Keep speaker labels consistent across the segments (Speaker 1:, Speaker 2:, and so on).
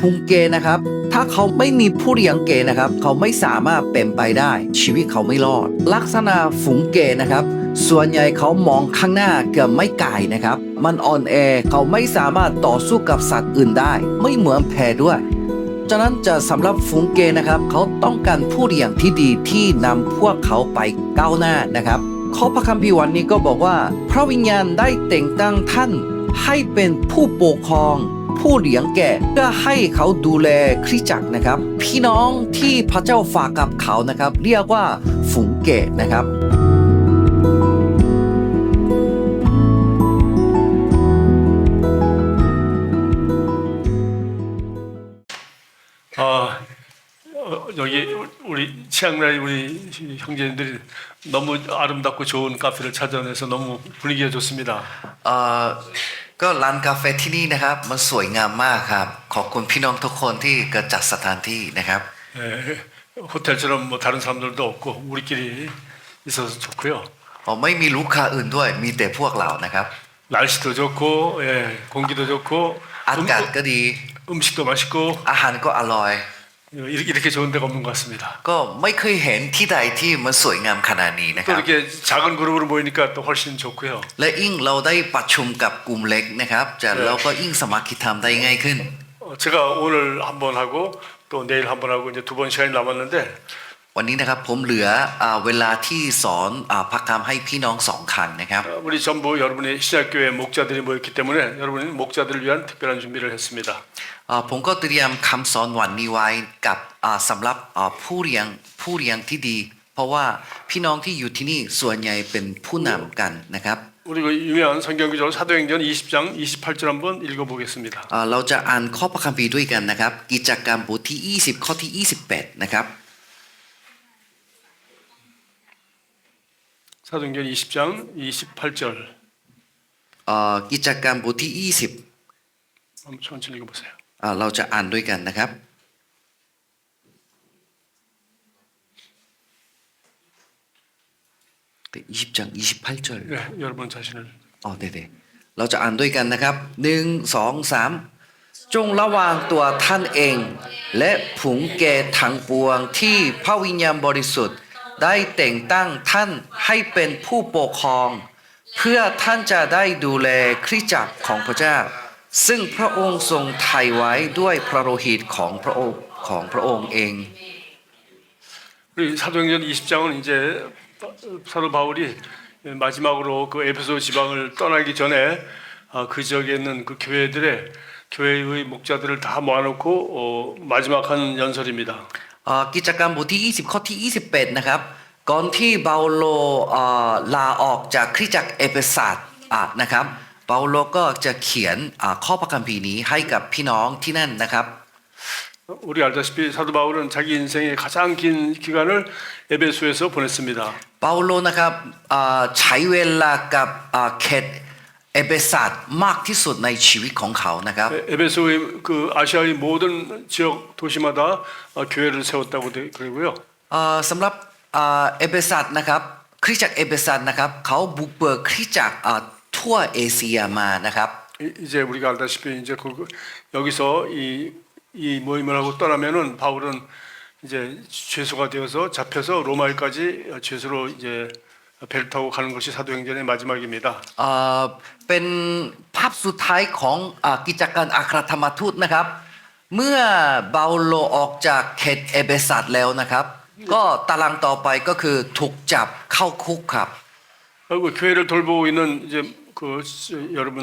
Speaker 1: พุงเกย์นะครับถ้าเขาไม่มีผู้เลี้ยงเกย์นะครับเขาไม่สามารถเป็นไปได้ชีวิตเขาไม่รอดลักษณะฝูงเกย์นะครับส่วนใหญ่เขามองข้างหน้าเกือบไม่ไกลนะครับมันอ่อนแอเขาไม่สามารถต่อสู้กับสัตว์อื่นได้ไม่เหมือนแพะด้วยฉะนั้นจะสำหรับฝูงเกย์นะครับเขาต้องการผู้เลี้ยงที่ดีที่นำพวกเขาไปก้าวหน้านะครับข้อพระคัมภีร์วันนี้ก็บอกว่าพระวิญญาณได้แต่งตั้งท่านให้เป็นผู้ปกครองผู้เลี้ยงแกะเพื่อให้เขาดูแลคริสตจักรนะครับพี่น้องที่พระเจ้าฝากกับเขานะครับเรียกว่าฝูงแกะนะครับ
Speaker 2: 여기 우리 치앙라이 우리 형제님들이 너무 아름답고 좋은 카페를 찾아내서 너무 분위기가 좋습니다.
Speaker 1: ก็ร้านกาแฟที่นี่นะครับมันสวยงามมากครับขอบคุณพี่น้องทุกคนที่กระจัดสถานที่นะครับ
Speaker 2: 예, 호텔처럼 뭐 다른 사람들도 없고 우리끼리 있어서 좋고요.
Speaker 1: ไม่มีลูกค้าอื่นด้วยมีแต่พวกเรานะครับ
Speaker 2: 날씨도 좋고 예, 공기도 좋고
Speaker 1: อากาศก็ดี
Speaker 2: 음식도 맛있고
Speaker 1: อาหารก็อร่อย
Speaker 2: 이렇게 좋은 데가 없는 것 같습니다.
Speaker 1: ก็ไม่เคยเห็นที่ใดที่มันสวยงามขนาดนี้นะค
Speaker 2: 또
Speaker 1: รับ
Speaker 2: 이렇게 작은 그룹으로 모이니까 또 훨씬 좋고요.
Speaker 1: และยิ่งเราได้ประชุมกับกลุ่มเล็กนะครับจะเราก็ยิ่งสมัครคิดทำได้ง่ายขึ้น
Speaker 2: 제가 오늘 한 번 하고 또 내일 한 번 하고 이제 두 번 시간이 남았는데
Speaker 1: วันนี้นะครับผมเหลือเวลาที่สอนพักธรรมให้พี่น้องสองครั้งนะครับ
Speaker 2: 우리 전부 여러분의 신약교회 목자들이 모였기 때문에 여러분은 목자들을 위한 특별한 준비를 했습니다.
Speaker 1: ผมก็เตรียมคำสอนวันนี้ไว้กับสำหรับผู้เลี้ยงที่ดี เพราะว่าพี่น้องที่อยู่ที่นี่ส่วนใหญ่เป็นผู้นำกันนะครับ
Speaker 2: 우리 그 유명한 성경 구절 사도행전 20장 28절 한번 읽어보겠습니다.
Speaker 1: เราจะอ่านข้อพระคัมภีร์ด้วยกันนะครับกิจกรรมบทที่20ข้อที่28นะครับ
Speaker 2: 사도행전 20장 28절
Speaker 1: กิจกรรมบทที่20
Speaker 2: 한번 천천히 읽어보세요.
Speaker 1: เราจะอ่านด้วยกันนะครับ20장 28절
Speaker 2: 네, 여러분 자신을
Speaker 1: เด็ดๆเราจะอ่านด้วยกันนะครับ1 2 3จงระวังตัวท่านเอง และผุงแก่ทั้งปวงที่พระวิญญาณบริสุทธิ์ได้แต่งตั้งท่านให้เป็นผู้ปกครอง เพื่อท่านจะได้ดูแลคริสตจักรของพระเจ้า ซึ่งพระองค์ทรงไถ่ไว้ด้วยพระโลหิตของพระองค์เอง
Speaker 2: 우리 사도행전 20장은 이제 사도 바울이 마지막으로 그 에베소 지방을 떠나기 전에 그 지역에 있는 그 교회의 목자들을 다 모아놓고 마지막 한 연설입니다.
Speaker 1: กิจกรรมบทที่20ข้อที่28นะครับก่อนที่เปาโลลาออกจากคริสตจักรเอเฟซัสนะครับเปาโลก็จะเขียนข้อพระคัมภีร์นี้ให้กับพี่น้องที่นั่นนะครับ
Speaker 2: 우리 알다시피 사도 바울은 자기 인생의 가장 긴 기간을 에베소에서 보냈습니다.
Speaker 1: เปาโลนะครับใช้เวลากับเขตเอเฟซัสมากที่สุดในชีวิตของเขานะครับ
Speaker 2: 에베소의 그 아시아의 모든 지역 도시마다 교회를 세웠다고 그러고요.
Speaker 1: สำหรับเอเฟซัสนะครับคริสตจักรเอเฟซัสนะครับเขาบุกเบิกคริสตจักรทั่วเอเชียมานะครับ
Speaker 2: 이제 우리가 알다시피 이제 여기서 이 모임을 하고 떠나면은 바울은 이제 죄수가 되어서 잡혀서 로마에까지 죄수로 이제 배를 타고 가는 것이 사도행전의 마지막입니다.
Speaker 1: เป็นภาพสุดท้ายของกิจการอัครธรรมทูตนะครับเมื่อเปาโลออกจากเขตเอเฟซัสแล้วนะครับก็ตารางต่อไปก็คือถูกจับเข้าคุกครับ
Speaker 2: 그리고 교회를 돌보고 있는 이제 그 여러분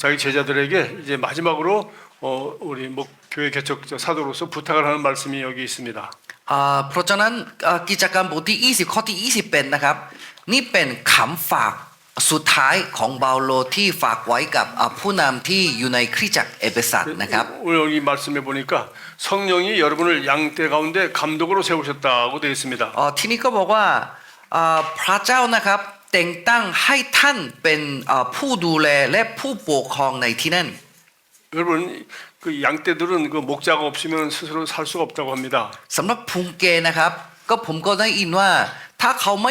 Speaker 2: 자기 제자들에게 이제 마지막으로 우리 교회 개척 사도로서 부탁을 하는 말씀이 여기 있습니다.
Speaker 1: เพราะฉะนั้นกิจกรรมบทที่20ข้อที่21นะครับนี่เป็นคำฝากสุดท้ายของเปาโลที่ฝากไว้กับผู้นำที่อยู่ในคริสตจักรเอเฟซัสนะครับ
Speaker 2: 오늘 여기 말씀해 보니까 성령이 여러분을 양떼 가운데 감독으로 세우셨다고 되어 있습니다.
Speaker 1: ที่นี่ก็บอกว่าพระเจ้านะครับแต่งตั้งให้ท่านเป็นผู้ดูแลและผู้ปกครองในที่นั่น
Speaker 2: 여러분 그 양떼들은 그 목자가 없으면 스스로 살 수가 없다고 합니다.
Speaker 1: สำหรับพุงเกนะครับก็ผมก็ได้ยินว่าถ้าเขาไ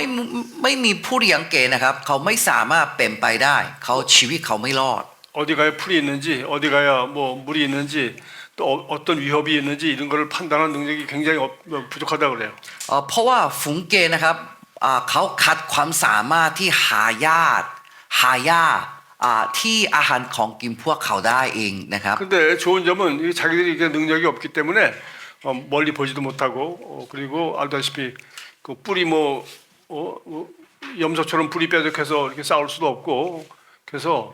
Speaker 1: ม่มีผู้เลี้ยงเกนะครับเขาไม่สามารถเป็นไปได้เขาชีวิตเขาไม่รอด
Speaker 2: 어디 가야 풀이 있는지 어디 가야 뭐 물이 있는지 또 어떤 위협이 있는지 이런 거를 판단하는 능력이 굉장히 부족하다고 그래요.
Speaker 1: เพราะว่าฝูงเกย์นะครับเขาขัดความสามารถที่หายาที่อาหารของกินพวกเขาได้เองนะครับ
Speaker 2: 근데 좋은 점은 자기들이 이게 능력이 없기 때문에 멀리 보지도 못하고 그리고 알다시피 그 뿔이 염소처럼 뿔이 뾰족해서 이렇게 싸울 수도 없고 그래서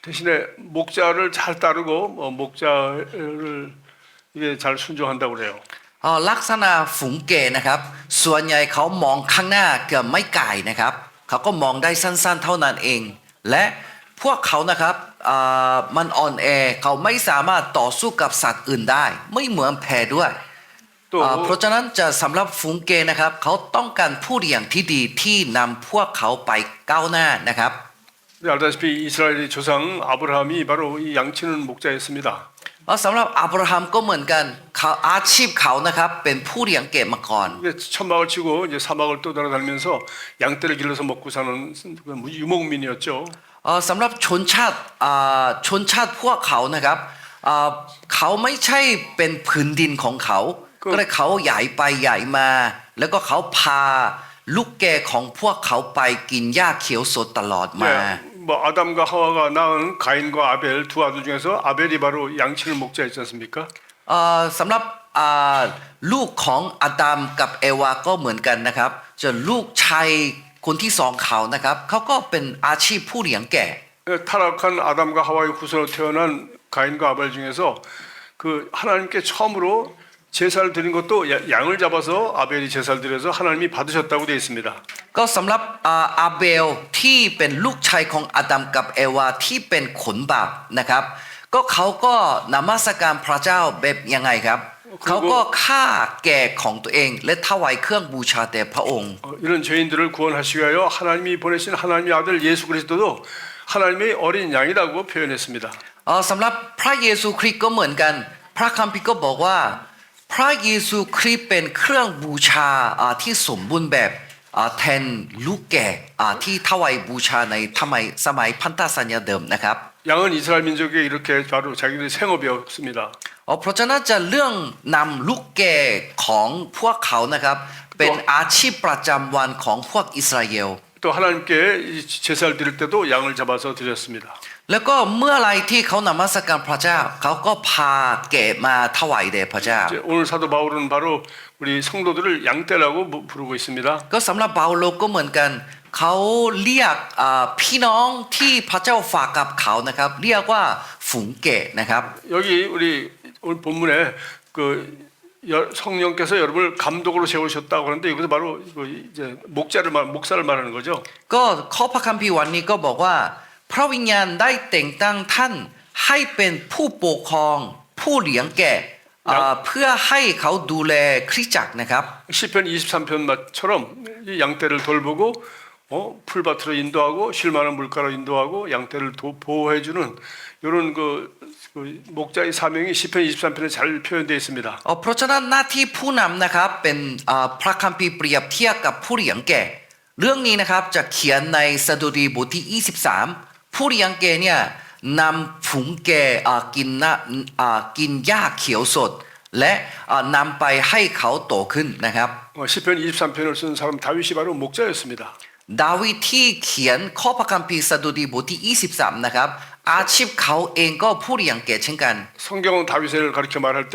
Speaker 2: 대신에 목자를 잘 따르고 목자를 이게 잘 순종한다고 그래요.
Speaker 1: ลักษณะฝูงเกย์นะครับส่วนใหญ่เขามองข้างหน้าเกือบไม่ไกลนะครับเขาก็มองได้สั้นๆเท่านั้นเอง และพวกเขานะครับมันอ่อนแอเขาไม่สามารถต่อสู้กับสัตว์อื่นได้ไม่เหมือนแพะด้วย
Speaker 2: 또
Speaker 1: เพราะฉะนั้นจะสำหรับฝูงเกย์นะครับเขาต้องการผู้เลี้ยงที่ดีที่นำพวกเขาไปก้าวหน้านะครับ
Speaker 2: 알다시피 이스라엘의 조상 아브라함이 바로 이 양치는 목자였습니다.
Speaker 1: สำหรับอับราฮัมก็เหมือนกันเขาอาชีพเขานะครับเป็นผู้เลี้ยงเกย์มาก่อน
Speaker 2: 이게 천막을 치고 이제 사막을 떠돌아다니면서 양떼를 길러서 먹고 사는 유목민이었죠.
Speaker 1: สำหรับชนชาติพวกเขานะครับเขาไม่ใช่เป็นพื้นดินของเขาก็เลยเขาใหญ่ไปใหญ่มา แล้วก็เขาพาลูกแกะของพวกเขาไปกินหญ้าเขียวสดตลอดมา
Speaker 2: 뭐 아담과 하와가 낳은 가인과 아벨 두 아들 중에서 아벨이 바로 양치는 목자였지 않습니까?
Speaker 1: สำหรับลูกของอาดัมกับเอวาก็เหมือนกันนะครับส่วนลูกชายคนที่สองเขานะครับเขาก็เป็นอาชีพผู้เลี้ยงแกะ
Speaker 2: 타락한 아담과 하와의 후손으로 태어난 가인과 아벨 중에서 그 하나님께 처음으로 제사를 드린 것도 양을 잡아서 아벨이 제사를 드려서 하나님이 받으셨다고 되어 있습니다.
Speaker 1: ก็สำหรับอาเบลที่เป็นลูกชายของอาดัมกับเอวาที่เป็นขนบาปนะครับก็เขาก็นมัสการพระเจ้าแบบยังไงครับเขาก็ฆ่าแกะของตัวเองและถวายเครื่องบูชาแด่พระองค์
Speaker 2: 이런 죄인들을 구원하시기 위하여 하나님이 보내신 하나님의 아들 예수 그리스도도 하나님의 어린 양이라고 표현했습니다.
Speaker 1: สำหรับพระเยซูคริสต์ก็เหมือนกันพระคัมภีร์ก็บอกว่าพระเยซูคริสต์เป็นเครื่องบูชาที่สมบูรณ์แบบแทนลูกแกะที่ถวายบูชาในสมัยพันธสัญญาเดิมนะครับ
Speaker 2: 양은 이스라엘 민족에 이렇게 바로 자기들의 생업이었습니다.
Speaker 1: เพราะฉะนั้นจะเรื่องนำลูกแกะของพวกเขานะครับเป็นอาชีพประจำวันของพวกอิสราเอล
Speaker 2: 또 하나님께 제사를 드릴 때도 양을 잡아서 드렸습니다.
Speaker 1: แล้วก็เมื่อไรที่เขานมัสการพระเจ้าเขาก็พาแกะมาถวายแด่พระเจ้า
Speaker 2: 오늘 사도 바울은 바로 우리 성도들을 양떼라고 부르고 있습니다.
Speaker 1: ก็สำหรับเปาโลก็เหมือนกันเขาเรียกพี่น้องที่พระเจ้าฝากกับเขานะครับเรียกว่าฝูงแกะนะครับ
Speaker 2: 여기 우리 오늘 본문에 그 성령께서 여러분을 감독으로 세우셨다고 하는데 여기서 바로 이제 목사를 말하는 거죠.
Speaker 1: ก็ข้อพระคัมภีร์วันนี้ก็บอกว่าพระวิญญาณได้แต่งตั้งท่านให้เป็นผู้ปกครองผู้เลี้ยงแกะเพื่อให้เขาดูแลคริสตจักรนะครับ
Speaker 2: 시편 23편처럼 이 양떼를 돌보고 풀밭으로 인도하고 쉴 만한 물가로 인도하고 양떼를 보호해주는 이런 그 목자의 사명이 시편 23편에 잘 표현되어 있습니다.
Speaker 1: เพราะฉะนั้นหน้าที่ผู้นำนะครับเป็นพระคัมภีร์เปรียบเทียบกับผู้เลี้ยงแกะเรื่องนี้นะครับจะเขียนในสดุดีบทที่23ผู้เลี้ยงแกะเนี่ยนำฝูงแกะกินหญ้าเขียวสดและนำไปให้เขาโตขึ้นนะครับ
Speaker 2: 시편 23편을 쓴 사람 다윗이 바로 목자였습니다.
Speaker 1: ดาวิดที่เขียนข้อพระคัมภีร์สดุดีบทที่23นะครับอาชีพเขาเองก็ผู้เลี้ยงแกะเช่นกัน
Speaker 2: 성경은 다윗을 가리켜 말할 때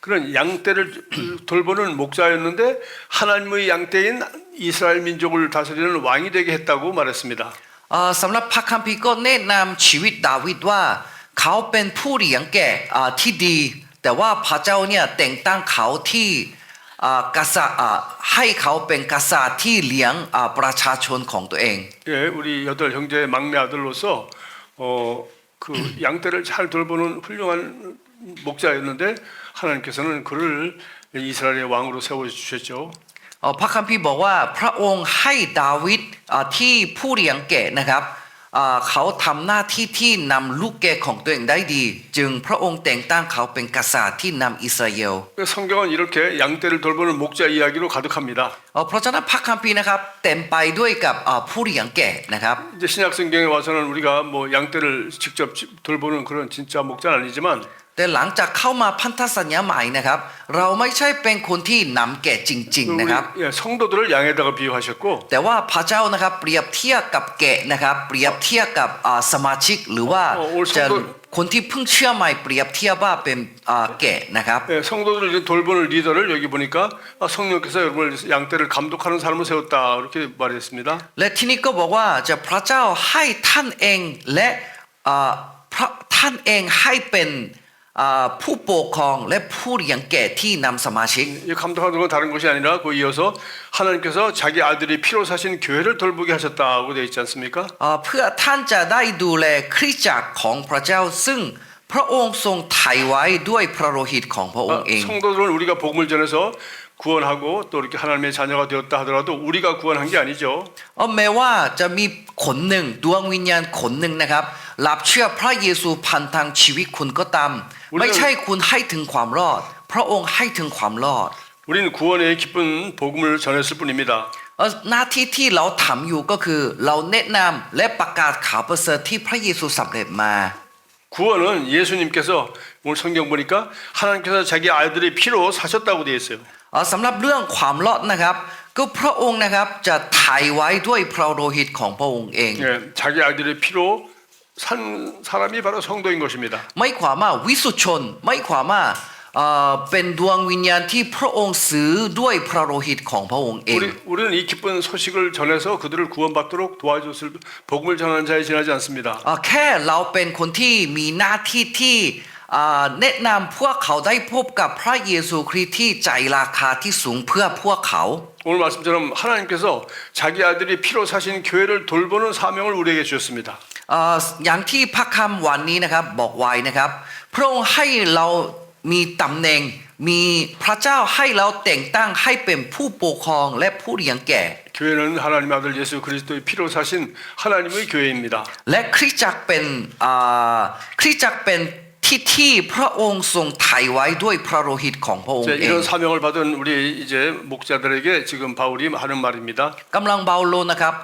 Speaker 2: 그런 양떼를 돌보는 목자였는데 하나님의 양떼인 이스라엘 민족을 다스리는 왕이 되게 했다고 말했습니다.
Speaker 1: สำหรับพระคัมภีร์ก็แนะนำชีวิตดาวิดว่าเขาเป็นผู้เลี้ยงแกะที่ดีแต่ว่าพระเจ้าเนี่ยแต่งตั้งเขาที่กษัตริย์ให้เขาเป็นกษัตริย์ที่เลี้ยงประชาชนของตัวเอง
Speaker 2: 예, 우리 8형제의 막내 아들로서 그 양떼를 잘 돌보는 훌륭한 목자였는데 하나님께서는 그를 이스라엘의 왕으로 세워 주셨죠.
Speaker 1: พระคัมภีร์บอกว่าพระองค์ให้ดาวิดที่ผู้เลี้ยงแกะนะครับเขาทำหน้าที่ที่นำลูกแกะของตัวเองได้ดีจึงพระองค์แต่งตั้งเขาเป็นกษัตริย์ที่นำอิสราเอล
Speaker 2: 성경은 이렇게 양떼를 돌보는 목자 이야기로 가득합니다.
Speaker 1: เพราะฉะนั้นพระคัมภีร์นะครับเต็มไปด้วยกับผู้เลี้ยงแกะนะครับ
Speaker 2: 이제 신약 성경에 와서는 우리가 뭐 양떼를 직접 돌보는 그런 진짜 목자는 아니지만
Speaker 1: แต่หลังจากเข้ามาพันธสัญญาใหม่นะครับเราไม่ใช่เป็นคนที่นำแก่จริงๆนะครับ
Speaker 2: 우리, 예, 성도들을 양에다가 비유하셨고
Speaker 1: แต่ว่าพระเจ้านะครับเปรียบเทียบกับแกะนะครับเปรียบเทียบกับสมาชิกหรือว่า
Speaker 2: 오늘
Speaker 1: จะ
Speaker 2: 성도
Speaker 1: คนที่เพิ่งเชื่อใหม่เปรียบเทียบว่าเป็นแกะนะครับ
Speaker 2: 예, 성도들을 이제 돌보는 리더를 여기 보니까 성령께서 여러분을 양떼를 감독하는 사람을 세웠다 이렇게 말했습니다.
Speaker 1: และที่นี่ก็บอกว่าจะพระเจ้าให้ท่านเองและท่านเองให้เป็นผู้ปกครองและผู้เลี้ยงแกะที่นำสมาชิก
Speaker 2: 이 감독하는 건 다른 것이 아니라 그 이어서 하나님께서 자기 아들이 피로 사신 교회를 돌보게 하셨다고 되어 있지 않습니까?
Speaker 1: เพื่อท่านจะได้ดูแลคริสตจักรของพระเจ้าซึ่งพระองค์ทรงไถ่ไว้ด้วยพระโลหิตของพระองค์เอง
Speaker 2: 성도들은 우리가 복음을 전해서 구원하고 또 이렇게 하나님의 자녀가 되었다 하더라도 우리가 구원한 게 아니죠.
Speaker 1: แม้ว่าจะมีคนหนึ่งดวงวิญญาณคนหนึ่งนะครับรับเชื่อพระเยซูผ่านทางชีวิตคุณก็ตามไม่ใช่คุณให้ถึงความรอดพระองค์ให้ถึงความรอด
Speaker 2: 우리는 구원의 기쁜 복음을 전했을 뿐입니다.
Speaker 1: หน้าที่ที่เราทำอยู่ก็คือเราแนะนำและประกาศข่าวประเสริฐที่พระเยซูสำเร็จมา
Speaker 2: 구원은 예수님께서 오늘 성경 보니까 하나님께서 자기 아들의 피로 사셨다고 되어 있어요.
Speaker 1: สำหรับเรื่องความรอดนะครับก็พระองค์นะครับจะไถ่ไว้ด้วยพระโลหิตของพระองค์เอง
Speaker 2: 예, 자기 아들의 피로 산 사람이 바로 성도인 것입니다.
Speaker 1: ไม่ความว่าวิสุทธิชนไม่ความว่าเป็นดวงวิญญาณที่พระองค์ซื้อด้วยพระโลหิตของพระองค์เอง
Speaker 2: 우리는 이 기쁜 소식을 전해서 그들을 구원받도록 도와줬을 복음을 전하는 자에 지나지 않습니다.
Speaker 1: แค่เราเป็นคนที่มีหน้าที่ที่แนะนำพวกเขาได้พบกับพระเยซูคริสต์ที่ใจราคาที่สูงเพื่อพวกเขา
Speaker 2: 오늘 말씀처럼 하나님께서 자기 아들이 피로 사신 교회를 돌보는 사명을 우리에게 주셨습니다.
Speaker 1: อย่างที่พระคำวันนี้นะครับบอกไว้นะครับพระองค์ให้เรามีตำแหน่งมีพระเจ้าให้เราแต่งตั้งให้เป็นผู้ปกครองและผู้เลี้ยงแก่
Speaker 2: 교회는 하나님 아들 예수 그리스도의 피로 사신 하나님의 교회입니다.
Speaker 1: และคริสตจักรเป็นที่พระองค์ทรงไถ่ไว้ด้วยพระโลหิตของพระองค์เอง
Speaker 2: 이런 사명을 받은 우리 이제 목자들에게 지금 바울이 하는 말입니다.
Speaker 1: กำลังเปาโลนะครับ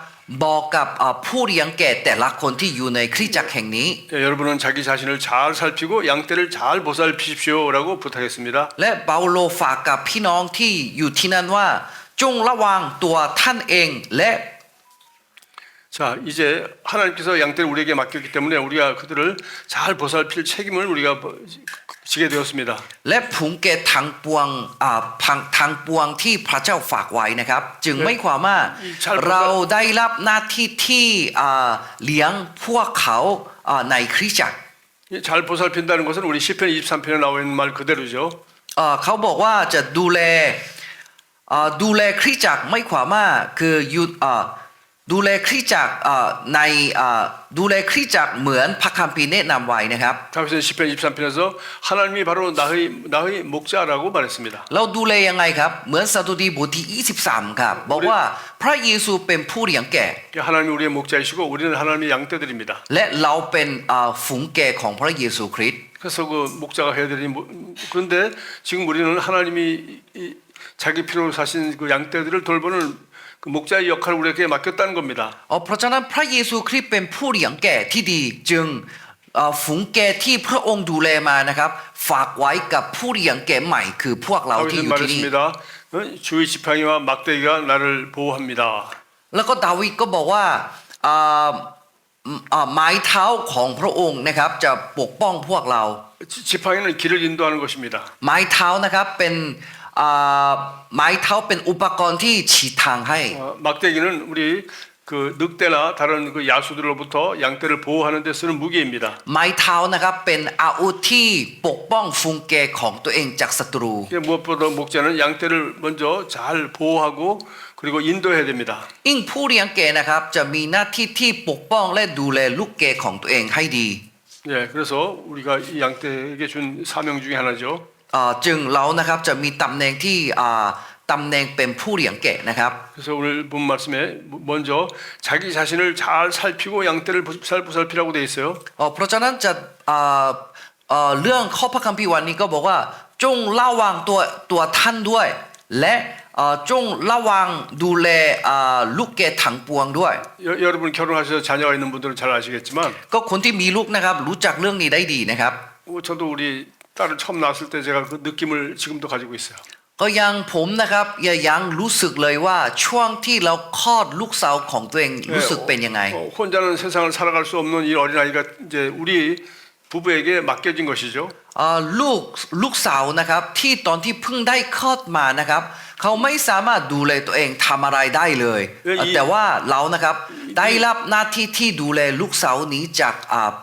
Speaker 1: บอกกับผู้เลี้ยงแก่แต่ละคนที่อยู่ในคริสตจักรแห่งนี้
Speaker 2: 여러분은 자기 자신을 잘 살피고 양떼를 잘 보살피십시오라고 부탁했습니다.
Speaker 1: และเปาโลฝากกับพี่น้องที่อยู่ที่นั่นว่าจงระวังตัวท่านเองและ
Speaker 2: 자, 이제 하나님께서 양떼를 우리에게 맡겼기 때문에 우리가 그들을 잘 보살필 책임을 우리가 지게 되었습니다.
Speaker 1: และผงแก่ทางปวงที่พระเจ้าฝากไว้นะครับจึงไม่ความว่าเราได้รับหน้าที่ที่เลี้ยงพวกเขาในคริสตจักร
Speaker 2: 잘 보살핀다는 것은 우리 시편 23편에 나와 있는 말 그대로죠.
Speaker 1: เขาบอกว่าจะดูแลคริสตจักรไม่ความว่าคือดูแลคริสตจักรในดูแลคริสตจักรเหมือนพระคัมภีร์แนะนำไว้นะครับ
Speaker 2: 다윗은 시편 23편에서 하나님이 바로 나의 목자라고 말했습니다.
Speaker 1: เราดูแลยังไงครับเหมือนสดุดีบทที่23ครับบอกว่าพระเยซูเป็นผู้เลี้ยงแก่
Speaker 2: 하나님이 우리의 목자이시고 우리는 하나님의 양떼들입니다.
Speaker 1: และเราเป็นฝูงแก่ของพระเยซูคริสต์
Speaker 2: 그래서 그 목자가 해야 되니 그런데 지금 우리는 하나님이 자기 피로 사신 그 양떼들을 돌보는 그 목자의 역할을 우리에게 맡겼다는 겁니다.
Speaker 1: เพราะฉะนั้นพระเยซูคริสต์เป็นผู้เลี้ยงแก่ที่ดีจึงฝูงแก่ที่พระองค์ดูแลมานะครับฝากไว้กับผู้เลี้ยงแก่ใหม่คือพวกเราที่อยู่ที่นี่
Speaker 2: 말했습니다. 주의 지팡이와 막대기가 나를 보호합니다.
Speaker 1: แล้วก็ดาวิดก็บอกว่าไม้เท้าของพระองค์นะครับจะปกป้องพวกเรา
Speaker 2: 지팡이는 길을 인도하는 것입니다.
Speaker 1: ไม้เท้านะครับเป็นไม้เท้าเป็นอุปกรณ์ที่ชี้ทางให้
Speaker 2: 막대기는 우리 그 늑대나 다른 그 야수들로부터 양떼를 보호하는 데 쓰는 무기입니다.
Speaker 1: ไม้เท้านะครับเป็นอาวุธที่ปกป้องฝูงแก่ของตัวเองจากศัตรู
Speaker 2: 무엇보다 목자는 양떼를 먼저 잘 보호하고 그리고 인도해야 됩니다.
Speaker 1: ยิ่งผู้เลี้ยงแก่นะครับจะมีหน้าที่ที่ปกป้องและดูแลลูกแก่ของตัวเองให้ดี
Speaker 2: 예, 그래서 우리가 이 양떼에게 준 사명 중에 하나죠.
Speaker 1: จึงเรานะครับจะมีตำแหน่งที่ตำแหน่งเป็นผู้เลี้ยงแกะนะครับ
Speaker 2: 그래서 오늘 본 말씀에 먼저 자기 자신을 잘 살피고 양떼를 잘 보살피라고 돼 있어요.
Speaker 1: เพราะฉะนั้นจะเรื่องข้อพระคัมภีร์วันนี้ก็บอกว่าจงระวังตัวท่านด้วยและจงระวังดูแลลูกแกะทั้งปวงด้วย
Speaker 2: 여러분 결혼하셔서 자녀가 있는 분들은 잘 아시겠지만
Speaker 1: ก็คนที่มีลูกนะครับรู้จักเรื่องนี้ได้ดีนะครับ
Speaker 2: 저도 우리 딸을 처음 낳았을 때 제가 그 느낌을 지금도 가지고 있어요.
Speaker 1: ก็ยังผมนะครับยังรู้สึกเลยว่าช่วงที่เราคลอดลูกสาวของตัวเองรู้สึกเป็นยังไง
Speaker 2: 혼자는 세상을 살아갈 수 없는 이 어린아이가 이제 우리 부부에게 맡겨진 것이죠.
Speaker 1: ลูกสาวนะครับที่ตอนที่เพิ่งได้คลอดมานะครับเขาไม่สามารถดูแลตัวเองทำอะไรได้เลยแต่ว่าเรานะครับได้รับหน้าที่ที่ดูแลลูกสาวนี้จาก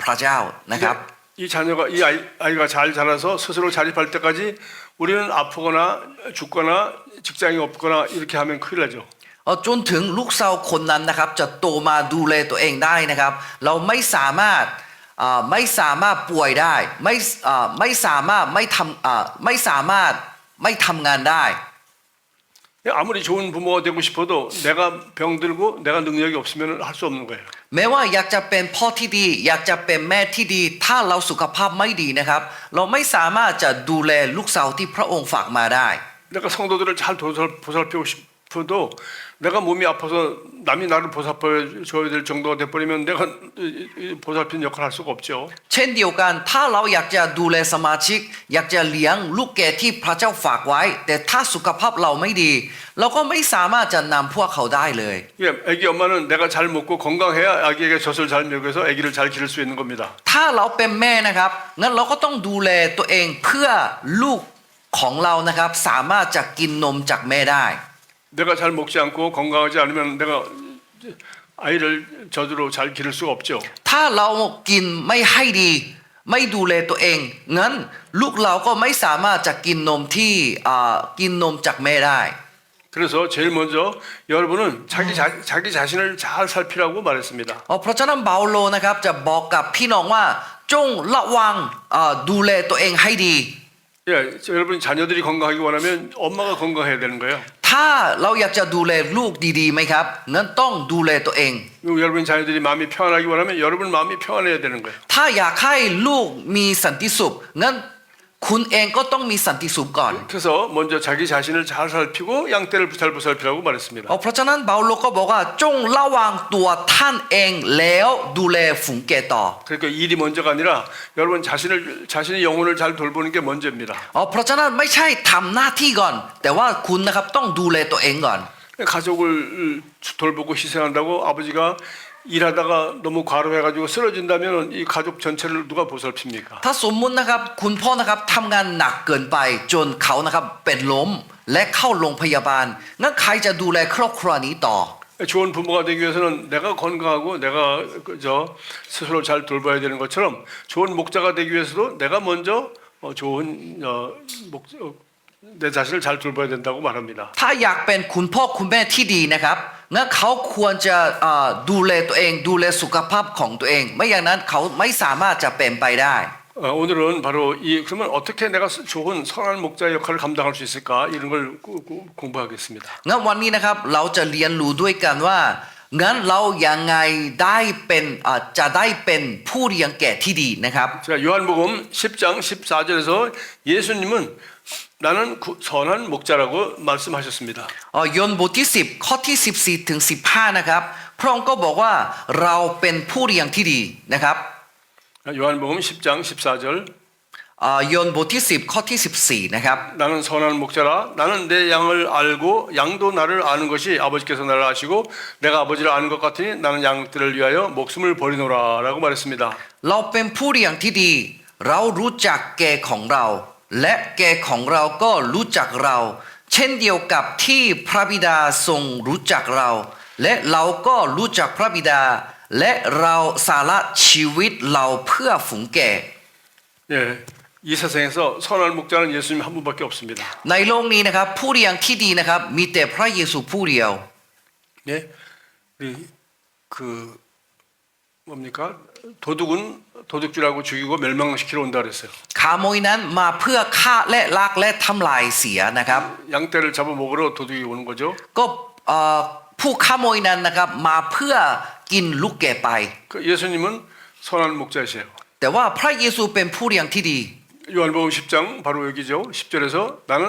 Speaker 1: พระเจ้านะครับ
Speaker 2: 이 자녀가 이 아이가 잘 자라서 스스로 자립할 때까지 우리는 아프거나 죽거나 직장이 없거나 이렇게 하면 큰일 나죠.
Speaker 1: จนถึงลูกสาวคนนั้นนะครับจะโตมาดูแลตัวเองได้นะครับเราไม่สามารถป่วยได้ไม่สามารถไม่ทำงานได้
Speaker 2: 아무리 좋은 부모가 되고 싶어도 내가 병들고 내가 능력이 없으면 할 수 없는 거예요.
Speaker 1: แม้ว่าอยากจะเป็นพ่อที่ดีอยากจะเป็นแม่ที่ดีถ้าเราสุขภาพไม่ดีนะครับเราไม่สามารถจะดูแลลูกสาวที่พระองค์ฝากมาได้
Speaker 2: 내가 성도들을 잘 보살피고 싶어도 내가 몸이 아파서 남이 나를 보살펴줘야 될 정도가 돼버리면 내가 보살피는 역할을 할 수가 없죠.
Speaker 1: เช่นเดียวกันถ้าเราอยากจะดูแลสมาชิกอยากจะเลี้ยงลูกแก่ที่พระเจ้าฝากไว้แต่ถ้าสุขภาพเราไม่ดีเราก็ไม่สามารถจะนำพวกเขาได้เลย
Speaker 2: 예, 아기 엄마는 내가 잘 먹고 건강해야 아기에게 젖을 잘 먹여서 아기를 잘 기를 수 있는 겁니다.
Speaker 1: ถ้าเราเป็นแม่นะครับงั้นเราก็ต้องดูแลตัวเองเพื่อลูกของเรานะครับสามารถจะกินนมจากแม่ได้
Speaker 2: 내가 잘 먹지 않고 건강하지 않으면 내가 아이를 젖으로 잘 기를 수가 없죠.
Speaker 1: ถ้าเรากินไม่ให้ดีไม่ดูแลตัวเองงั้นลูกเราก็ไม่สามารถจะกินนมที่กินนมจากแม่ได้
Speaker 2: 그래서 제일 먼저 여러분은 자기 자신을 잘 살피라고 말했습니다.
Speaker 1: เพราะฉะนั้นเปาโลนะครับจะบอกกับพี่น้องว่าจงระวังดูแลตัวเองให้ดี
Speaker 2: 예, 여러분 자녀들이 건강하기 원하면 엄마가 건강해야 되는 거예요.
Speaker 1: ถ้าเราอยากจะดูแลลูกดีๆไหมครับงั้นต้องดูแลตัวเอง
Speaker 2: 그리고 여러분 자녀들이 마음이 평안하기 원하면 여러분 마음이 평안해야 되는 거예요.
Speaker 1: ถ้าอยากให้ลูกมีสันติสุขงั้นคุณเองก็ต้องมีสันติสุขก่อน
Speaker 2: 그래서 먼저 자기 자신을 잘 살피고 양떼를 잘 보살피라고 말했습니다.
Speaker 1: เพราะฉะนั้นเปาโลก็บอกว่าจงระวังตัวท่านเองแล้วดูแลฝูงแกะต่อ
Speaker 2: 그러니까 일이 먼저가 아니라 여러분 자신의 영혼을 잘 돌보는 게 먼저입니다.
Speaker 1: เพราะฉะนั้นไม่ใช่ทำหน้าที่ก่อน แต่ว่าคุณนะครับต้องดูแลตัวเองก่อน
Speaker 2: 가족을 돌보고 희생한다고 아버지가 일하다가 너무 과로해가지고 쓰러진다면 이 가족 전체를 누가 보살핍니까?
Speaker 1: ถ้าสมมุตินะครับคุณพ่อนะครับทำงานหนักเกินไปจนเขานะครับเป็นล้มและเข้าโรงพยาบาลงั้นใครจะดูแลครอบครัวนี้ต่อ
Speaker 2: 좋은 부모가 되기 위해서는 내가 건강하고 내가 스스로 잘 돌봐야 되는 것처럼 좋은 목자가 되기 위해서도 내가 먼저 좋은 내 자신을 잘 돌봐야 된다고 말합니다.
Speaker 1: ถ้าอยากเป็นคุณพ่อคุณแม่ที่ดีนะครับงั้นเขาควรจะดูแลตัวเองดูแลสุขภาพของตัวเองไม่อย่างนั้นเขาไม่สามารถจะเป็นไปได้
Speaker 2: 오늘은 바로 그러면 어떻게 내가 좋은 선한 목자 역할을 감당할 수 있을까 이런 걸 공부하겠습니다.
Speaker 1: งั้นวันนี้นะครับเราจะเรียนรู้ด้วยกันว่างั้นเรายังไงได้เป็นจะได้เป็นผู้เลี้ยงแกะที่ดีนะครับ
Speaker 2: 자, 요한복음 10장 14절에서 예수님은 나는 선한 목자라고 말씀하셨습니다.
Speaker 1: ยอห์นบทที่10ข้อที่14ถึง15นะครับพระองค์ก็บอกว่าเราเป็นผู้เลี้ยงที่ดีนะครับ
Speaker 2: 요한복음 10장 14절
Speaker 1: ยอห์นบทที่10ข้อที่14นะครับ
Speaker 2: 나는 선한 목자라 나는 내 양을 알고 양도 나를 아는 것이 아버지께서 나를 아시고 내가 아버지를 아는 것 같으니 나는 양들을 위하여 목숨을 버리노라라고 말했습니다.
Speaker 1: เราเป็นผู้เลี้ยงที่ดีเรารู้จักแกะของเราและแกะของเราก็รู้จักเราเช่นเดียวกับที่พระบิดาทรงรู้จักเราและเราก็รู้จักพระบิดาและเราสละชีวิตเราเพื่อฝูงแกะ
Speaker 2: 예, 이 세상에서 선한 목자는 예수님 한 분밖에 없습니다.
Speaker 1: ในโลกนี้นะครับผู้เลี้ยงที่ดีนะครับมีแต่พระเยซูผู้เดียว
Speaker 2: 예, 우리 그 뭡니까 도둑은 도둑질하고 죽이고 멸망시키러 온다 그랬어요.
Speaker 1: ขโมยนั้นมาเพื่อฆ่าและลักและทำลายเสียนะครับ
Speaker 2: 양떼를 잡아먹으러 도둑이 오는 거죠.
Speaker 1: ก็ผู้ขโมยนั้นนะครับมาเพื่อกินลูกแกะไป
Speaker 2: 그 예수님은 선한 목자이세요.
Speaker 1: แต่ว่าพระเยซูเป็นผู้เลี้ยงที่ดี
Speaker 2: 요한복음 10장 바로 여기죠. 10절에서 나는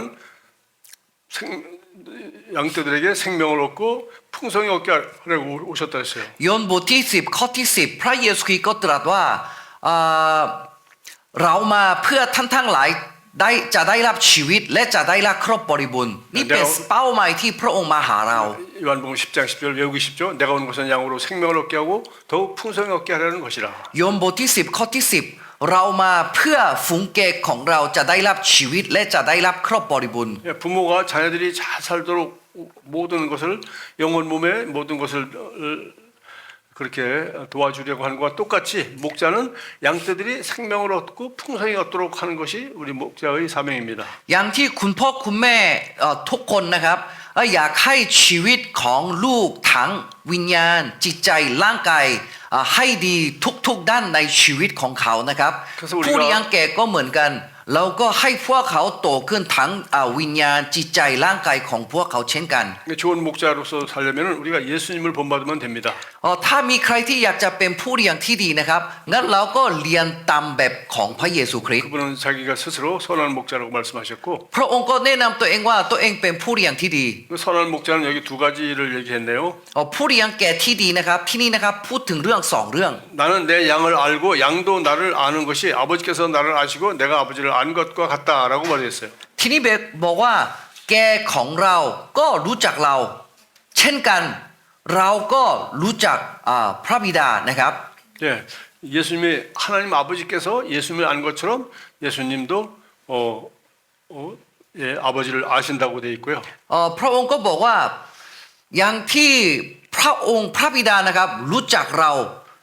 Speaker 2: 양떼들에게 생명을 얻고 풍성히 얻게 하려고 오셨다 했어요.
Speaker 1: ยอห์นบทที่10ข้อที่10พระเยซูคริสต์ก็ตรัสว่า เรามาเพื่อท่านทั้งหลายได้จะได้รับชีวิตและจะได้รับครบบริบูรณ์นี่เป็นเป้าหมายที่พระองค์มาหาเรา
Speaker 2: 요한복음 10장 10절 외우기 쉽죠. 내가 온 것은 양으로 생명을 얻게 하고 더욱 풍성히 얻게 하려는 것이라.
Speaker 1: โยมบทที่10ข้อที่10เรามาเพื่อฝูงแกะของเราจะได้รับชีวิตและจะได้รับครบบริบูรณ์
Speaker 2: 부모가 자녀들이 잘 살도록 모든 것을 영혼 몸에 모든 것을 그렇게 도와주려고 하는 것과 똑같이 목자는 양떼들이 생명을 얻고 풍성히 얻도록 하는 것이 우리 목자의 사명입니다.
Speaker 1: อย่างที่คุณพ่อคุณแม่ทุกคนนะครับอยากให้ชีวิตของลูกทั้งวิญญาณจิตใจร่างกายให้ดีทุกๆด้านในชีวิตของเขานะครับผู้เลี้ยงแกะก็เหมือนกันเราก็ให้พวกเขาโตขึ้นทั้งวิญญาณจิตใจร่างกายของพวกเขาเช่นกัน
Speaker 2: 좋은 목자로서 살려면 우리가 예수님을 본받으면 됩니다.
Speaker 1: ถ้ามีใครที่อยากจะเป็นผู้เลี้ยงที่ดีนะครับงั้นเราก็เรียนตามแบบของพระเยซูคริสต์
Speaker 2: 그분은 자기가 스스로 선한 목자라고 말씀하셨고
Speaker 1: พระองค์ก็แนะนำตัวเองว่าตัวเองเป็นผู้เลี้ยงที่ดี
Speaker 2: 그 선한 목자는 여기 두 가지를 얘기했네요.
Speaker 1: ผู้เลี้ยงแก่ที่ดีนะครับที่นี่นะครับพูดถึงเรื่องสองเรื่อง
Speaker 2: 나는 내 양을 알고 양도 나를 아는 것이 아버지께서 나를 아시고 내가 아버지를 안 것과 같다라고 말했어요.
Speaker 1: ทีนี้บอกว่าแกของเราก็รู้จักเราเช่นกันเราก็รู้จักพระบิดานะครับ
Speaker 2: 예, 예수님이 하나님 아버지께서 예수님을 안 것처럼 예수님도 예, 아버지를 아신다고 돼 있고요.
Speaker 1: พระองค์ก็บอกว่าอย่างที่พระองค์พระบิดานะครับรู้จักเรา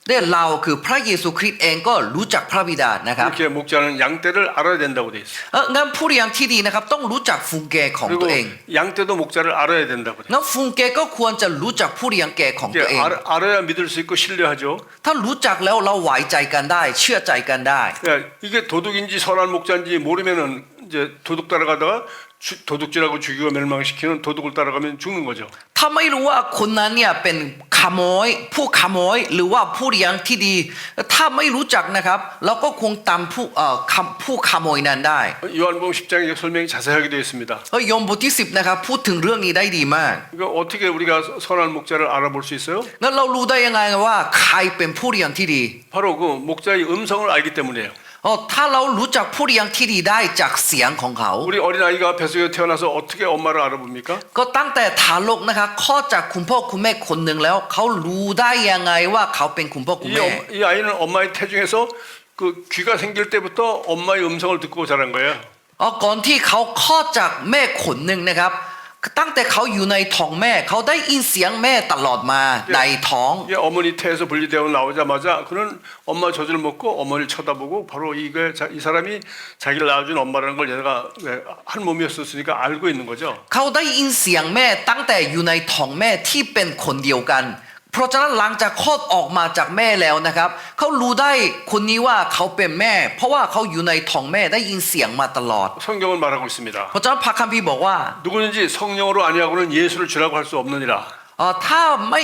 Speaker 1: และเราคือพระเยซูคริสต์เองก็รู้จักพระบิดานะครับ
Speaker 2: 이렇게 목자는 양떼를 알아야 된다고 돼 있어요.
Speaker 1: งั้นผู้เลี้ยงที่ดีนะครับต้องรู้จักฝูงแกะของ
Speaker 2: 그리고
Speaker 1: ตัวเอง
Speaker 2: 양떼도 목자를 알아야 된다고 돼.
Speaker 1: งั้นฝูงแกะก็ควรจะรู้จักผู้เลี้ยงแกะของตัวเอง
Speaker 2: 알아야 믿을 수 있고 신뢰하죠.
Speaker 1: ถ้ารู้จักแล้วเราไว้ใจกันได้เชื่อใจกันได้
Speaker 2: 야, 이게 도둑인지 선한 목자인지 모르면은 이제 도둑 따라가다가 도둑질하고 죽이고 멸망시키는 도둑을 따라가면 죽는 거죠.
Speaker 1: ถ้าไม่รู้ว่าคนนั้นเนี่ยเป็นขโมยผู้ขโมยหรือว่าผู้เลี้ยงที่ดีถ้าไม่รู้จักนะครับเราก็คงตามผู้ขโมยนั้นได้
Speaker 2: 요한복음 10장에 설명이 자세하게 되어 있습니다.
Speaker 1: โยมบทที่10นะครับพูดถึงเรื่องนี้ได้ดีมาก
Speaker 2: 이거 어떻게 우리가 선한 목자를 알아볼 수 있어요?
Speaker 1: งั้นเรารู้ได้ยังไงว่าใครเป็นผู้เลี้ยงที่ดี
Speaker 2: 바로 그 목자의 음성을 알기 때문이에요.
Speaker 1: ถ้าเรารู้จักผู้เลี้ยงที่ดีได้จากเสียงของเขา
Speaker 2: 우리 어린아이가 뱃속에 태어나서 어떻게 엄마를 알아봅니까?
Speaker 1: ก็ตั้งแต่ทารกนะครับข้อจากคุณพ่อคุณแม่คนหนึ่งแล้วเขารู้ได้ยังไงว่าเขาเป็นคุณพ่อคุณแม่
Speaker 2: 이 아이는 엄마의 태중에서 그 귀가 생길 때부터 엄마의 음성을 듣고 자란 거예요.
Speaker 1: ก่อนที่เขาคลอดจากแม่คนหนึ่งนะครับตั้งแต่เขาอยู่ในท้องแม่เขาได้ยินเสียงแม่ตลอดมาในท้อง
Speaker 2: 이게 어머니 태에서 분리되어 나오자마자 그는 엄마 젖을 먹고 어머니를 쳐다보고 바로 이 사람이 자기를 낳아준 엄마라는 걸 얘가 한 몸이었으니까 알고 있는 거죠.
Speaker 1: เขาได้ยินเสียงแม่ตั้งแต่อยู่ในท้องแม่ที่เป็นคนเดียวกันเพราะฉะนั้นหลังจากคลอดออกมาจากแม่แล้วนะครับเขารู้ได้คนนี้ว่าเขาเป็นแม่เพราะว่าเขาอยู่ในท้องแม่ได้ยินเสียงมาตลอด
Speaker 2: 성경은 말하고 있습니다.
Speaker 1: เพราะฉะนั้นพระคัมภีร์บอกว่า
Speaker 2: 누구든지 성령으로 아니하고는 예수를 주라고 할 수 없느니라.
Speaker 1: ถ้าไม่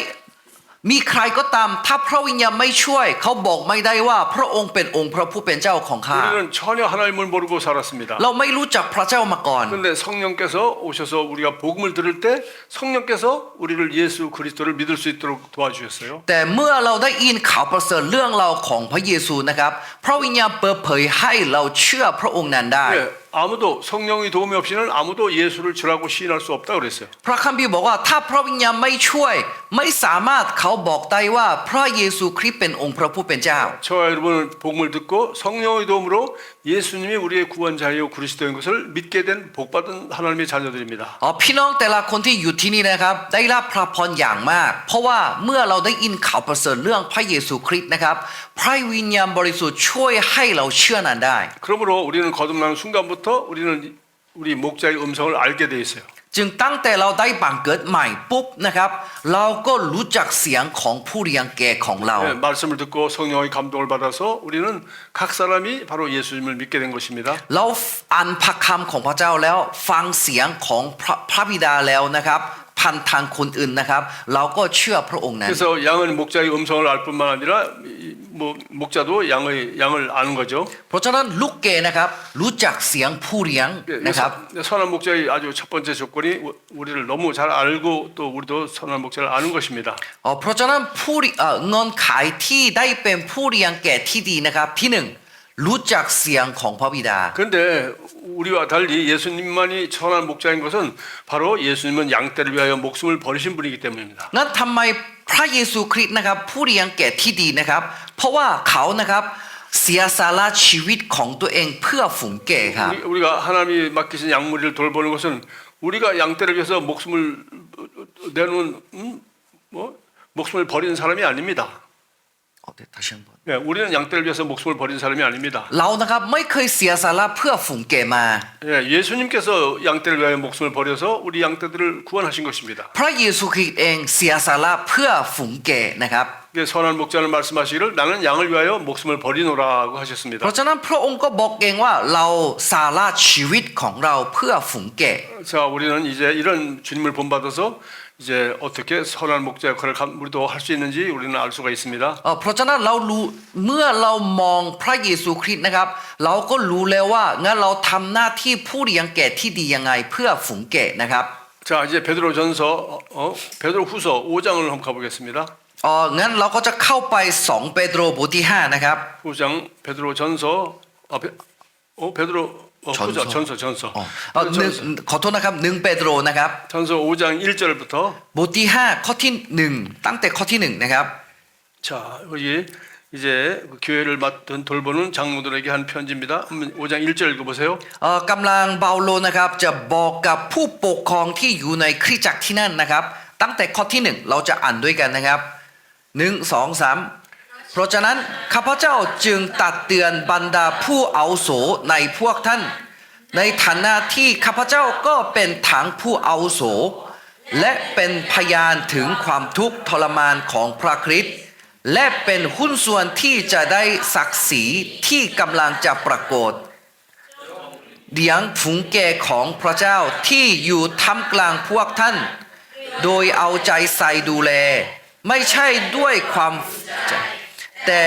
Speaker 1: มีใครก็ตามถ้าพระวิญญาณไม่ช่วยเขาบอกไม่ได้ว่าพระองค์เป็นองค์พระผู้เป็นเจ้าของข้า
Speaker 2: 우리는 전혀 하나님을 모르고 살았습니다.
Speaker 1: เราไม่รู้จักพระเจ้ามาก่อน
Speaker 2: 그런데 성령께서 오셔서 우리가 복음을 들을 때 성령께서 우리를 예수 그리스도를 믿을 수 있도록 도와주셨어요.
Speaker 1: แต่เมื่อเราได้ยินข่าวประเสริฐเรื่องเราวของพระเยซูนะครับพระวิญญาณเปิดเผยให้เราเชื่อพระองค์นั้นได้
Speaker 2: 네, 아무도 성령의 도움이 없이는 아무도 예수를 주라고 시인할 수 없다 그랬어요.
Speaker 1: พระคัมภีร์บอกว่าถ้าพระวิญญาณไม่ช่วยไม่สามารถเขาบอกได้ว่าพระเยซูคริสต์เป็นองค์พระผู้เป็นเจ้า
Speaker 2: 저와 여러분은 복음을 듣고 성령의 도움으로 예수님이 우리의 구원자이요 그리스도인 것을 믿게 된 복받은 하나님의 자녀들입니다.
Speaker 1: พี่น้องแต่ละคนที่อยู่ที่นี่นะครับได้รับพระพรอย่างมากเพราะว่าเมื่อเราได้ยินข่าวประเสริฐเรื่องพระเยซูคริสต์นะครับพระวิญญาณบริสุทธิ์ช่วยให้เราเชื่อนั้นได้
Speaker 2: 그러므로 우리는 거듭나는 순간부터 우리는 우리 목자의 음성을 알게 돼 있어요.
Speaker 1: จึงตั้งแต่เราได้บังเกิดใหม่ปุ๊บนะครับเราก็รู้จักเสียงของผู้เลี้ยงแกะของเรา
Speaker 2: 네, 말씀을 듣고 성령의 감동을 받아서 우리는 각 사람이 바로 예수님을 믿게 된 것입니다.
Speaker 1: เราอ่านพระคำของพระเจ้าแล้วฟังเสียงของพระบิดาแล้วนะครับพันทางคนอื่นนะครับเราก็เชื่อพระองค์นั้น
Speaker 2: 그래서 양은 목자의 음성을 알 뿐만 아니라 뭐 목자도 양을 아는 거죠.
Speaker 1: เพราะฉะนั้นลูกแกะนะครับรู้จักเสียงผู้เลี้ยงนะครับ
Speaker 2: 선한 목자의 아주 첫 번째 조건이 우리를 너무 잘 알고 또 우리도 선한 목자를 아는 것입니다.
Speaker 1: เพราะฉะนั้นเงินขายที่ได้เป็นผู้เลี้ยงแกะที่ดีนะครับที่หนึ่ง รู้จักเสียงของพระบิดา
Speaker 2: 그런데 우리와 달리 예수님만이 선한 목자인 것은 바로 예수님은 양떼를 위하여 목숨을 버리신 분이기 때문입니다.
Speaker 1: งั้นทำไมพระเยซูคริสต์นะครับผู้เลี้ยงแกะที่ดีนะครับ เพราะว่าเขานะครับเสียสละชีวิตของตัวเองเพื่อฝูงแกะครับ
Speaker 2: 우리가 하나님이 맡기신 양무리를 돌보는 것은 우리가 양떼를 위해서 목숨을 내놓은 목숨을 버리는 사람이 아닙니다.
Speaker 1: 다시 한번.
Speaker 2: 네, 우리는 양떼를 위해서 목숨을 버린 사람이 아닙니다.
Speaker 1: เรานะครับไม่เคยเสียสละเพื่อฝูงแกะมา
Speaker 2: 예, 예수님께서 양떼를 위하여 목숨을 버려서 우리 양떼들을 구원하신 것입니다.
Speaker 1: พระเยซูคริสต์เองเสียสละเพื่อฝูงแกะนะครับ
Speaker 2: 선한 목자는 말씀하시기를 나는 양을 위하여 목숨을 버리노라고
Speaker 1: เพ
Speaker 2: 하셨습니다.
Speaker 1: ราะฉะนั้นพระองค์ก็บอกเองว่าเราสละชีวิตของเราเพื่อฝูงแกะ
Speaker 2: 자, 우리는 이제 이런 주님을 본받아서 이제 어떻게 선한 목자 역할을 우리도 할 수 있는지 우리는 알 수가 있습니다.
Speaker 1: เพราะฉะนั้นเรารู้เมื่อเรามองพระเยซูคริสต์นะครับเราก็รู้แล้วว่างั้นเราทำหน้าที่ผู้เลี้ยงแกะที่ดียังไงเพื่อฝูงแกะนะครับ
Speaker 2: 자, 이제 베드로전서 베드로후서 5장을 한번 가보겠습니다.
Speaker 1: งั้นเราก็จะเข้าไป2เปโตรบทที่5นะครับ
Speaker 2: 5장 베드로전서 베드로 전서
Speaker 1: ขอโทษนะครับ1เปโตรนะครับ
Speaker 2: 전서 5장 1절부터
Speaker 1: บทที่5ข้อที่1ตั้งแต่ข้อที่1นะครับ
Speaker 2: 자, 여기 이제 교회를 맡은 돌보는 장로들에게 한 편지입니다. 5장 1절 읽어보세요.
Speaker 1: กำลังเปาโลนะครับจะบอกกับผู้ปกครองที่อยู่ในคริสตจักรที่นั่นนะครับตั้งแต่ข้อที่1เราจะอ่านด้วยกันนะครับ1 2 3เพราะฉะนั้นข้าพเจ้าจึงตักเตือนบรรดาผู้อาวุโสในพวกท่านในฐานะที่ข้าพเจ้าก็เป็นทั้งผู้อาวุโสและเป็นพยานถึงความทุกข์ทรมานของพระคริสต์และเป็นหุ้นส่วนที่จะได้ศักดิ์ศรีที่กำลังจะปรากฏเลี้ยงฝูงแกะของพระเจ้าที่อยู่ท่ามกลางพวกท่านโดยเอาใจใส่ดูแลไม่ใช่ด้วยความแต่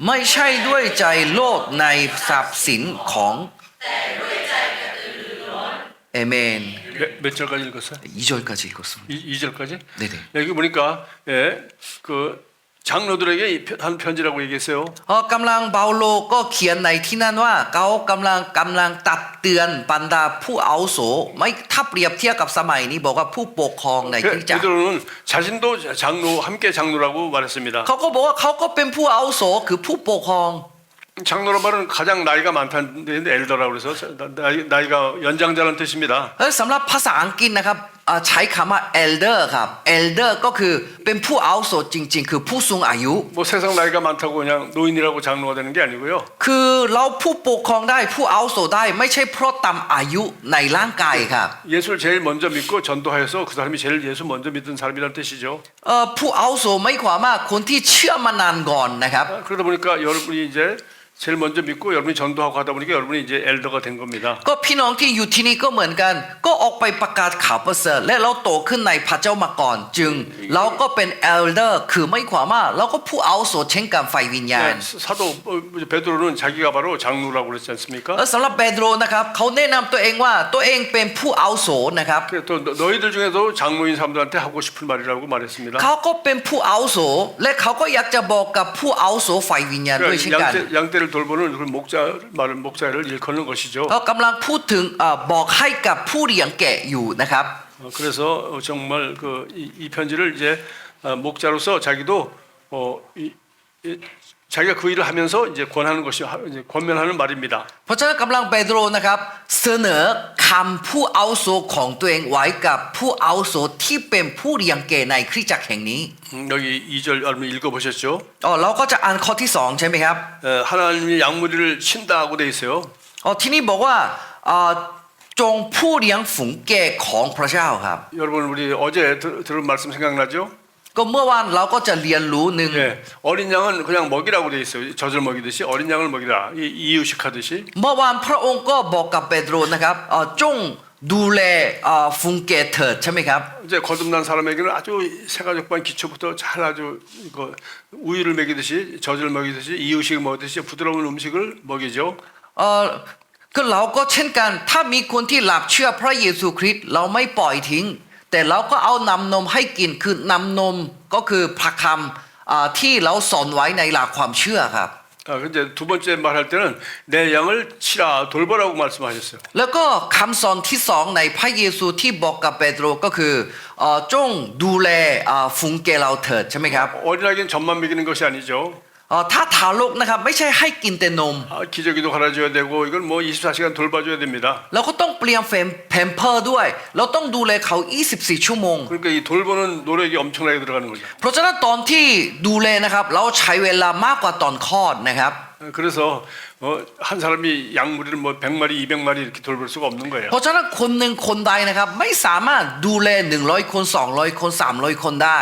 Speaker 1: ไม่ใช่ด้วยใจโลภในทรัพย์สินของเอเมน
Speaker 2: 몇 절까지 읽었어요?
Speaker 1: 2절까지 읽었습니다.
Speaker 2: 2절까지?
Speaker 1: 네네.
Speaker 2: 여기 보니까 예, 그 장로들에게 한 편지라고 얘기했어요.
Speaker 1: กำลังเปาโลก็เขียนในที่นั่นว่าเขากำลังตักเตือนบรรดาผู้อาวุโสไม่ถ้าเปรียบเทียบกับสมัยนี้บอกว่าผู้ปกครองในคริสตจักร
Speaker 2: 베드로는 자신도 장로 함께 장로라고 말했습니다.
Speaker 1: เขาก็บอกว่าเขาก็เป็นผู้อาวุโสคือผู้ปกครอง
Speaker 2: 장로란 말은 가장 나이가 많다는 데 엘더라고 그래서 나이가 연장자라는 뜻입니다.
Speaker 1: สำหรับภาษาอังกฤษนะครับใช้คำว่า elder ครับ elder ก็คือเป็นผู้อาวุโสจริงๆคือผู้สูงอายุ
Speaker 2: 뭐 세상 나이가 많다고 그냥 노인이라고 장로가 되는 게 아니고요.
Speaker 1: คือเราผู้ปกครองได้ผู้อาวุโสได้ไม่ใช่เพราะตามอายุในร่างกายครับ
Speaker 2: 예수를 제일 먼저 믿고 전도하여서 그 사람이 제일 예수 먼저 믿은 사람이라는 뜻이죠.
Speaker 1: ผู้อาวุโสไม่ความว่าคนที่เชื่อมานานก่อนนะครับ
Speaker 2: 그러다 보니까 여러분이 이제 제일 먼저 믿고 여러분이 전도하고 하다 보니까 여러분이 이제 엘더가 된 겁니다.
Speaker 1: ก็พี่น้องที่อยู่ที่นี่ก็เหมือนกันก็ออกไปประกาศข่าวประเสริฐและเราโตขึ้นในพระเจ้ามาก่อนจึงเราก็เป็น elder คือไม่ความว่าเราก็ผู้อาวุโสเช่นกันฝ่ายวิญญาณ
Speaker 2: 사도 베드로는 자기가 바로 장로라고 그랬지 않습니까?
Speaker 1: สำหรับเปโตรนะครับเขาแนะนำตัวเองว่าตัวเองเป็นผู้อาวุโสนะครับ
Speaker 2: 또 너희들 중에도 장로인 사람들한테 하고 싶은 말이라고 말했습니다.
Speaker 1: เขาก็เป็นผู้อาวุโสและเขาก็อยากจะบอกกับผู้อาวุโสฝ่ายวิญญาณด้วยเช่นกัน
Speaker 2: 양떼를 돌보는 그 목자를 일컫는 것이죠.
Speaker 1: เขากำลังพูดถึงบอกให้กับผู้เลี้ยงแกะอยู่นะครับ
Speaker 2: 그래서 정말 이 편지를 이제 목자로서 자기도 자기가 그 일을 하면서 이제 권하는 것이 이제 권면하는 말입니다.
Speaker 1: เพราะฉะนั้นกำลังเปโตรนะครับเสนอคำผู้อาวุโสของตัวเองไว้กับผู้อาวุโสที่เป็นผู้เลี้ยงแกะในคริสตจักรแห่งนี้
Speaker 2: 여기 2절 여러분 읽어보셨죠?
Speaker 1: เราก็จะอ่านข้อที่2ใช่ไหมครับ
Speaker 2: 하나님이 양무리를 친다고 돼 있어요.
Speaker 1: ที่นี่บอกว่าจงผู้เลี้ยงฝูงแกะของพระเจ้าครับ
Speaker 2: 여러분 우리 어제 들은 말씀 생각나죠?
Speaker 1: ก็เมื่อวานเราก็จะเรียนรู้หนึ่ง
Speaker 2: 예, 어린 양은 그냥 먹이라고 돼 있어요. 젖을 먹이듯이 어린 양을 먹이라 이유식하듯이.
Speaker 1: เมื่อวานพระองค์ก็บอกกับเปโตรนะครับจงดูแลฝูงแกะเถิดใช่ไหมครับ
Speaker 2: 이제 거듭난 사람에게는 아주 세가족반 기초부터 잘 아주 우유를 먹이듯이 젖을 먹이듯이 이유식을 먹이듯이 부드러운 음식을 먹이죠.
Speaker 1: ก็เราก็เช่นกันถ้ามีคนที่หลับเชื่อพระเยซูคริสต์เราไม่ปล่อยทิ้งแต่เราก็เอานำนมให้กินคือนำนมก็คือพระค ที่เราสอนไว้ในหลักความเชื่อครับ
Speaker 2: 근데 두 번째 말할 때는 내 양을 치라 돌보라고 말씀하셨어요.
Speaker 1: แล้วก็คำสอนที่สองในพระเยซูที่บอกกับเปโตรก็คือจงดูแลฝูงแกะเราเถิดใช่ไหมครับ
Speaker 2: 어린아이는 젖만 먹이는 것이 아니죠.
Speaker 1: ถ้าทารกนะครับไม่ใช่ให้กินแต่นม
Speaker 2: 기저귀도 갈아줘야 되고 이걸 뭐 24시간 돌봐줘야 됩니다.
Speaker 1: เราก็ต้องเปลี่ยนแพมเพิร์ด้วย เราต้องดูแลเขา 24 ชั่วโมง
Speaker 2: 그러니까 이 돌보는 노력이 엄청나게 들어가는 거죠.
Speaker 1: เพราะฉะนั้นตอนที่ดูแลนะครับเราใช้เวลามากกว่าตอนคลอดนะครับ
Speaker 2: 그래서 한 사람이 양무리를 뭐 100마리, 200마리 이렇게 돌볼 수가 없는 거예요.
Speaker 1: เพราะฉะนั้นคนหนึ่งคนใดนะครับไม่สามารถดูแล100 คน200 คน300 คนได้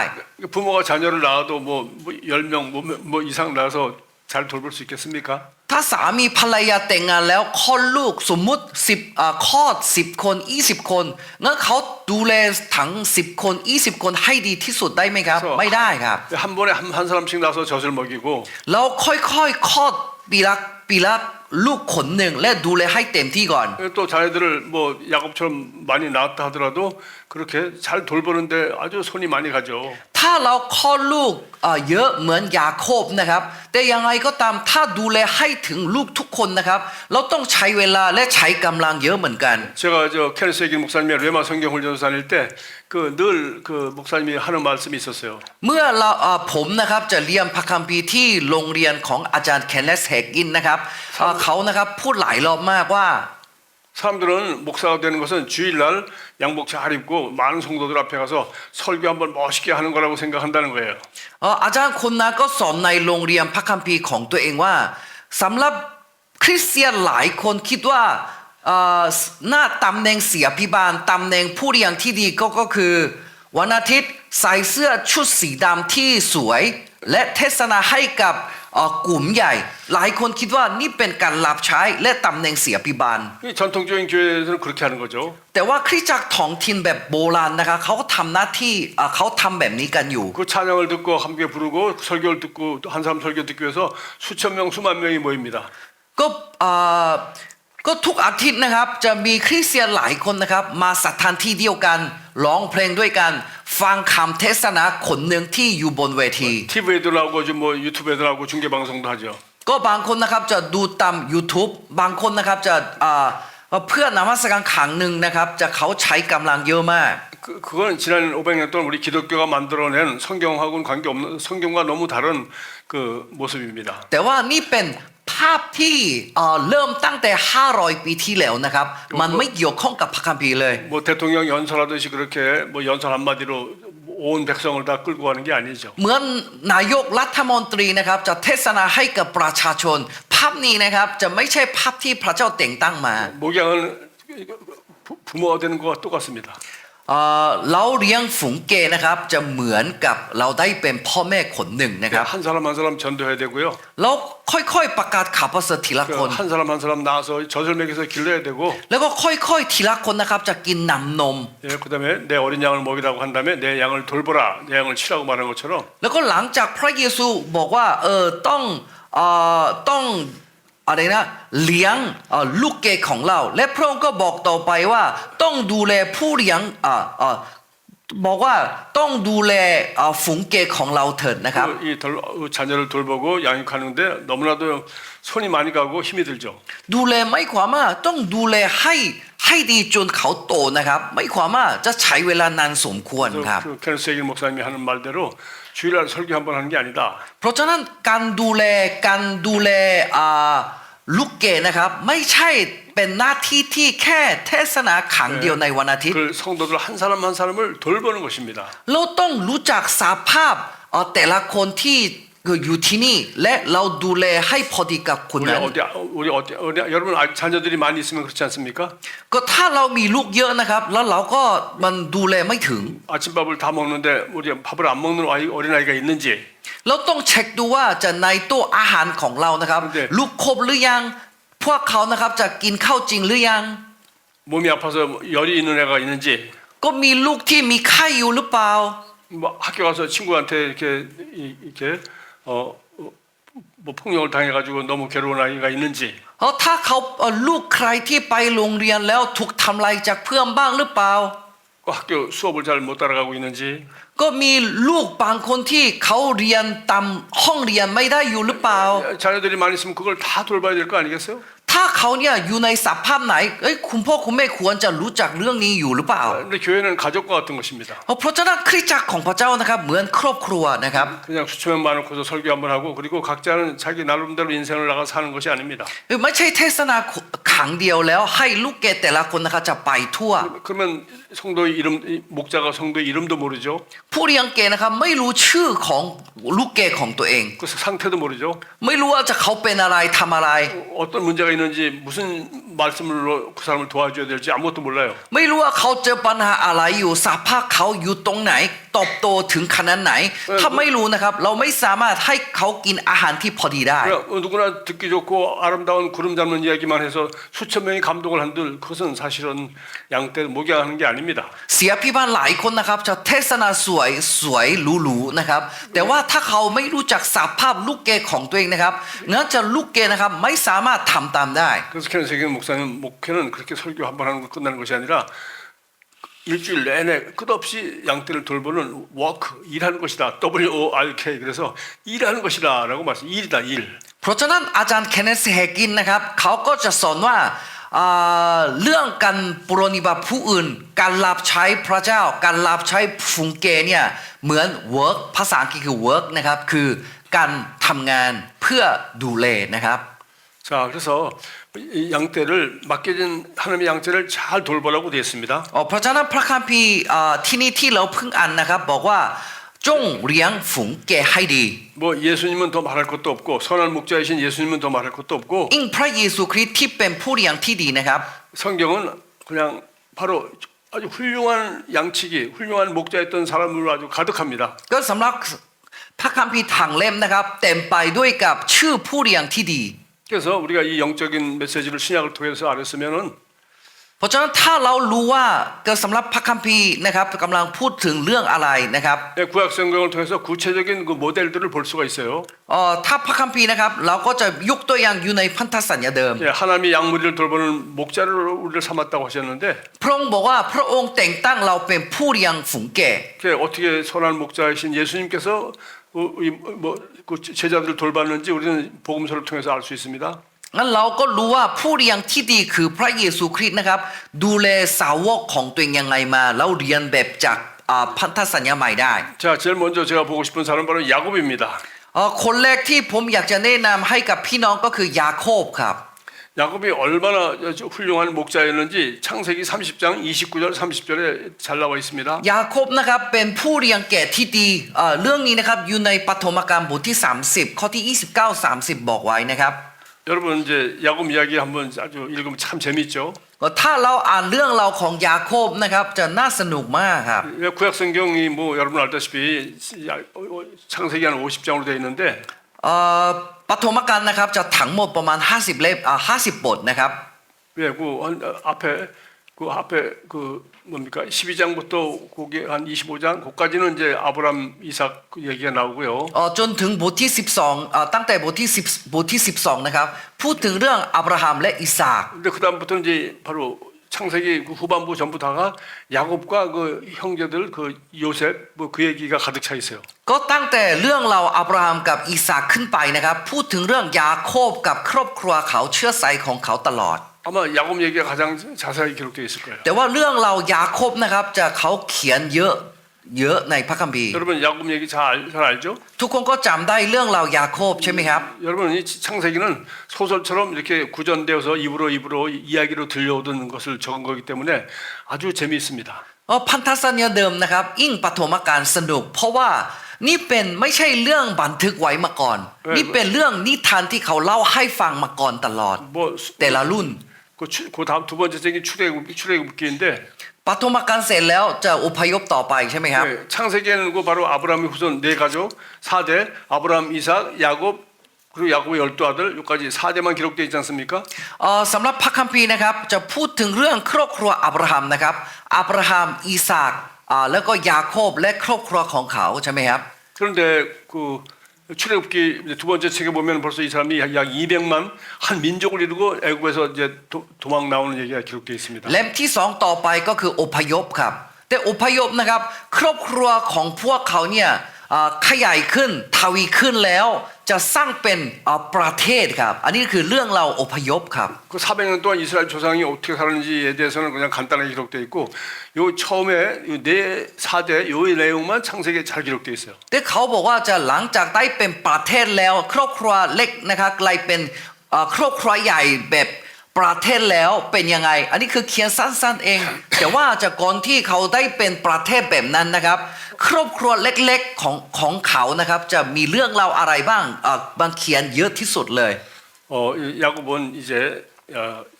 Speaker 2: 부모가 자녀를 낳아도 뭐 10명 뭐 이상 낳아서 잘 돌볼 수 있겠습니까?
Speaker 1: ถ้าสามีภรรยาแต่งงานแล้วคลอดลูกสมมุติคลอด10 คน20 คนงั้นเขาดูแลทั้ง10 คน20 คนให้ดีที่สุดได้ไหมครับ ไม่ได้ครับ
Speaker 2: 한 번에 한 사람씩 낳아서 젖을 먹이고
Speaker 1: เราค่อยๆคลอดปีละลูกคนหนึ่งและดูแลให้เต็มที่ก่อน
Speaker 2: 또 자녀들을 뭐 야곱처럼 많이 낳았다 하더라도 그렇게 잘 돌보는데 아주 손이 많이 가죠.
Speaker 1: ถ้าเราคลอดลูกเยอะเหมือนยาโคบนะครับแต่ยังไงก็ตามถ้าดูแลให้ถึงลูกทุกคนนะครับเราต้องใช้เวลาและใช้กำลังเยอะเหมือนกัน
Speaker 2: 제가 저 케네스 에긴 목사님의 레마 성경 훈련소 다닐 때 그 늘 그 목사님이 하는 말씀이 있었어요.
Speaker 1: เมื่อเราผมนะครับจะเรียนพระคัมภีร์ที่โรงเรียนของอาจารย์เคนเนสเฮกินนะครับเขานะครับพูดหลายรอบมากว่า
Speaker 2: 사람들은 목사가 되는 것은 주일날 양복 잘 입고 많은 성도들 앞에 가서 설교 한번 멋있게 하는 거라고 생각한다는 거예요.
Speaker 1: อาจารย์คนนั้นก็สอนในโรงเรียนพระคัมภีร์ของตัวเองว่าสำหรับคริสเตียนหลายคนคิดว่าหน้าตำแหน่งเสียพิบาลตำแหน่งผู้เรียนที่ดีก็คือวันอาทิตย์ใส่เสื้อชุดสีดำที่สวยและเทศนาให้กับกลุ่มใหญ่หลายคนคิดว่านี่เป็นการรับใช้และตำแหน่งเสียพิบาล
Speaker 2: 이 전통적인 교회에서는 그렇게 하는 거죠.
Speaker 1: แต่ว่าคริสตจักรท้องถิ่นแบบโบราณนะคะเขาก็ทำหน้าที่เขาทำแบบนี้กันอยู่
Speaker 2: 그 찬양을 듣고 함께 부르고 설교를 듣고 또 한 사람 설교 듣기 위해서 수천 명 수만 명이 모입니다.
Speaker 1: ก็ทุกอาทิตย์นะครับจะมีคริสเตียนหลายคนนะครับมาสถานที่เดียวกันร้องเพลงด้วยกันฟังคำเทศนาคนหนึ่งที่อยู่บน웨ที
Speaker 2: TV에도 나오고 뭐 유튜브에도 나오고 중계 방송도 하죠.
Speaker 1: ก็บางคนนะครับจะดูตาม YouTube บางคนนะครับจะเพื่อนมัสการครั้งหนึ่งนะครับจะเขาใช้กำลังเยอะมาก
Speaker 2: 그건 지난 500년 동안 우리 기독교가 만들어낸 성경하고는 관계없는 성경과 너무 다른 그 모습입니다.
Speaker 1: แต่ว่านี่เป็นภาพที่เริ่มตั้งแต่500 ปีที่แล้วนะครับมันไม่เกี่ยวข้องกับพระคัมภีร์เลย
Speaker 2: 뭐 대통령 연설하듯이 그렇게 뭐 연설 한마디로 온 백성을 다 끌고 가는 게 아니죠.
Speaker 1: เหมือนนายกรัฐมนตรีนะครับจะเทศนาให้กับประชาชนภาพนี้นะครับจะไม่ใช่ภาพที่พระเจ้าแต่งตั้งมา
Speaker 2: 목양은 부모가 되는 것과 똑같습니다.
Speaker 1: เราเลี้ยงฝูงเกนะครับจะเหมือนกับเราได้เป็นพ่อแม่คนหนึ่งนะครับ
Speaker 2: 한 사람 한 사람 전도해야 되고요.
Speaker 1: แล้วค่อยๆประกาศข่าวประเสริฐทีละคน
Speaker 2: 한 사람 한 사람 나와서 젖을 먹여서 길러야 되고
Speaker 1: แล้วก็ค่อยๆทีละคนนะครับจะกินน้ำนม
Speaker 2: 예, 그다음에 내 어린 양을 먹이라고 한 다음에 내 양을 돌보라 내 양을 치라고 말한 것처럼
Speaker 1: แล้วก็หลังจากพระเยซูบอกว่าต้องอะไรนะเลี้ยงลูกเกะของเราและพระองค์ก็บอกต่อไปว่าต้องดูแลผู้เลี้ยงบอกว่าต้องดูแลฝูงเกะของเราเถิดนะครับ
Speaker 2: 이 자녀를 돌보고 양육하는데 너무나도 손이 많이 가고 힘이 들죠.
Speaker 1: ดูแลไม่ความว่าต้องดูแลให้ดีจนเขาโตนะครับไม่ความว่าจะใช้เวลานานสมควรครับ
Speaker 2: 그 케네스 에긴 목사님이 하는 말대로 주일날 설교 한번 하는 게 아니다.
Speaker 1: เพราะฉะนั้นการดูแลลูกเกดนะครับไม่ใช่เป็นหน้าที่ที่แค่เทศนาครั้งเดียวในวันอาทิตย์
Speaker 2: 그 성도들 한 사람 한 사람을 돌보는 것입니다.
Speaker 1: เราต้องรู้จักสภาพแต่ละคนที่อยู่ที่นี่และเราดูแลให้พอดีกับคนนั้น
Speaker 2: 여러분 자녀들이 많이 있으면 그렇지 않습니까?
Speaker 1: ก็ถ้าเรามีลูกเยอะนะครับแล้วเราก็มันดูแลไม่ถึง
Speaker 2: 아침밥을 다 먹는데 우리 밥을 안 먹는 어린 아이가 있는지
Speaker 1: เราต้องเช็คดูว่าจะในโต๊ะอาหารของเรานะครับลูกครบหรือยังพวกเขานะครับจะกินข้าวจริงหรือยัง
Speaker 2: 몸이 아파서 열이 있는 애가 있는지
Speaker 1: ก็มีลูกที่มีไข้อยู่หรือเปล่า
Speaker 2: 뭐 학교 가서 친구한테 이렇게 뭐 폭력을 당해가지고 너무 괴로운 아이가 있는지
Speaker 1: ถ้าเขาลูกใครที่ไปโรงเรียนแล้วถูกทำลายจากเพื่อนบ้างหรือเปล่า
Speaker 2: 학교 수업을 잘 못 따라가고 있는지
Speaker 1: ก็มีลูกบางคนที่เขาเรียนตามห้องเรียนไม่ได้อยู่หรือเปล่า
Speaker 2: 자녀들이 많이 있으면 그걸 다 돌봐야 될 거 아니겠어요?
Speaker 1: ถ้าเขาเนี่ยอยู่ในสภาพไหนคุณพ่อคุณแม่ควรจะรู้จักเรื่องนี้อยู่หรือเปล่า
Speaker 2: 근데 교회는 가족과 같은 것입니다.
Speaker 1: เพราะฉะนั้นคริสตจักรของพระเจ้านะครับเหมือนครอบครัวนะครับ
Speaker 2: 그냥 수초면 많고서 설교 한번 하고 그리고 각자는 자기 나름대로 인생을 나가 사는 것이 아닙니다.
Speaker 1: ไม่ใช่เทศนาครั้งเดียวแล้วให้ลูกแกแต่ละคนนะครับจะไปทั่ว
Speaker 2: 그러면 성도의 이름 목자가 성도의 이름도 모르죠.
Speaker 1: ผู้เลี้ยงแกนะครับไม่รู้ชื่อของลูกแกของตัวเอง
Speaker 2: 그 상태도 모르죠.
Speaker 1: ไม่รู้ว่าจะเขาเป็นอะไรทำอะไร
Speaker 2: 어떤 문제가 있는지 무슨 말씀으로 그 사람을 도와줘야 될지 아무것도 몰라요.
Speaker 1: ไม่รู้ว่าเขาเจอปัญหาอะไรอยู่สภาพเขาอยู่ตรงไหนเติบโตถึงขนาดไหน ถ้าไม่รู้นะครับเราไม่สามารถให้เขากินอาหารที่พอดีได้
Speaker 2: 누구나 듣기 좋고 아름다운 구름 잡는 이야기만 해서 수천 명이 감동을 한들 그것은 사실은 양떼 목양하는 게 아닙니다.
Speaker 1: เสียพี่บ้านหลายคนนะครับจะเทศนาสวยสวยหรูๆนะครับแต่ว่าถ้าเขาไม่รู้จักสภาพลูกแกของตัวเองนะครับงั้นจะลูกแกนะครับไม่สามารถทำตามได้
Speaker 2: 그래서 케네세계 목사님 목회는 그렇게 설교 한 번 하는 거 끝나는 것이 아니라 일주일 내내 끝없이 양떼를 돌보는 워크 일하는 것이다. WORK 그래서 일하는 것이다라고 말씀. 일이다 일.
Speaker 1: เพราะฉะนั้นอาจารย์เคนเนสเฮกินนะครับเขาก็จะสอนว่าเรื่องการปรนนิบัติผู้อื่นการรับใช้พระเจ้าการรับใช้ฝูงแกเนี่ยเหมือน work ภาษาอังกฤษคือ work นะครับคือการทำงานเพื่อดูแลนะครับ
Speaker 2: 자 그래서 이 양떼를 맡겨진 하나님의 양떼를 잘 돌보라고 되어 있습니다.
Speaker 1: เพราะฉะนั้นพระคัมภีร์ที่นี่ที่เราเพิ่งอ่านนะครับบอกว่าจงเลี้ยงฝูงแกให้ดี
Speaker 2: 뭐 예수님은 더 말할 것도 없고 선한 목자이신 예수님은 더 말할 것도 없고
Speaker 1: อิงพระเยซูคริสต์ที่เป็นผู้เลี้ยงที่ดีนะครับ
Speaker 2: 성경은 그냥 바로 아주 훌륭한 양치기 훌륭한 목자였던 사람으로 아주 가득합니다.
Speaker 1: ก็สำหรับพระคัมภีร์ทางเล่มนะครับเต็มไปด้วยกับชื่อผู้เลี้ยงที่ดี
Speaker 2: 그래서 우리가 이 영적인 메시지를 신약을 통해서 알았으면은
Speaker 1: เพราะฉะนั้นถ้าเรารู้ว่าก็สำหรับพระคัมภีร์นะครับกำลังพูดถึงเรื่องอะไรนะครับ
Speaker 2: 구약 성경을 통해서 구체적인 그 모델들을 볼 수가 있어요.
Speaker 1: ถ้าพระคัมภีร์นะครับเราก็จะยกตัวอย่างอยู่ในพันธสัญญาเดิม
Speaker 2: 하나님이 양무리를 돌보는 목자를 우리를 삼았다고 하셨는데
Speaker 1: พระองค์บอกว่าพระองค์แต่งตั้งเราเป็นผู้เลี้ยงฝูงแกะ
Speaker 2: 어떻게 선한 목자이신 예수님께서 그 제자들을 돌봤는지 우리는 복음서를 통해서 알 수 있습니다.
Speaker 1: งั้นเราก็รู้ว่าผู้เลี้ยงที่ดีคือพระเยซูคริสต์นะครับดูแลสาวกของตัวเองยังไงมาแล้วเรียนแบบจากพันธสัญญาใหม่ได้
Speaker 2: 자, 제일 먼저 제가 보고 싶은 사람은 바로 야곱입니다.
Speaker 1: คนแรกที่ผมอยากจะแนะนำให้กับพี่น้องก็คือยาโคบครับ
Speaker 2: 야곱이 얼마나 훌륭한 목자였는지 창세기 30장 29절 30절에 잘 나와 있습니다.
Speaker 1: ยาโคบนะครับเป็นผู้เลี้ยงแกะที่ดีเรื่องนี้นะครับอยู่ในปฐมกาลบทที่30ข้อที่29 30บอกไว้นะครับ
Speaker 2: 여러분 이제 야곱 이야기 한번 아주 읽으면 참 재미있죠.
Speaker 1: ถ้าเราอ่านเรื่องราวของยาโคบนะครับจะน่าสนุกมากครับ
Speaker 2: 구약 성경이 뭐 여러분 알다시피 창세기 한 50장으로 되어 있는데
Speaker 1: ปฐมกาลนะครับจะทั้งหมดประมาณ50เล่ม50 บทนะครับ
Speaker 2: 예, 그 앞에 그 뭡니까 12장부터 거기 한 25장 거기까지는 이제 아브람 이삭 그 얘기가 나오고요.
Speaker 1: จนถึงบทที่12ตั้งแต่บทที่10บทที่12นะครับพูดถึงเรื่องอับราฮัมและอิสาค
Speaker 2: 근데 그 다음부터 이제 바로 창세기 그 후반부 전부 다가 야곱과 그 형제들 그 요셉 뭐 그 얘기가 가득 차 있어요.
Speaker 1: ก็ตั้งแต่เรื่องเราอับราฮัมกับอิสาคขึ้นไปนะครับพูดถึงเรื่องยาโคบกับครอบครัวเขาเชื้อสายของเขาตลอด
Speaker 2: 아마 야곱 얘기가 가장 자세하게 기록되어 있을 거예요.
Speaker 1: แต่ว่าเรื่องเรายาโคบนะครับจะเขาเขียนเยอะในพระคัมภีร์
Speaker 2: 여러분 야곱 얘기 잘 알죠?
Speaker 1: ทุกคนก็จำได้เรื่องเรายาโคบใช่ไหมครับ
Speaker 2: 여러분 이 창세기는 소설처럼 이렇게 구전되어서 입으로 이야기로 들려오던 것을 적은 거기 때문에 아주 재미있습니다.
Speaker 1: พันธสัญญาเดิมนะครับอิงปฐมกาลสนุกเพราะว่านี่เป็นไม่ใช่เรื่องบันทึกไว้มาก่อน นี่เป็นเรื่องนิทานที่เขาเล่าให้ฟังมาก่อนตลอด แต่ละรุ่น
Speaker 2: 그 다음 두 번째 책이 출애굽기인데
Speaker 1: ปฐมกาลเสร็จแล้วจะอพยพต่อไปใช่ไหมครับ
Speaker 2: 창세기에는 그 바로 아브라함의 후손 네 가족 4대 아브라함 이삭 야곱 그리고 야곱의 12아들 여기까지 4대만 기록되어 있지 않습니까?
Speaker 1: สำหรับพระคัมภีร์นะครับจะพูดถึงเรื่องครอบครัวอับราฮัมนะครับอับราฮัมอิสากแล้วก็ยาโคบและครอบครัวของเขาใช่ไหมครับ
Speaker 2: 그런데 그 출애굽기 두 번째 책에 보면 벌써 이 사람이 약 200만 한 민족을 이루고 애굽에서 이제 도망 나오는 얘기가 기록되어 있습니다.
Speaker 1: เล่มที่2ต่อไปก็คืออพยพครับ แต่อพยพนะครับครอบครัวของพวกเขาเนี่ยขยายขึ้นทวีขึ้นแล้วจะสร้างเป็นประเทศครับอันนี้คือเรื่องเราอพยพครับ
Speaker 2: 그 400년 동안 이스라엘 조상이 어떻게 살았는지에 대해서는 그냥 간단하게 기록되어 있고 요 처음에 네 4대 요 내용만 창세기에 잘 기록되어 있어요.
Speaker 1: แต่เขาบอกว่าจะหลังจากได้เป็นประเทศแล้วครอบครัวเล็กนะครับกลายเป็นครอบครัวใหญ่แบบประเทศแล้วเป็นยังไงอันนี้คือเขียนสั้นๆเอง แต่ว่าจากก่อนที่เขาได้เป็นประเทศแบบนั้นนะครับครอบครัวเล็กๆของเขานะครับจะมีเรื่องราวอะไรบ้างบางเขียนเยอะที่สุดเลย
Speaker 2: 야곱은 이제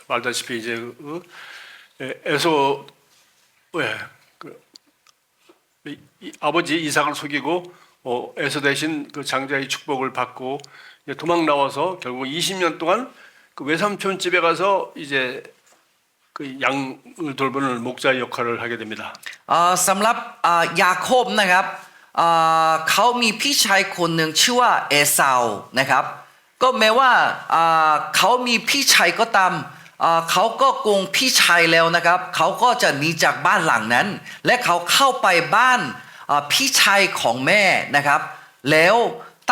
Speaker 2: 말다시피 이제 에서 아버지 이삭을 속이고 에서 대신 그 장자의 축복을 받고 도망 나와서 결국 20년 동안 그 외삼촌 집에 가서 이제 그 양을 돌보는 목자 역할을 하게 됩니다.
Speaker 1: สำหรับยาโคบนะครับเขามีพี่ชายคนหนึ่งชื่อว่าเอซาวนะครับก็แม้ว่าเขามีพี่ชายก็ตามเขาก็โกงพี่ชายแล้วนะครับเขาก็จะหนีจากบ้านหลังนั้นและเขาเข้าไปบ้านพี่ชายของแม่นะครับแล้ว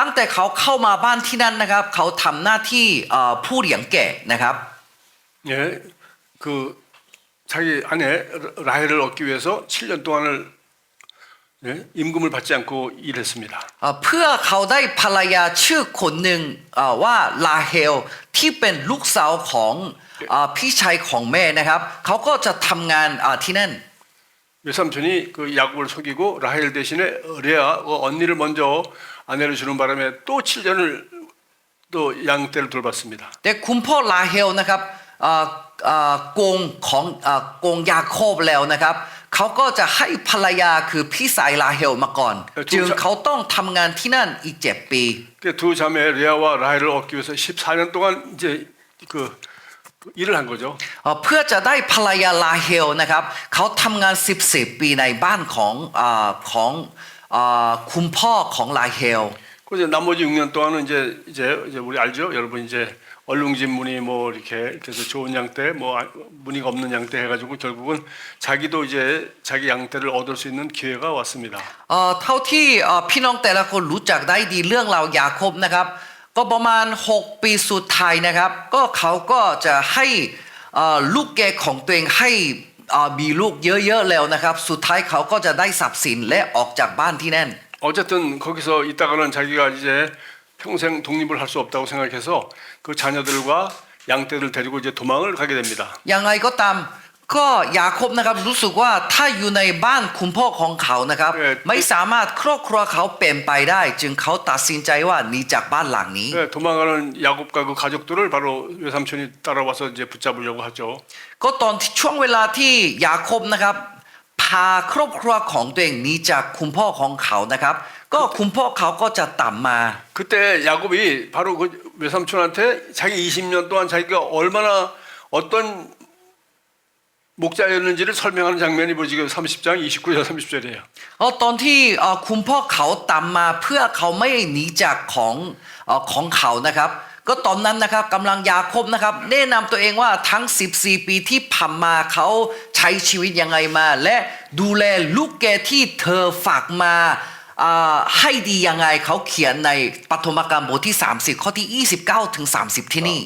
Speaker 1: ตั้งแต่เขาเข้ามาบ้านที่นั่นนะครับเขาทำหน้าที่ผู้เลี้ยงแกะนะครับ
Speaker 2: 예, 그 자기 아내 라헬을 얻기 위해서 7년 동안을 임금을 받지 않고 일했습니다.
Speaker 1: เพื่อเขาได้ภรรยาชื่อคนหนึ่งว่าลาเฮลที่เป็นลูกสาวของพี่ชายของแม่นะครับเขาก็จะทำงานที่นั่น
Speaker 2: 외삼촌이 그 야곱을 속이고 라헬 대신에 레아 언니를 먼저 아내를 주는 바람에 또 7년을 또 양떼를 돌봤습니다.
Speaker 1: แต่คุณพ่อลาเฮลนะครับโกงยาโคบแล้วนะครับเขาก็จะให้ภรรยาคือพี่สายลาเฮลมาก่อนจึงเขาต้องทำงานที่นั่นอีก7 ปี
Speaker 2: 두 자매 레아와 라헬을 얻기 위해서 14년 동안 이제 그 일을 한 거죠.
Speaker 1: เพื่อจะได้ภรรยาลาเฮลนะครับเขาทำงาน14 ปีในบ้านของคุณพ่อของลาเฮล
Speaker 2: 그래서 나머지 6년 동안은 이제 우리 알죠? 여러분 이제 얼룩진 무늬 뭐 이렇게 그래서 좋은 양떼 뭐 무늬가 없는 양떼 해가지고 결국은 자기도 이제 자기 양떼를 얻을 수 있는 기회가 왔습니다.
Speaker 1: เท่าที่พี่น้องแต่ละคนรู้จักได้ดีเรื่องราวยาโคบนะครับก็ประมาณ6 ปีสุดท้ายนะครับก็เขาก็จะให้ลูกแกะของตัวเองให้มีลูกเยอะๆแล้วนะครับสุดท้ายเขาก็จะได้ทรัพย์สินและออกจากบ้านที่นั่น
Speaker 2: 어쨌든 거기서 있다가는 자기가 이제 평생 독립을 할 수 없다고 생각해서 그 자녀들과 양떼를 데리고 이제 도망을 가게 됩니다.
Speaker 1: อย่างไรก็ตามก็ยาโคบนะครับรู้สึกว่าถ้าอยู่ในบ้านคุณพ่อของเขานะครับไม่สามารถครอบครัวเขาเป็นไปได้จึงเขาตัดสินใจว่าหนีจากบ้านหลังนี้
Speaker 2: 도망가는 야곱과 그 가족들을 바로 외삼촌이 따라와서 이제 붙잡으려고 하죠.
Speaker 1: ก็ตอนช่วงเวลาที่ยาโคบนะครับพาครอบครัวของตัวเองหนีจากคุณพ่อของเขานะครับก็คุณพ่อเขาก็จะตามมา
Speaker 2: 그때 야곱이 바로 그 외삼촌한테 자기 20년 동안 자기가 얼마나 어떤 목자였는지를 설명하는 장면이 보시고 30장 29절 30절이에요.
Speaker 1: ตอนที่คุณพ่อเขาตามมาเพื่อเขาไม่หนีจากของเขานะครับก็ตอนนั้นนะครับกำลังยาโคบนะครับแนะนำตัวเองว่าทั้ง14 ปีที่ผ่านมาเขาใช้ชีวิตยังไงมาและดูแลลูกแกที่เธอฝากมาให้ดียังไงเขาเขียนในปฐมกาลบทที่30ข้อที่29ถึง30ที่นี่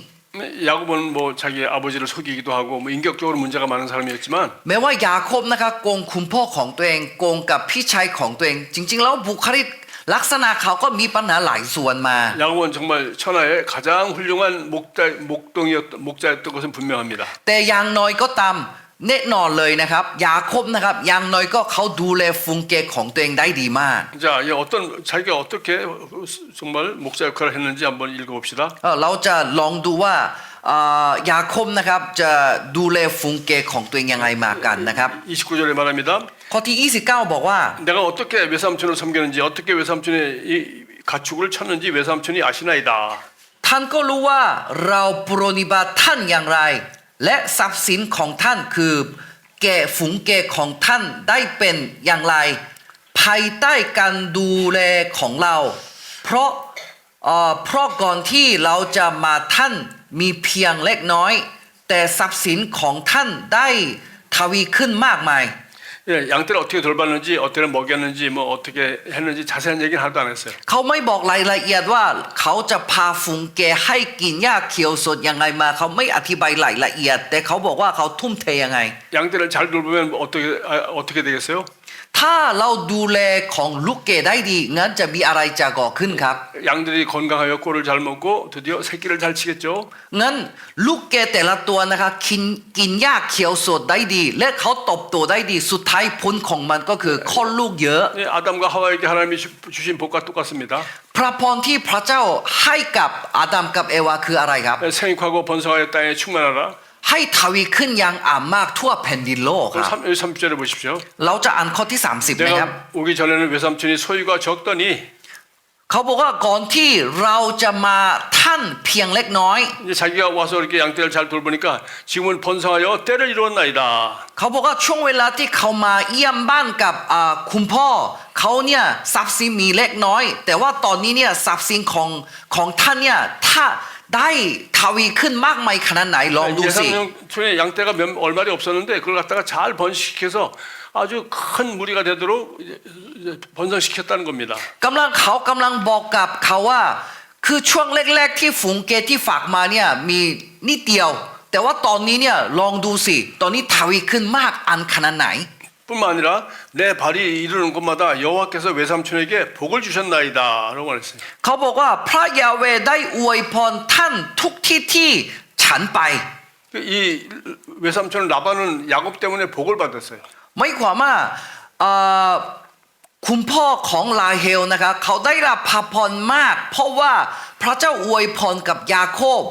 Speaker 2: 야곱은 뭐 자기 아버지를 속이기도 하고 뭐 인격적으로 문제가 많은 사람이었지만
Speaker 1: แม้ว่ายาโคบนะครับโกงคุณพ่อของตัวเองโกงกับพี่ชายของตัวเองจริงๆแล้วบุคลิกลักษณะเขาก็มีปัญหาหลายส่วนมา
Speaker 2: 야곱은 정말 천하의 가장 훌륭한 목자였던 것은 분명합니다.
Speaker 1: แต่อย่างน้อยก็ตามแน่นอนเลยนะครับยาโคบนะครับอย่างน้อยก็เขาดูแลฝูงแกะของตัวเองได้ดีมาก
Speaker 2: 자, 자기가 어떻게 정말 목자 역할을 했는지 한번 읽어봅시다.
Speaker 1: เราจะลองดูว่ายาโคบนะครับจะดูแลฝูงแกะของตัวเองยังไงมากันนะครับ
Speaker 2: 29절에 말합니다.
Speaker 1: ข้อที่29บอกว่า
Speaker 2: 내가 어떻게 외삼촌을 섬겼는지 어떻게 외삼촌의 이 가축을 쳤는지 외삼촌이 아시나이다.
Speaker 1: ท่านก็รู้ว่าเราปรนนิบัติท่านอย่างไรและทรัพย์สินของท่านคือแกะฝูงแกะของท่านได้เป็นอย่างไรภายใต้การดูแลของเราเพราะก่อนที่เราจะมาท่านมีเพียงเล็กน้อยแต่ทรัพย์สินของท่านได้ทวีขึ้นมากมาย
Speaker 2: 예, 예, 양떼를 어떻게 돌봤는지, 어떻게 먹였는지, 뭐 어떻게 했는지 자세한 얘기는 하나도 안 했어요.
Speaker 1: เขาไม่บอกรายละเอียดว่าเขาจะพาฝูงแกะให้กินหญ้าเขียวสดยังไงมาเขาไม่อธิบายรายละเอียดแต่เขาบอกว่าเขาทุ่มเทยังไง
Speaker 2: 양떼를 잘 돌보면 어떻게 되겠어요?
Speaker 1: ถ้าเราดูแลของลูกแกะได้ดีงั้นจะมีอะไรจะก่อขึ้นครับ
Speaker 2: 양들이 건강하여 꼴을 잘 먹고 드디어 새끼를 잘 치겠죠.
Speaker 1: งั้นลูกแกะแต่ละตัวนะคะกินหญ้าเขียวสดได้ดี และเขาตบโตได้ดีสุดท้ายผลของมันก็คือคลอดลูกเยอะ
Speaker 2: 예, 아담과 하와에게 하나님이 주신 복과 똑같습니다.
Speaker 1: พระพรที่พระเจ้าให้กับอาดัมกับเอวาคืออะไรครับ
Speaker 2: 예, 생육하고 번성하여 땅에 충만하라.
Speaker 1: ให้ทวีขึ้นอยังอ่ำมากทั่วแผ่นดินโลกครับ
Speaker 2: 여기 30절에 보십시오.
Speaker 1: เราจะอ่านข้อที่ 30 นะครับ
Speaker 2: 내가 오기 전에는 외삼촌이 소유가 적더니
Speaker 1: เขาบอกว่าก่อนที่เราจะมาท่านเพียงเล็กน้อย
Speaker 2: 이제 자기가 와서 이렇게 양떼를 잘 돌보니까 지금은 번성하여 때를 이루었나이다.
Speaker 1: เขาบอกว่าช่วงเวลาที่เขามาเยี่ยมบ้านกับคุณพ่อเขาเนี่ยทรัพย์สินมีเล็กน้อย แต่ว่าตอนนี้เนี่ยทรัพย์สินของท่านเนี่ยถ้าได้ทวีขึ้นมากมายขนาดไหนลองดูสิ
Speaker 2: 예삼촌에 양떼가 얼마리 없었는데 그걸 갖다가 잘 번식시켜서 아주 큰 무리가 되도록 이제 번성시켰다는 겁니다.
Speaker 1: กำลังบอกกับเขาว่าคือช่วงแรกๆที่ฝูงแกะที่ฝากมาเนี่ยมีนิดเดียว แต่ว่าตอนนี้เนี่ยลองดูสิตอนนี้ทวีขึ้นมากอันขนาดไหน
Speaker 2: 뿐만 아니라 내 발이 이르는 곳마다 여호와께서 외삼촌에게 복을 주셨나이다라고 말했어요.
Speaker 1: เขาบอกว่าพระยาเวห์ได้อวยพรท่านทุกที่ที่ฉันไป
Speaker 2: 이 외삼촌 라반은 야곱 때문에 복을 받았어요.
Speaker 1: ไม่ความว่าคุณพ่อของลาเฮลนะครับเขาได้รับพระพรมาก เพราะว่าพระเจ้าอวยพรกับยาโคบ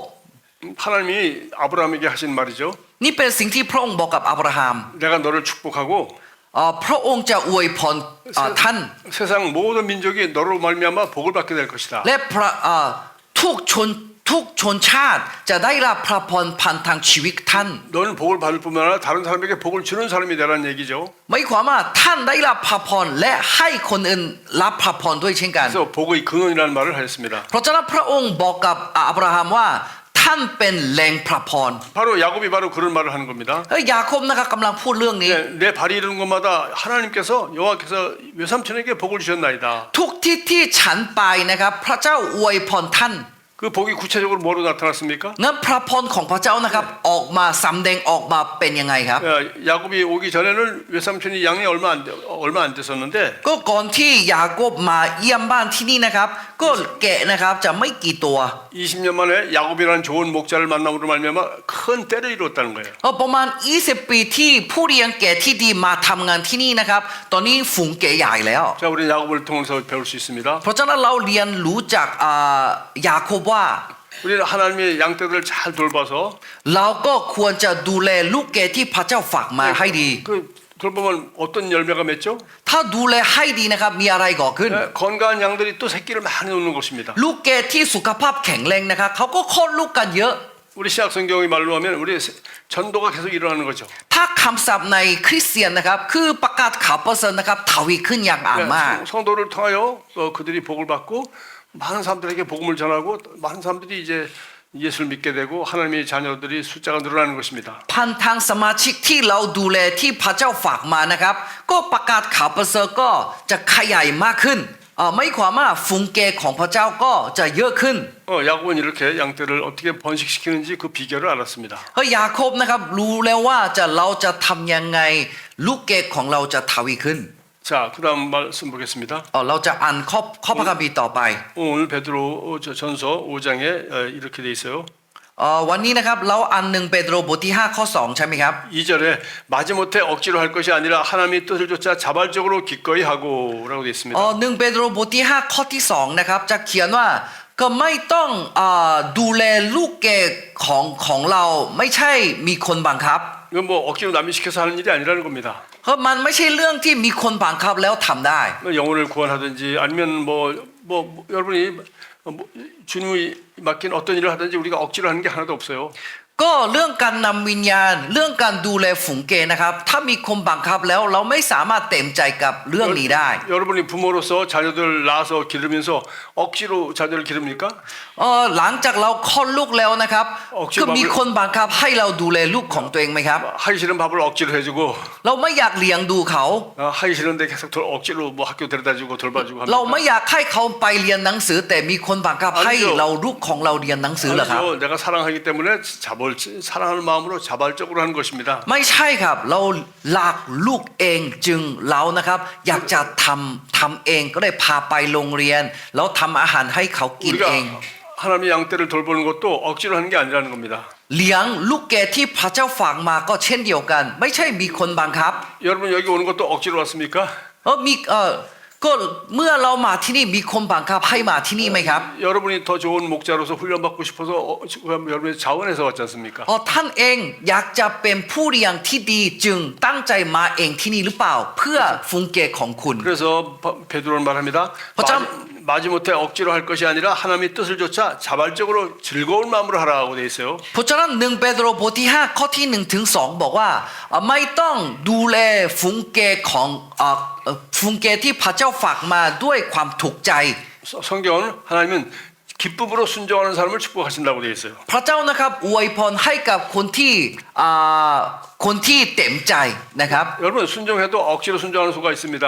Speaker 2: 하나님이 아브라함에게 하신 말이죠.
Speaker 1: นี่เป็นสิ่งที่พระองค์บอกกับอับราฮัม
Speaker 2: 내가 너를 축복하고
Speaker 1: พระองค์จะอวยพรท่าน
Speaker 2: 세상 모든 민족이 너로 말미암아 복을 받게 될 것이다.
Speaker 1: และทุกชนชาติจะได้รับพระพรผ่านทางชีวิตท่าน
Speaker 2: 너는 복을 받을 뿐만 아니라 다른 사람에게 복을 주는 사람이 되라는 얘기죠.
Speaker 1: ไม่ความว่าท่านได้รับพระพรและให้คนอื่นรับพระพรด้วยเช่นกัน
Speaker 2: 그래서 복의 근원이라는 말을 하였습니다.
Speaker 1: เพราะฉะนั้นพระองค์บอกกับอับราฮัมว่าท่านเป็นแหล่งพระพร
Speaker 2: 바로 야곱이 바로 그런 말을 하는 겁니다.
Speaker 1: ยาโคบนะครับกำลังพูดเรื่องนี้
Speaker 2: 내 발이 이르는 곳마다 하나님께서 여호와께서 외삼촌에게 복을 주셨나이다.
Speaker 1: ทุกที่ที่ฉันไปนะครับพระเจ้าอวยพรท่าน
Speaker 2: 그 복이 구체적으로 뭐로 나타났습니까?
Speaker 1: งั้นพระพรของพระเจ้านะครับออกมาสำแดงออกมาเป็นยังไงครับ
Speaker 2: 야곱이 오기 전에는 외삼촌이 양이 얼마 안 됐었는데
Speaker 1: ก็ก่อนที่ยาโคบมาเยี่ยมบ้านที่นี่นะครับก็แกะนะครับจะไม่กี่ตัว
Speaker 2: 20년 만에 야곱이라는 좋은 목자를 만남으로 말미암아 큰 때를 이루었다는 거예요.
Speaker 1: ประมาณ20 ปีที่ผู้เลี้ยงแกะที่ดีมาทำงานที่นี่นะครับตอนนี้ฝูงแกะใหญ่แล้ว
Speaker 2: 자, 우리 야곱을 통해서 배울 수 있습니다.
Speaker 1: เพราะฉะนั้นเราเรียนรู้จากยาโคบว่า
Speaker 2: 우리는 하나님의 양떼들을 잘 돌봐서
Speaker 1: เราก็ควรจะดูแลลูกแกะที่พระเจ้าฝากมาให้ดี
Speaker 2: 그 돌보면 어떤 열매가 맺죠?
Speaker 1: ถ้าดูแลให้ดีนะครับมีอะไรก่อขึ้น
Speaker 2: 건강한 양들이 또 새끼를 많이 놓는 것입니다.
Speaker 1: ลูกแกะที่สุขภาพแข็งแรงนะครับเขาก็คลอดลูกกันเยอะ
Speaker 2: 우리 신약 성경의 말로 하면 우리 전도가 계속 일어나는 거죠.
Speaker 1: ถ้าคำศัพท์ในคริสเตียนนะครับคือประกาศข่าวประเสริฐนะครับทวีขึ้นอย่างอ่ามาก
Speaker 2: 성도를 통하여 그들이 복을 받고 많은 사람들에게 복음을 전하고 많은 사람들이 이제 예수를 믿게 되고 하나님의 자녀들이 숫자가 늘어나는 것입니다.
Speaker 1: พันทางสมาชิกที่เราดูแลที่พระเจ้าฝากมานะครับก็ประกาศข่าวประเสริฐก็จะขยายมากขึ้นไม่ความว่าฝูงแกะของพระเจ้าก็จะเยอะขึ้น
Speaker 2: 야곱은 이렇게 양떼를 어떻게 번식시키는지 그 비결을 알았습니다.
Speaker 1: ยาโคบนะครับรู้แล้วว่าเราจะทำยังไงลูกแกะของเราจะทวีขึ้น
Speaker 2: 자, 그다음 말씀 보겠습니다.
Speaker 1: เราจะอ่านข้อพระคัมภีร์ต่อไป
Speaker 2: 오늘 베드로 전서 5장에 이렇게 돼 있어요.
Speaker 1: วันนี้นะครับเราอ่าน1เปโตรบทที่5ข้อ2ใช่ไหมครับ
Speaker 2: 2절에 마지못해 억지로 할 것이 아니라 하나님의 뜻을 쫓아 자발적으로 기꺼이 하고라고 돼 있습니다.
Speaker 1: 1เปโตรบทที่5ข้อที่2นะครับจะเขียนว่าก็ไม่ต้องดูแลลูกแกะของเราไม่ใช่มีคนบังคับ
Speaker 2: 이건 뭐 억지로 남이 시켜서 하는 일이 아니라는 겁니다.
Speaker 1: เพราะมันไม่ใช่เรื่องที่มีคนบังคับแล้วทำได้
Speaker 2: 영혼을 구원하든지 아니면 뭐 여러분이 주님이 맡긴 어떤 일을 하든지 우리가 억지로 하는 게 하나도 없어요.
Speaker 1: ก็เรื่องการนำวิญญาณเรื่องการดูแลฝูงเกย์นะครับถ้ามีคนบังคับแล้วเราไม่สามารถเต็มใจกับเรื่องนี้ได้
Speaker 2: 여러분이 부모로서 자녀들 낳아서 기르면서 억지로 자녀를 기릅니까?
Speaker 1: หลังจากเราคลอดลูกแล้วนะครับก็มีคนบังคับให้เราดูแลลูกของตัวเองไหมครับ
Speaker 2: 하기 싫은 밥을 억지로 해주고
Speaker 1: เราไม่อยากเลี้ยงดูเขา
Speaker 2: 하기 싫은데 계속 억지로 뭐 학교 데려다주고 돌봐주고
Speaker 1: เราไม่
Speaker 2: 합니까?
Speaker 1: อยากให้เขาไปเรียนหนังสือแต่มีคนบังคับให้เราลูกของเราเรียนหนังสือเหรอครับ
Speaker 2: 아니죠. 내가 사랑하기 때문에 사랑하는 마음으로 자발적으로 하는 것입니다.
Speaker 1: ไม่ใช่ครับเรารักลูกเองจึงเรานะครับอยากจะทำเองก็ได้พาไปโรงเรียนแล้วทำอาหารให้เขากินเอง
Speaker 2: 우리가 하나님의 양떼를 돌보는 것도 억지로 하는 게 아니라는 겁니다.
Speaker 1: เลี้ยงลูกแกะที่พระเจ้าฝากมาก็เช่นเดียวกัน ไม่ใช่มีคนบังคับ
Speaker 2: 여러분 여기 오는 것도 억지로 왔습니까?
Speaker 1: มีก็เมื่อเรามาที่นี่มีคนบังคับให้มาที่นี่ไหมครับ
Speaker 2: 여러분이 더 좋은 목자로서 훈련받고 싶어서 여러분의 자원에서 왔지 않습니까?
Speaker 1: ท่านเองอยากจะเป็นผู้เลี้ยงที่ดีจึงตั้งใจมาเองที่นี่หรือเปล่า เพื่อฝูงแกะของคุณ
Speaker 2: 그래서 베드로는 말합니다. 마지못해 억지로 할 것이 아니라 하나님의 뜻을 조차 자발적으로 즐거운 마음으로 하라고 돼 있어요.
Speaker 1: เพราะฉะนั้น1เปโตรบทที่5ข้อที่1ถึง2บอกว่าไม่ต้องดูแลฝูงแกะของฝูงแกะที่พระเจ้าฝากมาด้วยความถูกใจ
Speaker 2: 성경은 하나님은 기쁨으로 순종하는 사람을 축복하신다고 돼 있어요.
Speaker 1: พระเจ้านะครับอวยพรให้กับคนที่เต็มใจนะครับ
Speaker 2: 여러분 순종해도 억지로 순종하는 수가 있습니다.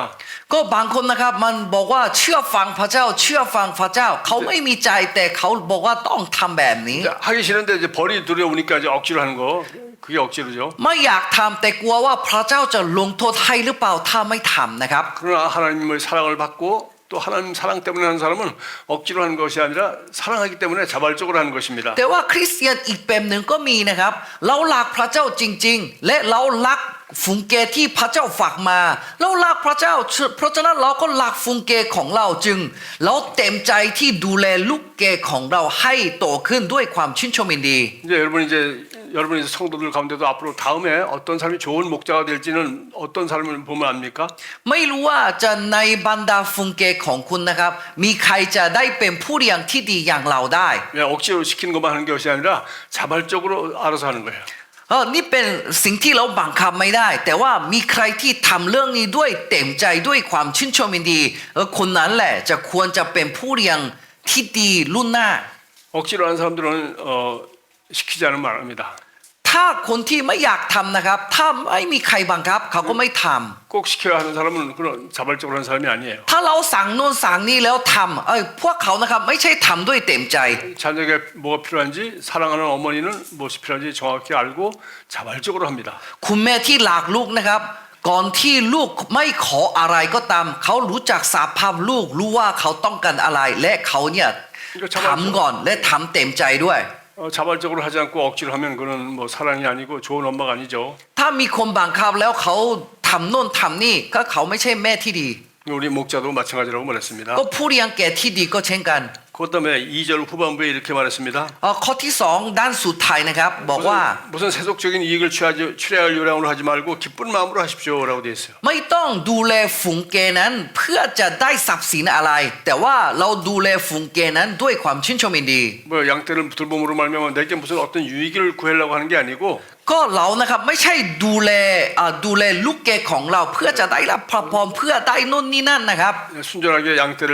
Speaker 1: ก็บางคนนะครับมันบอกว่าเชื่อฟังพระเจ้าเชื่อฟังพระเจ้าเขาไม่มีใจแต่เขาบอกว่าต้องทำแบบนี้
Speaker 2: 하기 싫은데 이제 벌이 두려우니까 이제 억지로 하는 거 그게 억지로죠.
Speaker 1: ไม่อยากทำแต่กลัวว่าพระเจ้าจะลงโทษให้หรือเปล่าถ้าไม่ทำนะครับ
Speaker 2: 그러나 하나님의 사랑을 받고 또 하나님 사랑 때문에 하는 사람은 억지로 하는 것이 아니라 사랑하기 때문에 자발적으로 하는 것입니다.
Speaker 1: แต่ว่าคริสเตียนอีกแบบหนึ่งก็มีนะครับเรารักพระเจ้าจริงๆและเรารักฝูงแกะที่พระเจ้าฝากมาเรารักพระเจ้าเพราะฉะนั้นเราก็รักฝูงแกะของเราจึงเราเต็มใจที่ดูแลลูกแกะของเราให้โตขึ้นด้วยความชื่นชมยินดี
Speaker 2: 이제 여러분이 성도들 가운데도 앞으로 다음에 어떤 삶이 좋은 목자가 될지는 어떤 삶을 보면 압니까?
Speaker 1: ไม่รู้ว่าจะในบรรดาฝูงแกะของคุณนะครับมีใครจะได้เป็นผู้เลี้ยงที่ดีอย่างเราได้
Speaker 2: 억지로 시키는 것만 하는 것이 아니라 자발적으로 알아서 하는 거예요.
Speaker 1: นี่เป็นสิ่งที่เราบังคับไม่ได้แต่ว่ามีใครที่ทำเรื่องนี้ด้วยเต็มใจด้วยความชื่นชมยินดีคนนั้นแหละจะควรจะเป็นผู้เลี้ยงที่ดีรุ่นหน้า
Speaker 2: 억지로 하는 사람들은 시키지 않으면 말합니다.
Speaker 1: ถ้าคนที่ไม่อยากทำนะครับถ้าไม่มีใครบังคับเขาก็ไม่ทำ
Speaker 2: 꼭 시켜야 하는 사람은 그런 자발적으로 하는 사람이 아니에요.
Speaker 1: ถ้าเราสั่งโน่นสั่งนี่แล้วทำพวกเขานะครับไม่ใช่ทำด้วยเต็มใจ
Speaker 2: 자녀에게 뭐가 필요한지 사랑하는 어머니는 무엇이 필요한지 정확히 알고 자발적으로 합니다.
Speaker 1: คุณแม่ที่รักลูกนะครับก่อนที่ลูกไม่ขออะไรก็ตามเขารู้จักสภาพลูกรู้ว่าเขาต้องการอะไรและเขาเนี่ยทำก่อนและทำเต็มใจด้วย
Speaker 2: 자발적으로 하지 않고 억지로 하면 그는 뭐 사랑이 아니고 좋은 엄마가 아니죠.
Speaker 1: ถ้ามีคนบังคับแล้วเขาทำโน่นทำนี่ก็เขาไม่ใช่แม่ที่ดี
Speaker 2: 우리 목자도 마찬가지라고 말했습니다.
Speaker 1: ก็ผู้เลี้ยงแก่ที่ดีก็เช่นกัน
Speaker 2: 그 다음에 2절 후반부에 이렇게 말했습니다.
Speaker 1: ข้อที่2ด้านสุดท้ายนะครับบอกว่า
Speaker 2: 무슨 세속적인 이익을 취할 요량으로 하지 말고 기쁜 마음으로 하십시오라고 되어 있어요.
Speaker 1: ไม่ต้องดูแลฝูงแกะนั้นเพื่อจะได้ทรัพย์สินอะไร แต่ว่าเราดูแลฝูงแกะนั้นด้วยความชื่นชมยินดี
Speaker 2: 뭐 양떼를 돌봄으로 말미암아 내게 무슨 어떤 유익을 구하려고 하는 게 아니고
Speaker 1: ก็เรานะครับไม่ใช่ดูแลลูกแกะของเราเพื่อจะได้รับพระพรเพื่อได้นู่นนี่นั่นนะครับ
Speaker 2: 순전하게 양떼를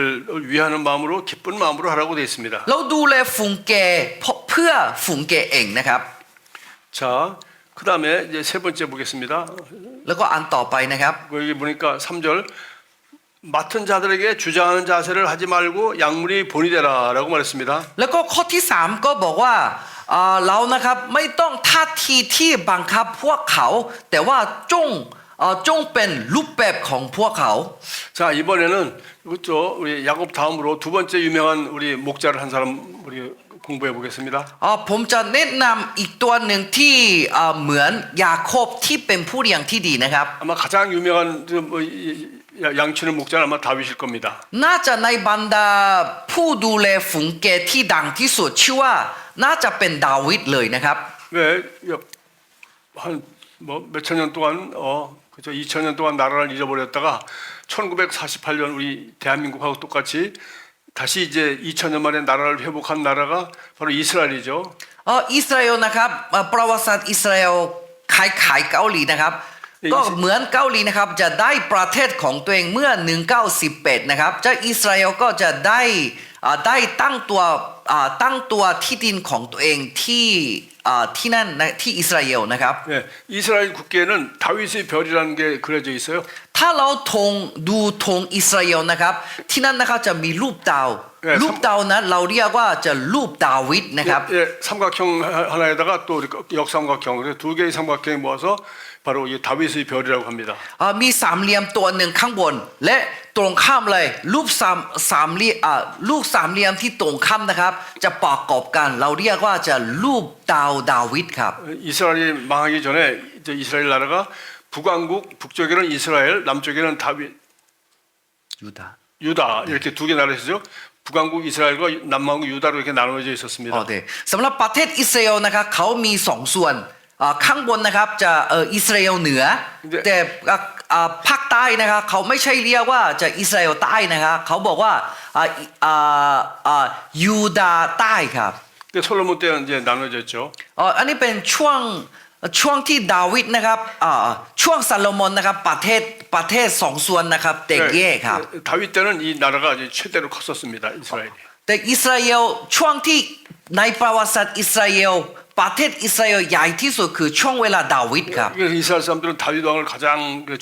Speaker 2: 위하는 마음으로 기쁜 마음으로 하라고 되어 있습니다.
Speaker 1: เราดูแลฝูงแกะเพื่อฝูงแกะเองนะครับ
Speaker 2: 자, 그 다음에 이제 세 번째 보겠습니다.
Speaker 1: แล้วก็อันต่อไปนะครับ
Speaker 2: 여기 보니까 3절 맡은 자들에게 주장하는 자세를 하지 말고 약물이 본이 되라라고 말했습니다.
Speaker 1: แล้วก็ข้อที่3ก็บอกว่าเรานะครับไม่ต้องท่าทีที่บังคับพวกเขาแต่ว่าจงเป็นรูปแบบของพวกเขา
Speaker 2: 자, 이번에는 그렇죠. 우리 야곱 다음으로 두 번째 유명한 우리 목자를 한 사람 우리 공부해 보겠습니다.
Speaker 1: ผมจะแนะนำอีกตัวหนึ่งที่เหมือนยาโคบที่เป็นผู้เลี้ยงที่ดีนะครับ
Speaker 2: 아마 가장 유명한 양치는 목자는 아마 다윗일 겁니다.
Speaker 1: น่าจะในบรรดาผู้ดูแลฝูงแกะที่ดังที่สุดชื่อว่าน่าจะเป็นดาวิดเลยนะครับ
Speaker 2: 왜 한 뭐 몇천 년 동안 그죠 2000년 동안 나라를 잃어버렸다가 1948년 우리 대한민국하고 똑같이 다시 이제 2000년 만에 나라를 회복한 나라가 바로 이스라엘이죠.
Speaker 1: อิสราเอลนะครับประวัติศาสตร์อิสราเอลคล้ายๆเกาหลีนะครับก็เหมือนเกาหลีนะครับจะได้ประเทศของตัวเองเมื่อ1918นะครับเจ้าอิสราเอลก็จะได้ตั้งตัวที่ดินของตัวเองที่นั่นนะที่อิสราเอลนะครับ
Speaker 2: 네, 이스라엘 국기에는 다윗의 별이라는 게 그려져 있어요.
Speaker 1: ถ้าเราดูธงอิสราเอลนะครับที่นั่นนะครับจะมีรูปดาวรูปดาวนั้นเราเรียกว่าจะรูปดาวิดนะครับ
Speaker 2: 예, 삼각형 하나에다가 또 역삼각형, 그래서 두 개의 삼각형이 모아서 바로 이 다윗의 별이라고 합니다.
Speaker 1: มีสามเหลี่ยมตัวหนึ่งข้างบนและตรงข้ามเลยรูปสามเหลี่ยมลูกสามเหลี่ยมที่ตรงข้ามนะครับจะประกอบกันเราเรียกว่าจะรูปดาวดาวิดครับ
Speaker 2: 이스라엘이 망하기 전에 이제 이스라엘 나라가 북왕국, 북쪽에는 이스라엘, 남쪽에는 다윗,
Speaker 1: ยูดา
Speaker 2: 유다 이렇게 두 개 나라였죠. 북왕국 이스라엘과 남왕국 유다로 이렇게 나눠져 있었습니다.
Speaker 1: โอเคสำหรับประเทศอิสราเอลนะครับเขามีสองส่วนข้างบนนะครับจะอิสราเอลเหนือแต่ภาคใต้นะครับเขาไม่ใช่เรียกว่าจะอิสราเอลใต้นะครับเขาบอกว่ายูดาห์ใต้ครับ
Speaker 2: 근데 솔로몬 때는 이제 나눠졌죠.
Speaker 1: อันนี้เป็นช่วงที่ดาวิดนะครับช่วงซาโลมอนนะครับประเทศสองส่วนนะครับแตกแยกครับ
Speaker 2: 다윗 때는 이 나라가 이제 최대로 컸었습니다. 이스라엘이.
Speaker 1: แต่อิสราเอลช่วงที่ในประวัติศาสตร์อิสราเอลประเทศอิสราเอลใหญ่ที่สุดคือช่วงเวลาดาวิดครับ
Speaker 2: 그래서 이스라엘 사람들은 다윗 왕을 가장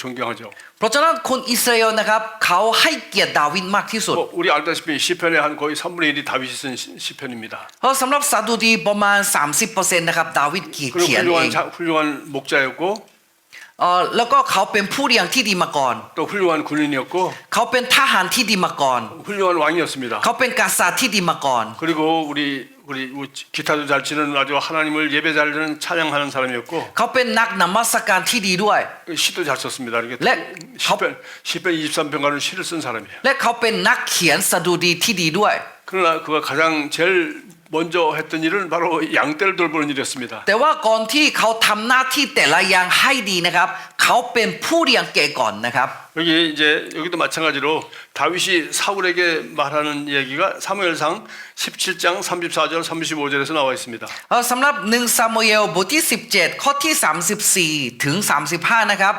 Speaker 2: 존경하죠.
Speaker 1: เพราะฉะนั้นคนอิสราเอลนะครับเขาให้เกียรติดาวิดมากที่สุด
Speaker 2: 우리 알다시피 시편의 한 거의 3분의 1이 다윗이 쓴 시편입니다.
Speaker 1: เพราะสำหรับสดุดีประมาณ 30% นะครับดาวิดเขี
Speaker 2: 그리고
Speaker 1: ยนเอง
Speaker 2: 훌륭한 목자였고
Speaker 1: แล้วก็เขาเป็นผู้เลี้ยงที่ดีมาก่อน
Speaker 2: 또 훌륭한 군인이었고
Speaker 1: เขาเป็นทหารที่ดีมาก่อน
Speaker 2: 훌륭한 왕이었습니다.
Speaker 1: เขาเป็นกษัตริย์ที่ดีมาก่อน
Speaker 2: 그리고 우리 기타도 잘 치는 아주 하나님을 예배 잘 드는 찬양하는 사람이었고
Speaker 1: เขาเป็นนักนมัสการที่ดีด้วย
Speaker 2: 시도 잘 썼습니다. 이렇게
Speaker 1: 네.
Speaker 2: 시편 23편가는 시를 쓴 사람이에요.
Speaker 1: และเขาเป็นนักเขียนสดุดีที่ดีด้วย
Speaker 2: 그러나 그가 가장 제일 먼저 했던 일은 바로 양떼를 돌보는 일이었습니다.
Speaker 1: แต่ว่าก่อนที่เขาทำหน้าที่แต่ละอย่างให้ดีนะครับเขาเป็นผู้เลี้ยงแกะก่อนนะครับ
Speaker 2: 여기도 마찬가지로 다윗이 사울에게 말하는 이야기가 사무엘상 17장 34절 35절에서 나와 있습니다.
Speaker 1: สำหรับ1ซามูเอลบทที่17ข้อที่34ถึง35นะครับ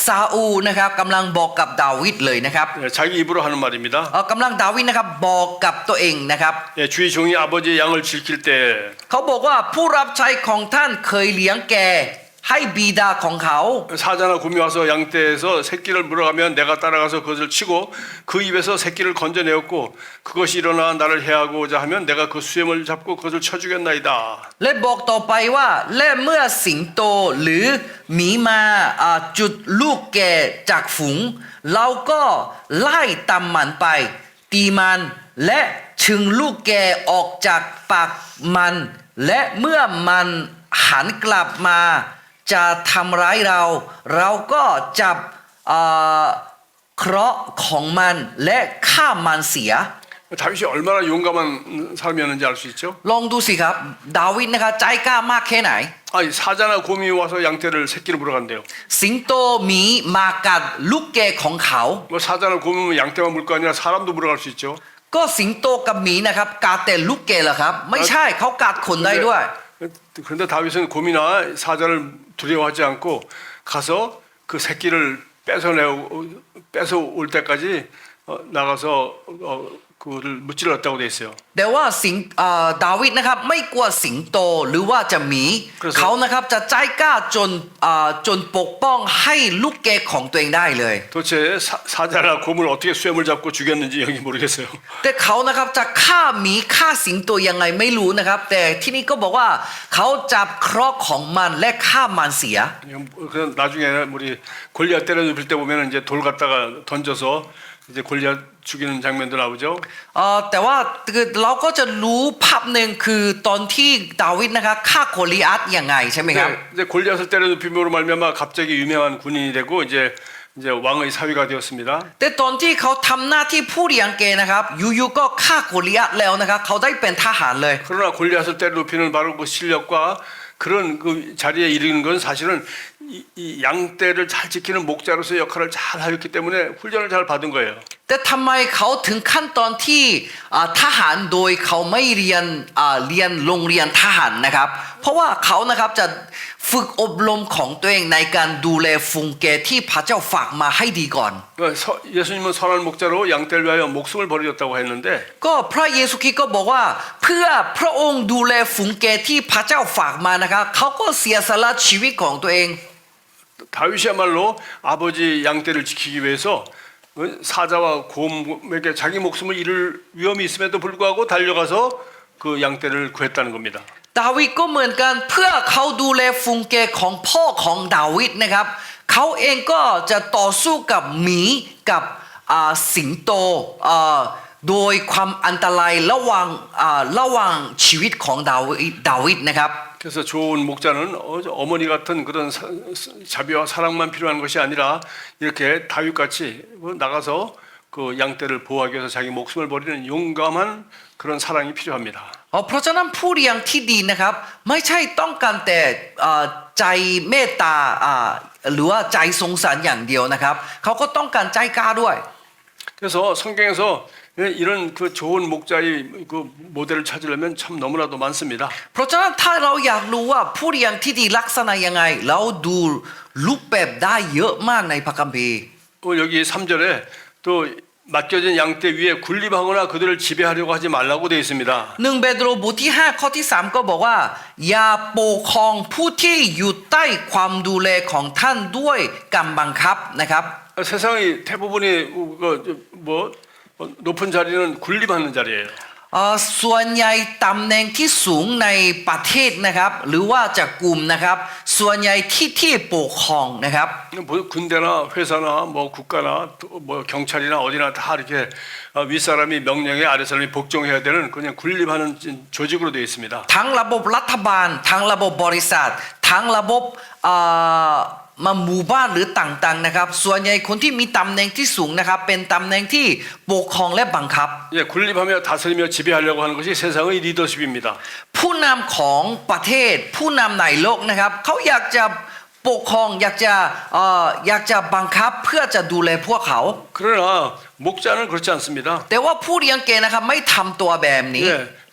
Speaker 1: ซาอูลนะครับกำลังบอกกับดาวิดเลยนะครับ
Speaker 2: 자기 입으로 하는 말입니다.
Speaker 1: กำลังดาวิดนะครับบอกกับตัวเองนะครับ
Speaker 2: 주의 종이 아버지의 양을 지킬 때
Speaker 1: เขาบอกว่าผู้รับใช้ของท่านเคยเลี้ยงแกะให้บิดาของเขา
Speaker 2: 사자나 곰이 와서 양떼에서 새끼를 물어가면 내가 따라가서 그것을 치고 그 입에서 새끼를 건져내었고 그것이 일어나 나를 해하고자 하면 내가 그 수염을 잡고 그것을 쳐주겠나이다.
Speaker 1: และบอกต่อไปว่าและเมื่อสิงโตหรือหมีมาจุดลูกแกะจากฝูงเราก็ไล่ตามมันไปตีมันและชึงลูกแกะออกจากปากมันและเมื่อมันหันกลับมาจะทำร้ายเราก็จับเคราะห์ของมันและฆ่ามันเสีย
Speaker 2: 다윗이 얼마나 용감한 사람이었는지 알 수 있죠.
Speaker 1: ลองดูสิครับดาวิดนะครับใจกล้ามากแค่ไหน
Speaker 2: 아니 사자나 곰이 와서 양떼를 새끼를 물어간대요.
Speaker 1: สิงโตหมีมากัดลูกแกะของเขา
Speaker 2: 뭐 사자나 곰은 양떼만 물 거 아니라 사람도 물어갈 수 있죠.
Speaker 1: ก็สิงโตกับหมีนะครับกัดแต่ลูกแกะเหรอครับไม่ใช่เขากัดคนได้ด้วย
Speaker 2: 그런데 다윗은 곰이나 사자를 두려워하지 않고 가서 그 새끼를 뺏어올 때까지 나가서 그를 무찔렀다고 돼 있어요.
Speaker 1: แต่ว่าดาวิดนะครับไม่กลัวสิงโตหรือว่าจะหมีเขานะครับจะใจกล้าจนปกป้องให้ลูกแกะของตัวเองได้เลย
Speaker 2: 도대체 사자나 곰을 어떻게 수염을 잡고 죽였는지 여기 모르겠어요.
Speaker 1: แต่เขานะครับจะฆ่าหมีฆ่าสิงโตยังไงไม่รู้นะครับแต่ที่นี่ก็บอกว่าเขาจับเคราะห์ของมันและฆ่ามันเสีย
Speaker 2: 그 나중에 우리 골리앗 때려 눕힐 때 보면 이제 돌 갖다가 던져서 이제 골리앗 죽이는 장면도 나오죠.
Speaker 1: แต่ว่าเราก็จะรู้ภาพหนึ่งคือตอนที่ดาวิดนะครับฆ่าโกลิอัทยังไงใช่ไหมครับ
Speaker 2: 이제 골리앗을 때려 눕힘으로 말미암아 갑자기 유명한 군인이 되고 이제 왕의 사위가 되었습니다.
Speaker 1: แต่ตอนที่เขาทำหน้าที่ผู้เลี้ยงแกนะครับอยู่ๆก็ฆ่าโกลิอัทแล้วนะครับเขาได้เป็นทหารเลย
Speaker 2: 그러나 골리앗을 때려 눕히는 바로 그 실력과 그런 그 자리에 이르는 건 사실은 이 양떼를 잘 지키는 목자로서의 역할을 잘 하였기 때문에 훈련을 잘 받은 거예요.
Speaker 1: แต่ทำไมเขาถึงขั้นตอนที่ทหารโดยเขาไม่เรียนเรียนโรงเรียนทหารนะครับเพราะว่าเขานะครับจะฝึกอบรมของตัวเองในการดูแลฝูงแกะที่พระเจ้าฝากมาให้ดีก่อน
Speaker 2: 예수님은 선한 목자로 양떼를 위하여 목숨을 버리셨다고 했는데
Speaker 1: ก็พระเยซูคริสต์ก็บอกว่าเพื่อพระองค์ดูแลฝูงแกะที่พระเจ้าฝากมานะครับเขาก็เสียสละชีวิตของตัวเอง
Speaker 2: 다윗이야말로 아버지 양떼를 지키기 위해서 사자와 곰에게 자기 목숨을 잃을 위험이 있음에도 불구하고 달려가서 그 양떼를 구했다는 겁니다.
Speaker 1: ดาวิดก็เหมือนกันเพื่อเขาดูแลฝูงแกะของพ่อของดาวิดนะครับเขาเองก็จะต่อสู้กับหมีกับสิงโตโดยความอันตรายระหว่างชีวิตของดาวิดนะครับ
Speaker 2: 그래서 좋은 목자는 어머니 같은 그런 자비와 사랑만 필요한 것이 아니라 이렇게 다윗같이 나가서 그 양떼를 보호하기 위해서 자기 목숨을 버리는 용감한 그런 사랑이 필요합니다.
Speaker 1: เพราะฉะนั้นผู้เลี้ยงที่ดีนะครับไม่ใช่ต้องการแต่ใจเมตตาหรือว่าใจสงสารอย่างเดียวนะครับเขาก็ต้องการใจกล้าด้วย
Speaker 2: 그래서 성경에서 이런 그 좋은 목자의 그 모델을 찾으려면 참 너무나도 많습니다.
Speaker 1: เพราะฉะนั้นถ้าเราอยากรู้ว่าผู้เลี้ยงที่ดีลักษณะยังไงเราดูรูปแบบได้เยอะมากในพระคัมภีร์
Speaker 2: 여기 3절에 또 맡겨진 양떼 위에 군림하거나 그들을 지배하려고 하지 말라고 되어 있습니다.
Speaker 1: 1 เปโตรบทที่5ข้อที่3ก็บอกว่าอย่าปกครองผู้ที่อยู่ใต้ความดูแลของท่านด้วยการบังคับนะครับ
Speaker 2: 세상의 대부분이 뭐 높은 자리는 군림하는 자리예요.
Speaker 1: ส่วนใหญ่ตำแหน่งที่สูงในประเทศนะครับหรือว่าจากกลุ่มนะครับส่วนใหญ่ที่ปกครองนะครับ
Speaker 2: 뭐 군대나 회사나 뭐 국가나 뭐 경찰이나 어디나 다 이렇게 윗사람이 명령에 아랫사람이 복종해야 되는 그냥 군림하는 조직으로 되어 있습니다. ทั้งระบบรัฐบาลทั้งระบบบริษัททั้งระบบมาหมู่บ้านหรือต่างๆนะครับส่วนใหญ่คนที่มีตำแหน่งที่สูงนะครับเป็นตำแหน่งที่ปกครองและบังคับ 군림하며 다스리며 지배하려고 하는 것이 세상의 리더십입니다. ผู้นำของประเทศผู้นำในโลกนะครับเขาอยากจะปกครองอยากจะบังคับเพื่อจะดูแลพวกเขา 그러나 목자는 그렇지 않습니다.
Speaker 1: แต่ว่าผู้เลี้ยงแกะนะครับไม่ทำตัวแบบนี้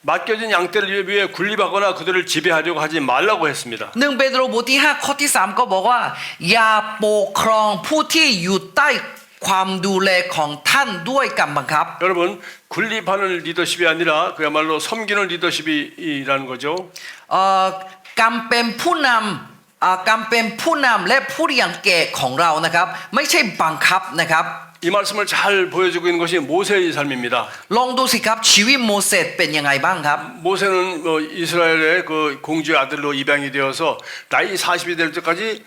Speaker 2: 맡겨진 양떼를 위해 군림하거나 그들을 지배하려고 하지 말라고 했습니다.
Speaker 1: 1 เปโตรบทที่5ข้อที่3ก็บอกว่าอย่าปกครองผู้ที่อยู่ใต้ความดูแลของท่านด้วยการบังคับ
Speaker 2: 여러분 군림하는 리더십이 아니라 그야말로 섬기는 리더십이라는 거죠.
Speaker 1: การเป็นผู้นำและผู้เลี้ยงแกะของเรานะครับไม่ใช่บังคับนะครับ
Speaker 2: 이 말씀을 잘 보여주고 있는 것이 모세의 삶입니다.
Speaker 1: ลองดูสิครับชีวิตโมเสสเป็นยังไงบ้างครับ
Speaker 2: 모세는 이스라엘의 그 공주의 아들로 입양이 되어서 나이 40이 될 때까지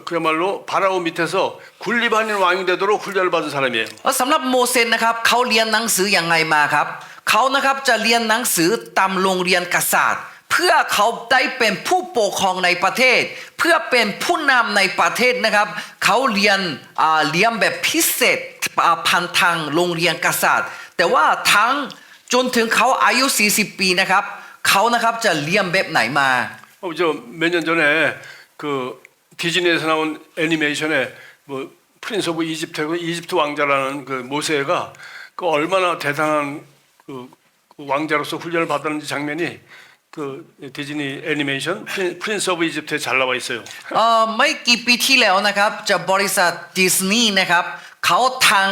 Speaker 2: 그야말로 바라오 밑에서 군림하는 왕이 되도록 훈련을 받은 사람이에요.
Speaker 1: สำหรับโมเสสนะครับเขาเรียนหนังสืออย่างไรมาครับเขานะครับจะเรียนหนังสือตามโรงเรียนกษัตริย์เพื่อเขาได้เป็นผู้ปกครองในประเทศเพื่อเป็นผู้นำในประเทศนะครับเขาเรียนแบบพิเศษพันทางโรงเรียนกษัตริย์แต่ว่าทั้งจนถึงเขาอายุ40ปีนะครับเขานะครับจะเรียนแบบไหนมา
Speaker 2: 몇 년 전에 그 디즈니에서 나온 애니메이션에 뭐 프린스 오브 이집트 왕자라는 그 모세가 그 얼마나 대단한 그 왕자로서 훈련을 받았는지 장면이 그 디즈니 애니메이션 프린스 오브 이집트에 잘 나와 있어요.
Speaker 1: ไม่กี่ปีที่แล้วนะครับจะบริษัทดิสนีย์นะครับเขาทาง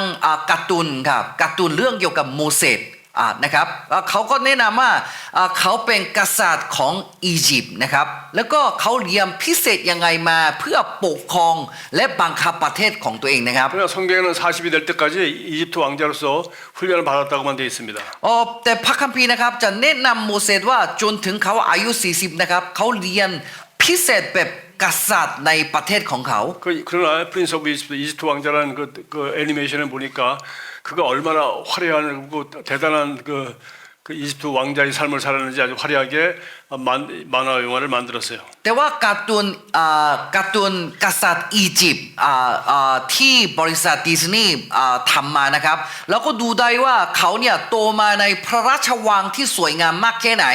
Speaker 1: การ์ตูนครับการ์ตูนเรื่องเกี่ยวกับโมเสสนะครับเขาก็แนะนำว่าเขาเป็นกษัตริย์ของอียิปต์นะครับแล้วก็เขาเรียนพิเศษยังไงมาเพื่อปกครองและบังคับประเทศของตัวเองนะครับ
Speaker 2: 그러나 성경에는 40이 될 때까지 이집트 왕자로서 훈련을 받았다고만 되어 있습니다.
Speaker 1: แต่พระคัมภีร์นะครับจะแนะนำโมเสสว่าจนถึงเขาอายุ40นะครับเขาเรียนพิเศษแบบกษัตริย์ในประเทศของเขา
Speaker 2: 그러나 프린스 오브 이집트 왕자라는 그 애니메이션을 보니까 그가 얼마나 화려하고 대단한 그 이집트 왕자의 삶을 살았는지 아주 화려하게 만화 영화를 만들었어요.
Speaker 1: แต่ว่าการ์ตูนกษัตริย์อียิปต์ที่บริษัทดิสนีย์ทำมานะครับแล้วก็ดูได้ว่าเขาเนี่ยโตมาในพระราชวังที่สวยงามมากแค่ไหน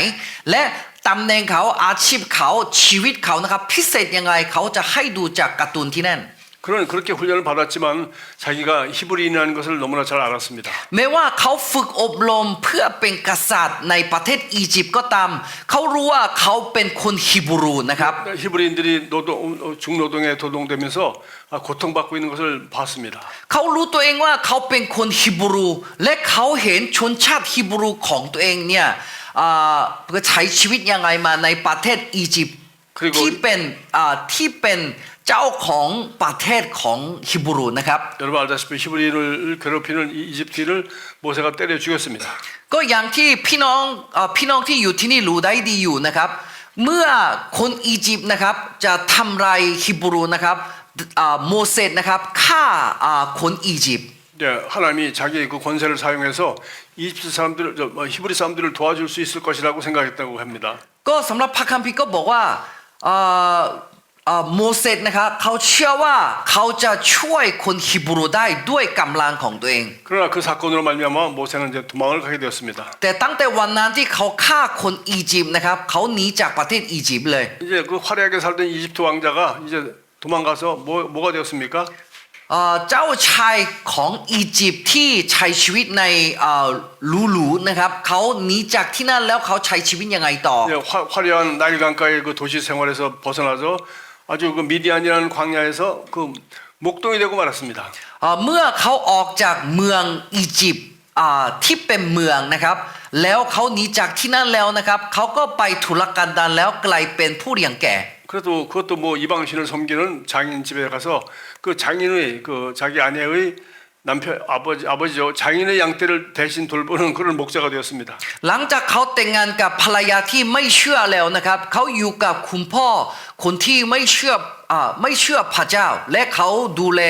Speaker 1: และ ตำแหน่งเขาอาชีพเขาชีวิตเขานะครับพิเศษยังไงเขาจะให้ดูจากการ์ตูนที่นั่น
Speaker 2: 그렇게 훈련을 받았지만 자기가 히브리인이라는 것을 너무나 잘 알았습니다.
Speaker 1: แม้ว่าเขาฝึกอบรมเพื่อเป็นกษัตริย์ในประเทศอียิปต์ก็ตามเขารู้ว่าเขาเป็นคนฮีบรูนะครับ
Speaker 2: 히브리인들이 중노동에 도동되면서 고통받고 있는 것을 봤습니다.
Speaker 1: เขารู้ตัวเองว่าเขาเป็นคนฮีบรูและเขาเห็นชนชาติฮีบรูของตัวเองเนี่ยใช้ชีวิตยังไงมาในประเทศอียิปต์ที่เป็นเจ้าของประเทศของฮีบรูนะครับ
Speaker 2: 여러분 알다시피 히브리인을 괴롭히는 이집트인을 모세가 때려 죽였습니다.
Speaker 1: ก็อย่างที่พี่น้องที่อยู่ที่นี่รู้ได้ดีอยู่นะครับเมื่อคนอียิปต์นะครับจะทำลายฮีบรูนะครับโมเสสนะครับฆ่าคนอียิปต์
Speaker 2: 네, 하나님이 자기의 그 권세를 사용해서 이집트 사람들, 히브리 사람들을 도와줄 수 있을 것이라고 생각했다고 합니다.
Speaker 1: ก็สำหรับพระคัมภีร์ก็บอกว่าโมเสสนะครับเขาเชื่อว่าเขาจะช่วยคนฮีบรูได้ด้วยกำลังของตัวเอง
Speaker 2: 그러나 그 사건으로 말미암아 모세는 이제 도망을 가게 되었습니다.
Speaker 1: แต่ตั้งแต่วันนั้นที่เขาฆ่าคนอียิปต์นะครับเขาหนีจากประเทศอียิปต์เลย
Speaker 2: 이제 그 화려하게 살던 이집트 왕자가 이제 도망가서 뭐가 되었습니까?
Speaker 1: เจ้าชายของอียิปต์ที่ใช้ชีวิตในหรูๆนะครับเขาหนีจากที่นั่นแล้วเขาใช้ชีวิตยังไงต่อ
Speaker 2: 이제 화려한 나일 강가의 그 도시 생활에서 벗어나서 아주 그 미디안이라는 광야에서 그 목동이 되고 말았습니다.
Speaker 1: เมื่อเขาออกจากเมืองอียิปต์ที่เป็นเมืองนะครับแล้วเขาหนีจากที่นั่นแล้วนะครับเขาก็ไปทุรกันดารแล้วกลายเป็นผู้เลี้ยงแก่
Speaker 2: 그래도 그것도 뭐 이방신을 섬기는 장인 집에 가서 그 장인의 그 자기 아내의 남편 아버지죠 장인의 양떼를 대신 돌보는 그런 목자가 되었습니다.
Speaker 1: หลังจากเขาแต่งงานกับภรรยาที่ไม่เชื่อแล้วนะครับเขาอยู่กับคุณพ่อคนที่ไม่เชื่อพระเจ้าและเขาดูแล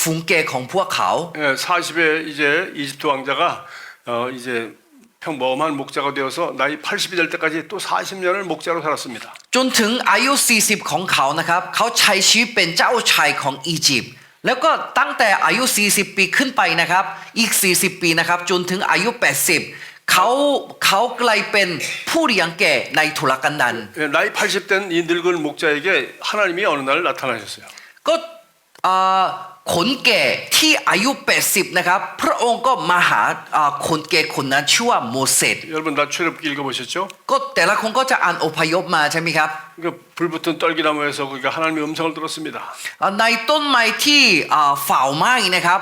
Speaker 1: ฝูงแกะของพวกเขา
Speaker 2: 40에 이제 이집트 왕자가 이제 평범한 목자가 되어서 나이 80이 될 때까지 또 40년을 목자로 살았습니다.
Speaker 1: จนถึงอายุ40ของเขานะครับเขาใช้ชีวิตเป็นเจ้าชายของอียิปต์แล้วก็ตั้งแต่อายุ40ปีขึ้นไปนะครับอีก40ปีนะครับจนถึงอายุ80เขากลายเป็นผู้เลี้ยงแกะในทุรกันดาร
Speaker 2: 나이 80된 이 늙은 목자에게 하나님이 어느 날 나타나셨어요.
Speaker 1: ก็คนแก่ที่อายุ80นะครับพระองค์ก็มาหาคนแก่คนนั้นชื่อว่าโมเสส
Speaker 2: 여러분 다 출애굽기 읽어보셨죠?
Speaker 1: ก็แต่ละคนก็จะอ่านอพยพมาใช่ไหมครับ
Speaker 2: 그 불붙은 떨기나무에서 그러니까 하나님의 음성을 들었습니다.
Speaker 1: ในต้นไม้ที่เฝ้าไหม้นะครับ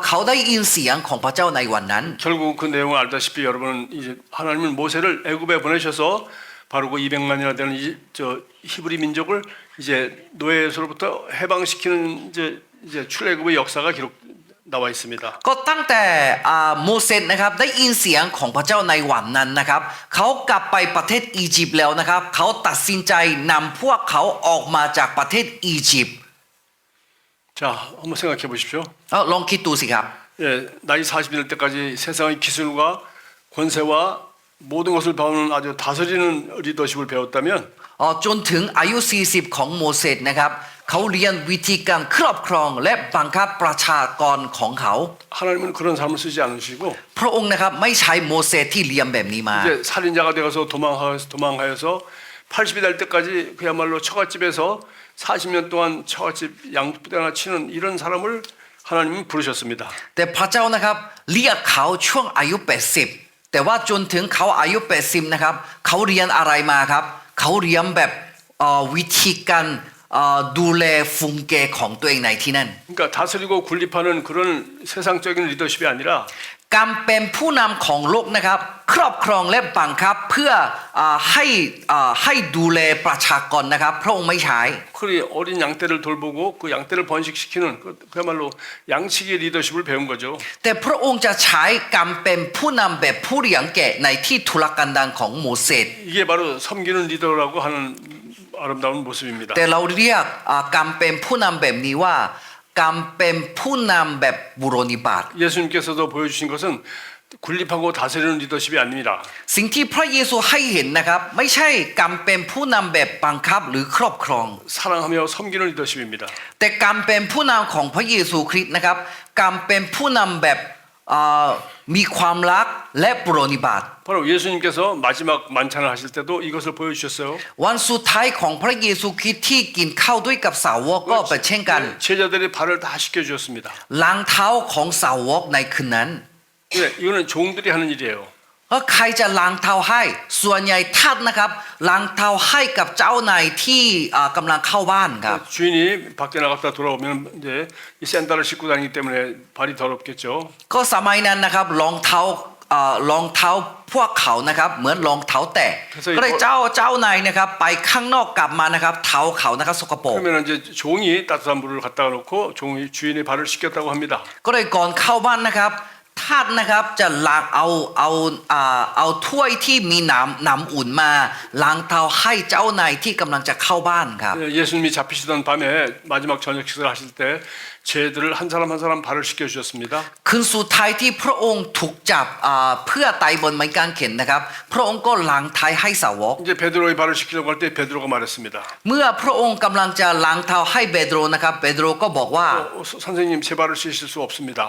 Speaker 1: เขาได้ยินเสียงของพระเจ้าในวันนั้น
Speaker 2: 결국 그 내용을 알다시피 여러분은 이제 하나님은 모세를 애굽에 보내셔서 바로 그 200만이나 되는 히브리 민족을 이제 노예에서로부터 해방시키는 이제 출애굽의 역사가 기록 나와 있습니다.
Speaker 1: ก็ตั้งแต่โมเสสนะครับได้ยินเสียงของพระเจ้าในวันนั้นนะครับเขากลับไปประเทศอียิปต์แล้วนะครับเขาตัดสินใจนำพวกเขาออกมาจากประเทศอียิปต์
Speaker 2: 자, 한번 생각해 보십시오.
Speaker 1: ลองคิดดูสิครับ
Speaker 2: 예, 나이 40이 될 때까지 세상의 기술과 권세와 모든 것을 배우는 아주 다스리는 리더십을 배웠다면
Speaker 1: จนถึงอายุ40ของโมเสสนะครับเขาเรียนวิธีการครอบครองและบังคับประชากรของเขา
Speaker 2: 하나님은 그런 삶을 쓰지 않으시고
Speaker 1: พระองค์นะครับไม่ใช้โมเสสที่เรียนแบบนี้มา
Speaker 2: 이제 살인자가 되어서 도망하여서 80이 될 때까지 그야말로 처갓집에서 40년 동안 처갓집 양떼나 치는 이런 사람을 하나님은 부르셨습니다.
Speaker 1: แต่พระเจ้านะครับเรียกเขาช่วงอายุ80แต่ว่าจนถึงเขาอายุ80นะครับเขาเรียนอะไรมาครับเขาเรียนแบบวิธีการดูแลฝูงแกะของตัวเองในที่นั่น
Speaker 2: 그러니까 다스리고 군립하는 그런 세상적인 리더십이 아니라
Speaker 1: การเป็นผู้นำของโลกนะครับครอบครองและบังคับเพื่อให้ดูแลประชากรนะครับพระองค์ไม่ใช้
Speaker 2: 그 어린 양떼를 돌보고 그 양떼를 번식시키는 그야말로 양치기 리더십을 배운 거죠.
Speaker 1: แต่พระองค์จะใช้การเป็นผู้นำแบบผู้เลี้ยงแกะในที่ทุรกันดารของโมเสส
Speaker 2: 이게 바로 섬기는 리더라고 하는 아름다운 모습입니다.
Speaker 1: แต่เราเรียกการเป็นผู้นำแบบนี้ว่าการเป็นผู้นำแบบบุโรนิบาต
Speaker 2: 예수님께서도 보여주신 것은 군립하고 다스리는 리더십이 아닙니다.
Speaker 1: สิ่งที่พระเยซูให้เห็นนะครับไม่ใช่การเป็นผู้นำแบบบังคับหรือครอบครอง
Speaker 2: 사랑하며 섬기는 리더십입니다.
Speaker 1: แต่การเป็นผู้นำของพระเยซูคริสต์นะครับการเป็นผู้นำแบบ มีความรักและปรนนิบัติ
Speaker 2: 바로 예수님께서 마지막 만찬을 하실 때도 이것을 보여주셨어요.
Speaker 1: วันสุดท้ายของพระเยซูคริสต์ที่กินข้าวด้วยกับสาวกก็เป็นเช่นกัน
Speaker 2: 제자들의 발을 다 씻겨주셨습니다.
Speaker 1: ล้างเท้าของสาวกในคืนนั้น
Speaker 2: 네, 이거는 종들이 하는 일이에요.
Speaker 1: ก็ใครจะล้างเท้าให้ส่วนใหญ่ท่านนะครับล้างเท้าให้กับเจ้านายที่กำลังเข้าบ้านครับ
Speaker 2: 주인이 밖에 나갔다 돌아오면 이제 이 샌들을 신고 다니기 때문에 발이 더럽겠죠.
Speaker 1: ก็สมัยนั้นนะครับรองเท้าพวกเขานะครับเหมือนรองเท้าแตะก็เลยเจ้านายนะครับไปข้างนอกกลับมานะครับเท้าเขานะครับสกปรก
Speaker 2: 그러면 이제 종이 따뜻한 물을 갖다가 놓고 종이 주인의 발을 씻겼다고 합니다.
Speaker 1: ก็เลยก่อนเข้าบ้านนะครับท่านนะครับจะล้างเอาถ้วยที่มีน้ำอุ่นมาล้างเท้าให้เจ้านายที่กำลังจะเข้าบ้านครับ
Speaker 2: 예수님이 잡히시던 밤에 마지막 저녁 식사를 하실 때 제들을 한 사람 한 사람 발을 씻겨주셨습니다.
Speaker 1: คืนสุดท้ายที่พระองค์ถูกจับเพื่อตายบนไม้กางเขนนะครับพระองค์ก็ล้างเท้าให้สาวก
Speaker 2: 이제 베드로의 발을 씻기려고 할 때 베드로가 말했습니다.
Speaker 1: เมื่อพระองค์กำลังจะล้างเท้าให้เปโตรนะครับเปโตรก็บอกว่า
Speaker 2: 선생님 제 발을 씻으실 수 없습니다.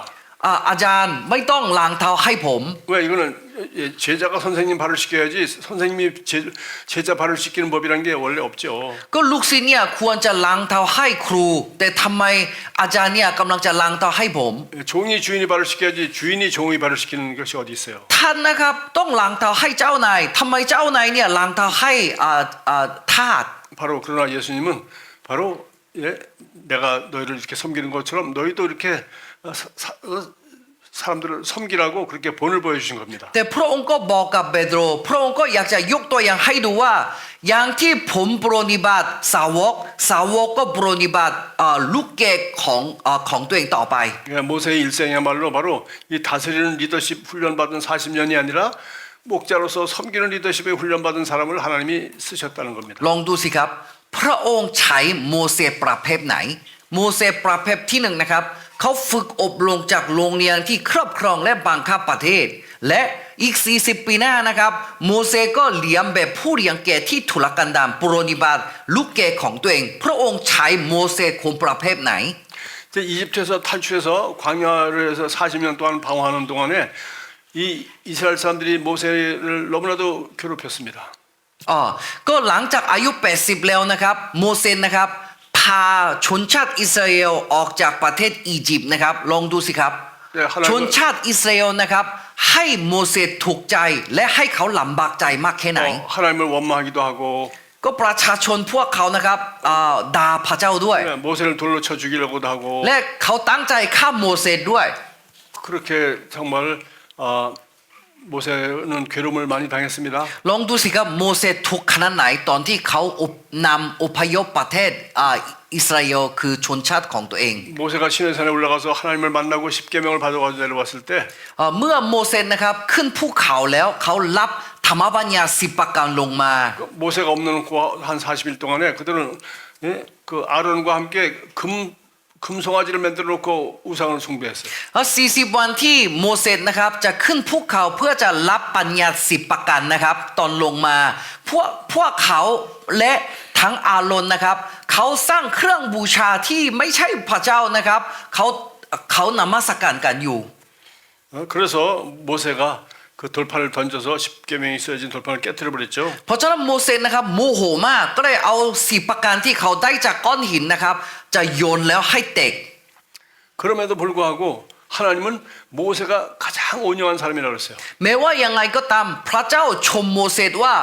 Speaker 1: อาจารย์ไม่ต้องล้างเท้าให้ผม
Speaker 2: 왜 이거는 제자가 선생님 발을 씻겨야지 선생님이 제자 발을 씻기는 법이란 게 원래 없죠.
Speaker 1: ก็ลูกศิษย์เนี่ยควรจะล้างเท้าให้ครูแต่ทำไมอาจารย์เนี่ยกำลังจะล้างเท้าให้ผม
Speaker 2: 종이 주인이 발을 씻겨야지 주인이 종의 발을 씻기는 것이 어디 있어요.
Speaker 1: ท่านนะครับต้องล้างเท้าให้เจ้านายทำไมเจ้านายเนี่ยล้างเท้าให้ทาส
Speaker 2: 바로 그러나 예수님은 바로 내가 너희를 이렇게 섬기는 것처럼 너희도 이렇게 사람들을 섬기라고 그렇게 본을 보여주신 겁니다.
Speaker 1: แต่พระองค์ก็บอกกับเปโตรพระองค์ก็อยากจะยกตัวอย่างให้ดูว่าอย่างที่ผมปรนนิบัติสาวกก็ปรนนิบัติลูกแกะของตัวเองต่อไป
Speaker 2: 모세의 일생이야말로 바로 이 다스리는 리더십 훈련받은 40년이 아니라 목자로서 섬기는 리더십에 훈련받은 사람을 하나님이 쓰셨다는 겁니다.
Speaker 1: ลองดูสิครับพระองค์ใช้โมเสสประเภทไหนโมเสสประเภทที่หนึ่งนะครับเขาฝึกอบรมจากโรงเรียนที่ครอบครองและบังคับประเทศและอีก40ปีหน้านะครับโมเสสก็เลี้ยงแบบผู้เลี้ยงแกะที่ทุรกันดารปรนนิบัติลูกแกะของตัวเองพระองค์ใช้โมเสสคนประเภทไหน
Speaker 2: 이집트에서 탈출해서 광야를 해서 40년 동안 방황하는 동안에 이 이스라엘 사람들이 모세를 너무나도 괴롭혔습니다.
Speaker 1: ก็หลังจากอายุ80แล้วนะครับโมเสสนะครับพาชนชาติอิสราเอลออกจากประเทศอียิปต์นะครับลองดูสิครับชนชาติอิสราเอลนะครับให้โมเสสถูกใจและให้เขาลำบากใจมากแค่ไหน
Speaker 2: 하나님을 원망하기도 하고
Speaker 1: ก็ประชาชนพวกเขานะครับด่าพระเจ้าด้วย
Speaker 2: 모세를 돌로 쳐 죽이려고도 하고
Speaker 1: และเขาตั้งใจฆ่าโมเสสด้วย
Speaker 2: 그렇게 정말 모세는 괴로움을 많이 당했습니다.
Speaker 1: ลองดูสิครับโมเสสทุกข์ขนาดไหนตอนที่เขานำอพยพประเทศอิสราเอลคือชนชาติของตัวเอง
Speaker 2: 모세가 시내산에 올라가서 하나님을 만나고 십계명을 받아가지고 내려왔을 때
Speaker 1: เมื่อโมเสสนะครับขึ้นภูเขาแล้วเขารับธรรมบัญญัติ10ประการลงมา
Speaker 2: 모세가 없는 한 40일 동안에 그들은 그 아론과 함께 금송아지를 만들어 놓고 우상을 숭배했어요.
Speaker 1: 40 วันที่โมเสสนะครับจะขึ้นภูเขาเพื่อจะรับบัญญัติ10ประการนะครับตอนลงมาพวกเขาและทั้งอาโรนนะครับเขาสร้างเครื่องบูชาที่ไม่ใช่พระเจ้านะครับเขานมัสการกันอยู่
Speaker 2: 그래서 모세가 그 돌판을 던져서 십계명이 쓰여진 돌판을 깨뜨려 버렸죠.
Speaker 1: เพราะฉะนั้นโมเสสนะครับโมโหมากก็เลยเอา10ประการที่เขาได้จากก้อนหินนะครับจะโยนแล้วให้แตก
Speaker 2: 그럼에도 불구하고 하나님은 모세가 가장 온유한 사람이라고 그랬어요.
Speaker 1: แม้ว่ายังไงก็ตามพระเจ้าชมโมเสสว่า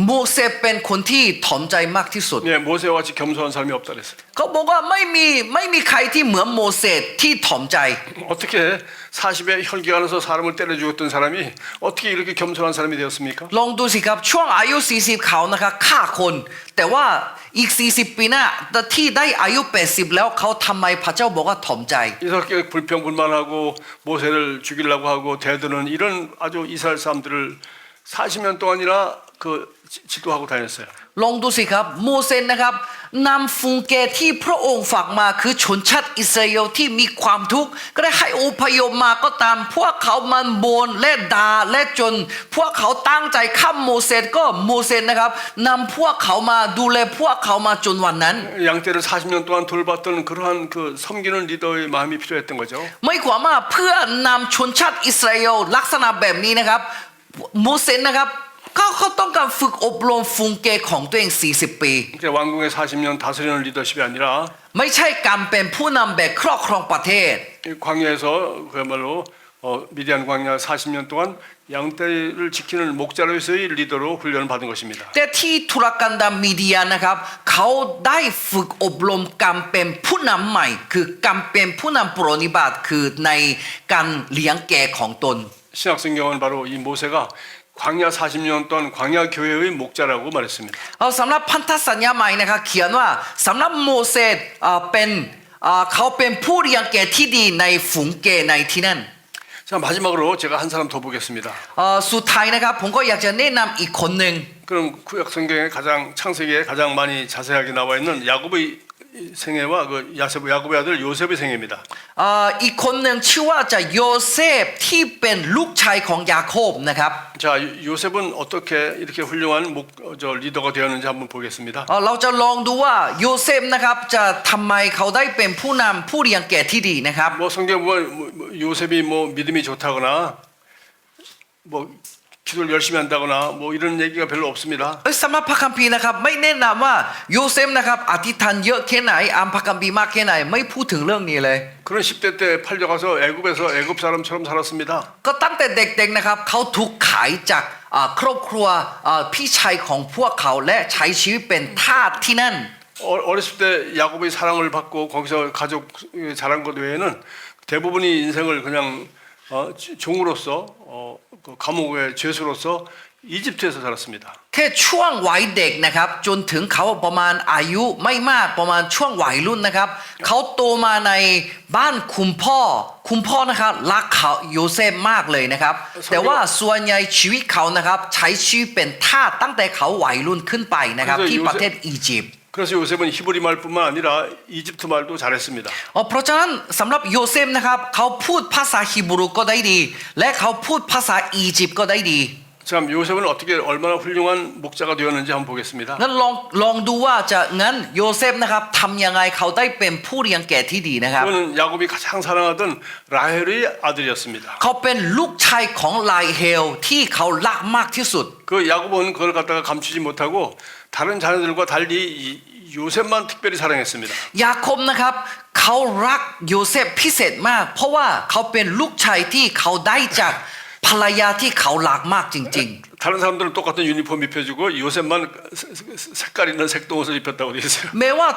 Speaker 1: โมเสสเป็นคนที่ถ่อมใจมากที่สุด
Speaker 2: 네, 모세와 같이 겸손한 사람이 없다 그랬어요.
Speaker 1: เขาบอกว่าไม่มีใครที่เหมือนโมเสสที่ถ่อมใจ
Speaker 2: 어떻게 40에 혈기가 나서 사람을 때려 죽였던 사람이 어떻게 이렇게 겸손한 사람이 되었습니까?
Speaker 1: ลองดูสิครับช่วงอายุ40เขานะครับฆ่าคนแต่ว่าอีก40ปีหน้าที่ได้อายุ80แล้วเขาทำไมพระเจ้าบอกว่าถ่อมใจ
Speaker 2: 이렇게 불평불만하고 모세를 죽이려고 하고 대드는 이런 아주 이스라엘 사람들을 40년 동안이나 그 지도하고 다녔어요.
Speaker 1: ลองดูสิครับโมเสสนะครับนำฝูงแกะที่พระองค์ฝากมาคือชนชาติอิสราเอลที่มีความทุกข์ก็ได้ให้อพยพมาก็ตามพวกเขามันบ่นและด่าและจน พวกเขาตั้งใจฆ่าโมเสสก็โมเสสนะครับนำพวกเขามาดูแลพวกเขามาจนวันนั้น
Speaker 2: 양떼를 40년 동안 돌봤던 그러한 그 섬기는 리더의 마음이 필요했던 거죠.
Speaker 1: ไม่ความว่าเพื่อนำชนชาติอิสราเอลลักษณะแบบนี้นะครับโมเสสนะครับเขาต้องการฝึกอบรมฝูงแกะของตัวเอง40 ปี
Speaker 2: 이제 왕궁의 40년 다스리는 리더십이 아니라
Speaker 1: ไม่ใช่การเป็นผู้นำแบบครอบครองประเทศ
Speaker 2: 이 광야에서 그야말로 미디안 광야 40년 동안 양떼를 지키는 목자로서의 리더로 훈련을 받은 것입니다.
Speaker 1: แต่ที่ธุรกันดารมีเดียนะครับเขาได้ฝึกอบรมการเป็นผู้นำใหม่คือการเป็นผู้นำปรนิบัติคือในการเลี้ยงแกะของตน
Speaker 2: 신약 성경은 바로 이 모세가 광야 40년 동안 광야 교회의 목자라고 말했습니다.
Speaker 1: สำหรับพันธสัญญาใหม่นะครับเขียนว่าสำหรับโมเสสเป็นเขาเป็นผู้เลี้ยงแกะที่ดีในฝูงแกะในที่นั่น
Speaker 2: 자, 마지막으로 제가 한 사람 더 보겠습니다.
Speaker 1: สุดท้ายนะครับผมก็อยากจะแนะนำอีกคนหนึ่ง
Speaker 2: 그럼 구약 성경에 가장 창세기에 가장 많이 자세하게 나와 있는 야곱의 생애와 그 야곱의 아들 요셉의 생애입니다.
Speaker 1: อีกคนหนึ่งชื่อว่าจะโยเซฟที่เป็นลูกชายของยาโคบนะครับ
Speaker 2: 자, 요셉은 어떻게 이렇게 훌륭한 리더가 되었는지 한번 보겠습니다.
Speaker 1: เราจะลองดูว่าโยเซฟนะครับจะทำไมเขาได้เป็นผู้นำผู้เลี้ยงแกะที่ดีนะครับ
Speaker 2: 뭐 성경 보면 요셉이 뭐 믿음이 좋다거나 뭐 기도를 열심히 한다거나 뭐 이런 얘기가 별로 없습니다.
Speaker 1: สำหรับพระคัมภีร์นะครับไม่แนะนำว่าโยเซฟนะครับอธิษฐานเยอะแค่ไหนอ่านพระคัมภีร์มากแค่ไหนไม่พูดถึงเรื่องนี้เลย
Speaker 2: 그런 10대 때 팔려가서 애굽에서 애굽 사람처럼 살았습니다.
Speaker 1: ก็ตั้งแต่เด็กๆนะครับเขาถูกขายจากครอบครัวพี่ชายของพวกเขาและใช้ชีวิตเป็นทาสที่นั่น
Speaker 2: 어렸을 때 야곱의 사랑을 받고 거기서 가족 자란 것 외에는 대부분이 인생을 그냥 종으로서 그 감옥의 죄수로서 이집트에서 살았습니다.
Speaker 1: แค่ช่วงวัยเด็กนะครับจนถึงเขาประมาณอายุไม่มากประมาณช่วงวัยรุ่นนะครับเขาโตมาในบ้านคุณพ่อนะครับรักเขาโยเซฟมากเลยนะครับแต่ว่าส่วนใหญ่ชีวิตเขานะครับใช้ชีวิตเป็นทาสตั้งแต่เขาวัยรุ่นขึ้นไปนะครับที่ประเทศอียิปต์
Speaker 2: 그래서 요셉은 히브리 말뿐만 아니라 이집트 말도 잘했습니다.
Speaker 1: เพราะฉะนั้นสำหรับโยเซฟนะครับเขาพูดภาษาฮีบรูก็ได้ดีและเขาพูดภาษาอียิปต์ก็ได้ดี
Speaker 2: 참 요셉은 어떻게 얼마나 훌륭한 목자가 되었는지 한번 보겠습니다.
Speaker 1: งั้นลองดูว่าจะงั้นโยเซฟนะครับทำยังไงเขาได้เป็นผู้เลี้ยงแกะที่ดีนะครับ
Speaker 2: 그는 야곱이 가장 사랑하던 라헬의 아들이었습니다.
Speaker 1: เขาเป็นลูกชายของไลเฮลที่เขารักมากที่สุด
Speaker 2: 그 야곱은 그걸 갖다가 감추지 못하고 다른 자녀들과 달리 요셉만 특별히 사랑했습니다.
Speaker 1: ยาโคบนะครับเขารักโยเซฟพิเศษมากเพราะว่าเขาเป็นลูกชายที่เขาได้จากภรรยาที่เขารักมากจริง
Speaker 2: 다른 사람들은 똑같은 유니폼 입혀주고 요셉만 색깔 있는 색동옷을 입혔다고 되어 있어요.
Speaker 1: ๆแม้ว่า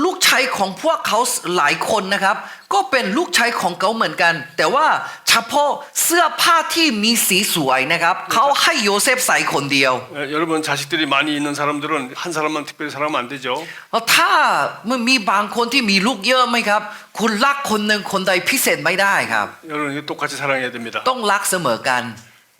Speaker 1: ลูกชายของพวกเขาหลายคนนะครับก็เป็นลูกชายของเขาเหมือนกัน แต่ว่าเฉพาะเสื้อผ้าที่มีสีสวยนะครับเขาให้โยเซฟใส่คนเดียว
Speaker 2: 여러분 자식들이 많이 있는 사람들은 한 사람만 특별히 사랑하면 안 되죠.
Speaker 1: ถ้ามันมีบางคนที่มีลูกเยอะไหมครับคุณรักคนหนึ่งคนใดพิเศษไม่ได้ครับ
Speaker 2: 여러분 이거 똑같이 사랑해야 됩니다.
Speaker 1: ต้องรักเสมอกัน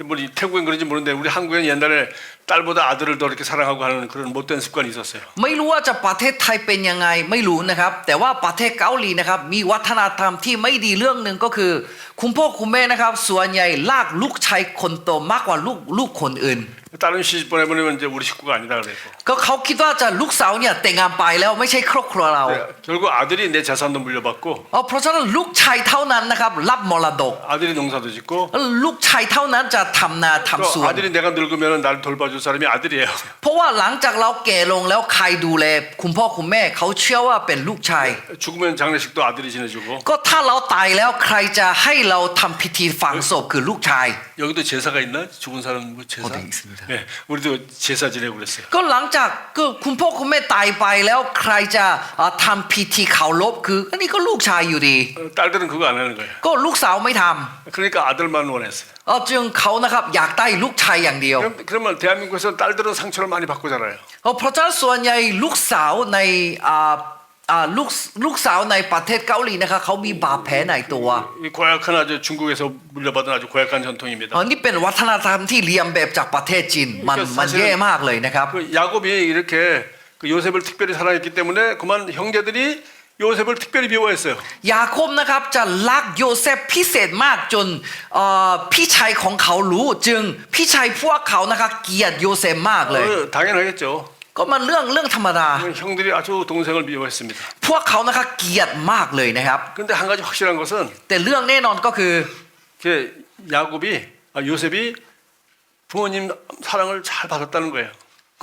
Speaker 2: 근데 뭐 태국엔 그런지 모르는데 우리 한국엔 옛날에 딸보다 아들을 더 이렇게 사랑하고 하는 그런 못된 습관이 있었어요.
Speaker 1: ไม่รู้ว่าจะประเทศไทยเป็นยังไงไม่รู้นะครับแต่ว่าประเทศเกาหลีนะครับมีวัฒนธรรมที่ไม่ดีเรื่องหนึ่งก็คือคุณพ่อคุณแม่นะครับส่วนใหญ่ลากลูกชายคนโตมากกว่าลูกคนอื่น
Speaker 2: 다른 시집 보내보내면 이제 우리 식구가 아니다 그랬고.
Speaker 1: ก็เขาคิดว่าจะลูกสาวเนี่ยแต่งงานไปแล้วไม่ใช่ครอบครัวเรา
Speaker 2: 네, 결국 아들이 내 자산도 물려받고
Speaker 1: เพราะฉะนั้นลูกชายเท่านั้นนะครับรับมรดก
Speaker 2: 아들이 농사도 짓고
Speaker 1: ลูกชายเท่านั้นจะทำนาทำส
Speaker 2: 또
Speaker 1: วน
Speaker 2: 아들이 내가 늙으면 나를 돌봐줄 사람이 아들이에요.
Speaker 1: เพราะว่าหลังจากเราแก่ลงแล้วใครดูแลคุณพ่อคุณแม่เขาเชื่อว่าเป็นลูกชาย
Speaker 2: 죽으면 장례식도 아들이 지내주고
Speaker 1: ก็ถ้าเราตายแล้วใครจะให้เราทำพิธีฝังศพคือลูกชาย
Speaker 2: 여기도 제사가 있나? 죽은 사람 뭐 제사?
Speaker 1: 네, 있습니다.
Speaker 2: 네, 우리도 제사 지내고 그랬어요.
Speaker 1: ก็หลังจากก็คุณพ่อคุณแม่ตายไปแล้วใครจะทำพิธีเคารพคืออันนี้ก็ลูกชายอยู่ดี
Speaker 2: 딸들은 그거 안 하는 거예요.
Speaker 1: ก็ลูกสาวไม่ท
Speaker 2: 그러니까 아들만 원했어요.
Speaker 1: ำจึงเขานะครับอยากได้ลูกชายอย่างเดียว
Speaker 2: 그러면 대한민국에서 딸들은 상처를 많이 받고 자라요.
Speaker 1: เพราะฉะนั้นส่วนใหญ่ลูกสาวใน ลูกสาวในประเทศเกาหลีนะครับเขามีบาดแผลในตัว
Speaker 2: 이 고약한 아주 중국에서 물려받은 아주 고약한 전통입니다.
Speaker 1: นี่เป็นวัฒนธรรมที่เรียนแบบจากประเทศจีนมันแย่มากเลยนะครับ
Speaker 2: 그 야곱이 이렇게 그 요셉을 특별히 사랑했기 때문에 그만 형제들이 요셉을 특별히 미워했어요.
Speaker 1: ยาโคบนะครับจะรักโยเซฟพิเศษมากจนพี่ชายของเขารู้จึงพี่ชายพวกเขานะครับเกลียดโยเซฟมากเลย
Speaker 2: 당연하겠죠.
Speaker 1: ก็มันเรื่องธรรมดา
Speaker 2: 형들이 아주 동생을 미워했습니다.
Speaker 1: พวกเขานะครับเกลียดมากเลยนะครับ
Speaker 2: 근데 한 가지 확실한 것은
Speaker 1: แต่เรื่องแน่นอนก็คือ
Speaker 2: 야곱이 요셉이 부모님 사랑을 잘 받았다는 거예요.